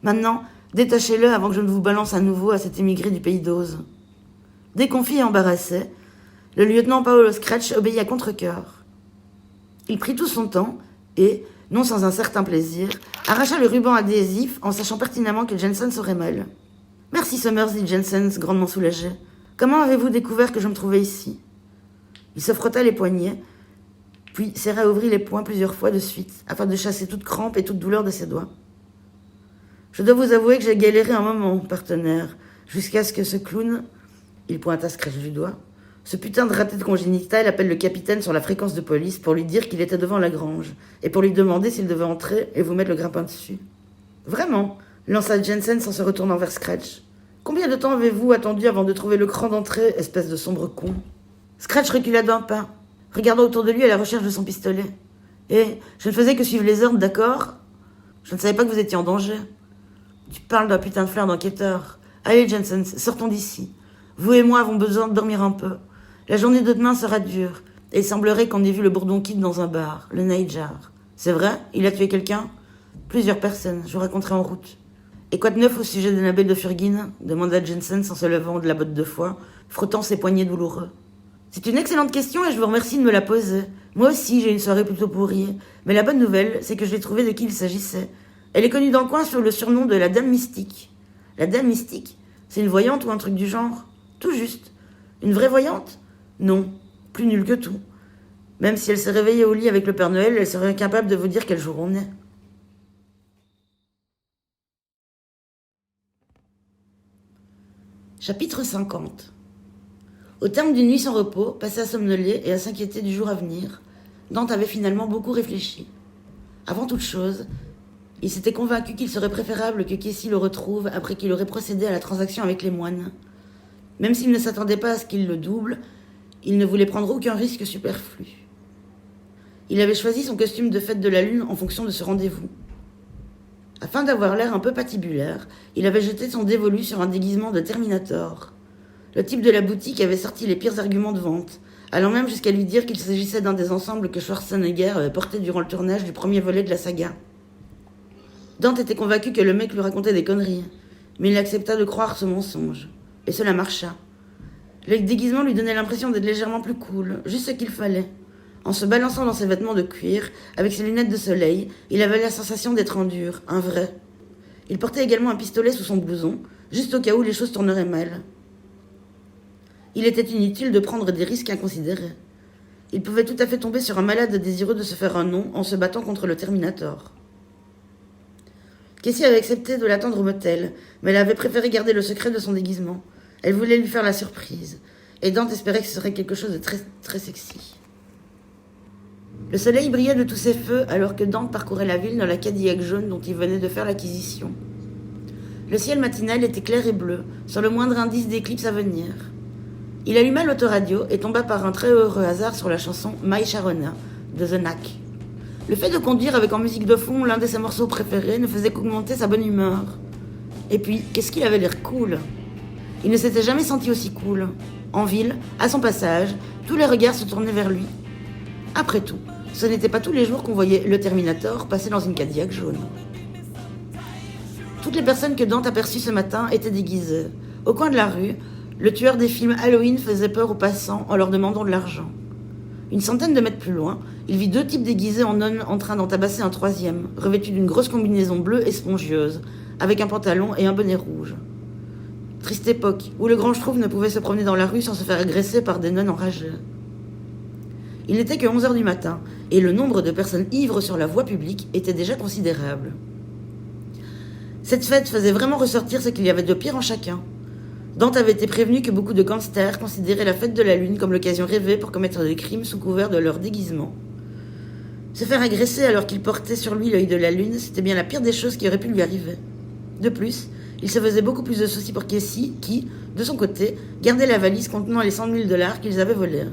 Maintenant, détachez-le avant que je ne vous balance à nouveau à cet émigré du pays d'Oz. » Déconfit et embarrassé, le lieutenant Paolo Scratch obéit à contre-cœur. Il prit tout son temps et, non sans un certain plaisir, arracha le ruban adhésif en sachant pertinemment que Jensen saurait mal. « Merci Summers, dit Jensen, grandement soulagé. Comment avez-vous découvert que je me trouvais ici ?» Il se frotta les poignets, puis serra et ouvrit les poings plusieurs fois de suite, afin de chasser toute crampe et toute douleur de ses doigts. « Je dois vous avouer que j'ai galéré un moment, partenaire, jusqu'à ce que ce clown, il pointa Scratch du doigt, ce putain de raté de congénital appelle le capitaine sur la fréquence de police pour lui dire qu'il était devant la grange, et pour lui demander s'il devait entrer et vous mettre le grappin dessus. »« Vraiment ?» lança Jensen sans se retournant vers Scratch. « Combien de temps avez-vous attendu avant de trouver le cran d'entrée, espèce de sombre con ?» Scratch recula d'un pas, regardant autour de lui à la recherche de son pistolet. « Eh, je ne faisais que suivre les ordres, d'accord ? Je ne savais pas que vous étiez en danger. »« Tu parles d'un putain de flair d'enquêteur. Allez, Jensen, sortons d'ici. Vous et moi avons besoin de dormir un peu. La journée de demain sera dure, et il semblerait qu'on ait vu le bourdon kid dans un bar, le Nightjar. C'est vrai ? Il a tué quelqu'un ? Plusieurs personnes, je vous raconterai en route. Et quoi de neuf au sujet d'Annabelle de Furgin ? Demanda Jensen en se levant de la botte de foie, frottant ses poignets douloureux. C'est une excellente question et je vous remercie de me la poser. Moi aussi, j'ai une soirée plutôt pourrie. Mais la bonne nouvelle, c'est que je l'ai trouvé de qui il s'agissait. Elle est connue dans le coin sous le surnom de la Dame Mystique. La Dame Mystique ? C'est une voyante ou un truc du genre ? Tout juste. Une vraie voyante ? Non, plus nulle que tout. Même si elle s'est réveillée au lit avec le Père Noël, elle serait incapable de vous dire quel jour on est. Chapitre 50. Au terme d'une nuit sans repos, passée à somnoler et à s'inquiéter du jour à venir, Dante avait finalement beaucoup réfléchi. Avant toute chose, il s'était convaincu qu'il serait préférable que Casey le retrouve après qu'il aurait procédé à la transaction avec les moines. Même s'il ne s'attendait pas à ce qu'il le double, il ne voulait prendre aucun risque superflu. Il avait choisi son costume de fête de la lune en fonction de ce rendez-vous. Afin d'avoir l'air un peu patibulaire, il avait jeté son dévolu sur un déguisement de Terminator. Le type de la boutique avait sorti les pires arguments de vente, allant même jusqu'à lui dire qu'il s'agissait d'un des ensembles que Schwarzenegger avait porté durant le tournage du premier volet de la saga. Dante était convaincu que le mec lui racontait des conneries, mais il accepta de croire ce mensonge. Et cela marcha. Le déguisement lui donnait l'impression d'être légèrement plus cool, juste ce qu'il fallait. En se balançant dans ses vêtements de cuir, avec ses lunettes de soleil, il avait la sensation d'être en dur, un vrai. Il portait également un pistolet sous son blouson, juste au cas où les choses tourneraient mal. Il était inutile de prendre des risques inconsidérés. Il pouvait tout à fait tomber sur un malade désireux de se faire un nom en se battant contre le Terminator. Cassie avait accepté de l'attendre au motel, mais elle avait préféré garder le secret de son déguisement. Elle voulait lui faire la surprise, et Dante espérait que ce serait quelque chose de très, très sexy. Le soleil brillait de tous ses feux alors que Dante parcourait la ville dans la Cadillac jaune dont il venait de faire l'acquisition. Le ciel matinal était clair et bleu, sans le moindre indice d'éclipse à venir. Il alluma l'autoradio et tomba par un très heureux hasard sur la chanson My Sharona de The Knack. Le fait de conduire avec en musique de fond l'un de ses morceaux préférés ne faisait qu'augmenter sa bonne humeur. Et puis, qu'est-ce qu'il avait l'air cool! Il ne s'était jamais senti aussi cool. En ville, à son passage, tous les regards se tournaient vers lui. Après tout, ce n'était pas tous les jours qu'on voyait le Terminator passer dans une Cadillac jaune. Toutes les personnes que Dante aperçut ce matin étaient déguisées. Au coin de la rue, le tueur des films Halloween faisait peur aux passants en leur demandant de l'argent. Une centaine de mètres plus loin, il vit 2 types déguisés en nonnes en train d'en tabasser un 3e, revêtu d'une grosse combinaison bleue et spongieuse, avec un pantalon et un bonnet rouge. Triste époque, où le grand Schtroumpf ne pouvait se promener dans la rue sans se faire agresser par des nonnes enragées. Il n'était que 11h du matin, et le nombre de personnes ivres sur la voie publique était déjà considérable. Cette fête faisait vraiment ressortir ce qu'il y avait de pire en chacun. Dante avait été prévenu que beaucoup de gangsters considéraient la fête de la Lune comme l'occasion rêvée pour commettre des crimes sous couvert de leur déguisement. Se faire agresser alors qu'il portait sur lui l'œil de la Lune, c'était bien la pire des choses qui aurait pu lui arriver. De plus, il se faisait beaucoup plus de soucis pour Cassie, qui, de son côté, gardait la valise contenant les $100 000 qu'ils avaient volés.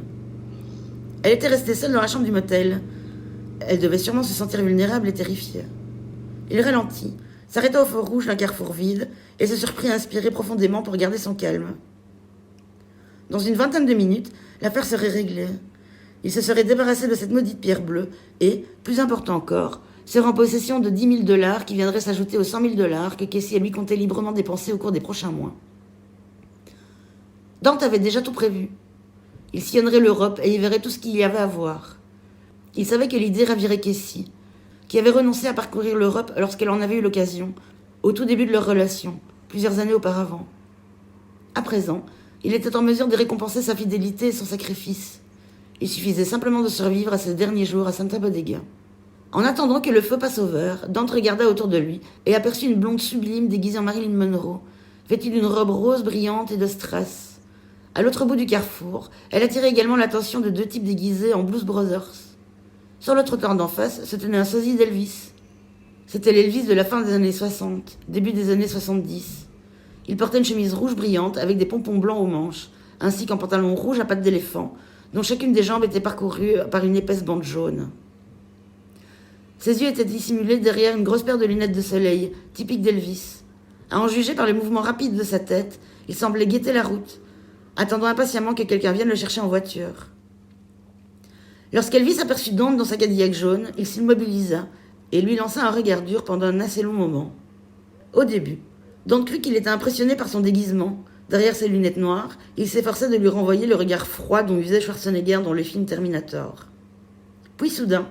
Elle était restée seule dans la chambre du motel. Elle devait sûrement se sentir vulnérable et terrifiée. Il ralentit, s'arrêta au feu rouge d'un carrefour vide et se surprit à inspirer profondément pour garder son calme. Dans une 20aine de minutes, l'affaire serait réglée. Il se serait débarrassé de cette maudite pierre bleue et, plus important encore, serait en possession de $10 000 qui viendraient s'ajouter aux $100 000 que Cassie lui comptait librement dépenser au cours des prochains mois. Dante avait déjà tout prévu. Il sillonnerait l'Europe et y verrait tout ce qu'il y avait à voir. Il savait que l'idée ravirait Cassie, qui avait renoncé à parcourir l'Europe lorsqu'elle en avait eu l'occasion, au tout début de leur relation, plusieurs années auparavant. À présent, il était en mesure de récompenser sa fidélité et son sacrifice. Il suffisait simplement de survivre à ses derniers jours à Santa Bodega. En attendant que le feu passe au vert, Dante regarda autour de lui et aperçut une blonde sublime déguisée en Marilyn Monroe, vêtue d'une robe rose brillante et de strass. À l'autre bout du carrefour, elle attirait également l'attention de 2 types déguisés en Blues Brothers. Sur le trottoir d'en face se tenait un sosie d'Elvis. C'était l'Elvis de la fin des années 60, début des années 70. Il portait une chemise rouge brillante avec des pompons blancs aux manches, ainsi qu'un pantalon rouge à pattes d'éléphant, dont chacune des jambes était parcourue par une épaisse bande jaune. Ses yeux étaient dissimulés derrière une grosse paire de lunettes de soleil, typique d'Elvis. À en juger par les mouvements rapides de sa tête, il semblait guetter la route, attendant impatiemment que quelqu'un vienne le chercher en voiture. Lorsqu'Elvis aperçut Dante dans sa Cadillac jaune, il s'immobilisa et lui lança un regard dur pendant un assez long moment. Au début, Dante crut qu'il était impressionné par son déguisement. Derrière ses lunettes noires, il s'efforçait de lui renvoyer le regard froid dont usait Schwarzenegger dans le film Terminator. Puis soudain,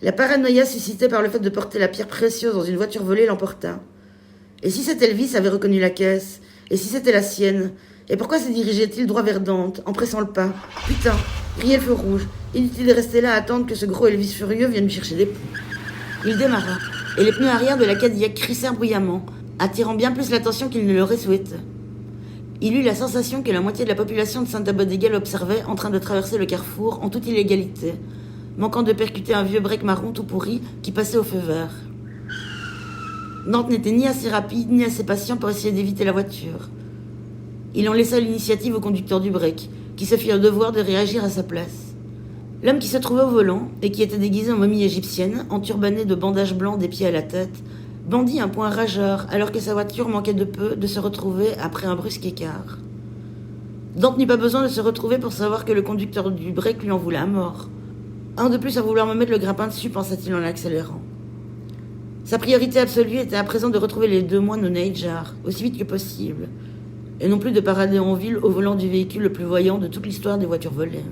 la paranoïa suscitée par le fait de porter la pierre précieuse dans une voiture volée l'emporta. Et si cet Elvis avait reconnu la caisse? Et si c'était la sienne? Et pourquoi se dirigeait-il droit vers Dante, en pressant le pas? Putain, grillait le feu rouge. Inutile de rester là à attendre que ce gros Elvis furieux vienne lui chercher des poux. Il démarra, et les pneus arrière de la Cadillac crissèrent bruyamment, attirant bien plus l'attention qu'il ne l'aurait souhaité. Il eut la sensation que la moitié de la population de Santa Bodega l'observait en train de traverser le carrefour en toute illégalité, manquant de percuter un vieux break marron tout pourri qui passait au feu vert. Dante n'était ni assez rapide ni assez patient pour essayer d'éviter la voiture. Il en laissa l'initiative au conducteur du break, qui se fit un devoir de réagir à sa place. L'homme qui se trouvait au volant, et qui était déguisé en momie égyptienne, enturbané de bandages blancs des pieds à la tête, bandit un poing rageur alors que sa voiture manquait de peu de se retrouver après un brusque écart. Dante n'eut pas besoin de se retrouver pour savoir que le conducteur du break lui en voulait à mort. Un de plus à vouloir me mettre le grappin dessus, pensa-t-il en accélérant. Sa priorité absolue était à présent de retrouver les 2 moines au Neidjar, aussi vite que possible. et non plus de parader en ville au volant du véhicule le plus voyant de toute l'histoire des voitures volées.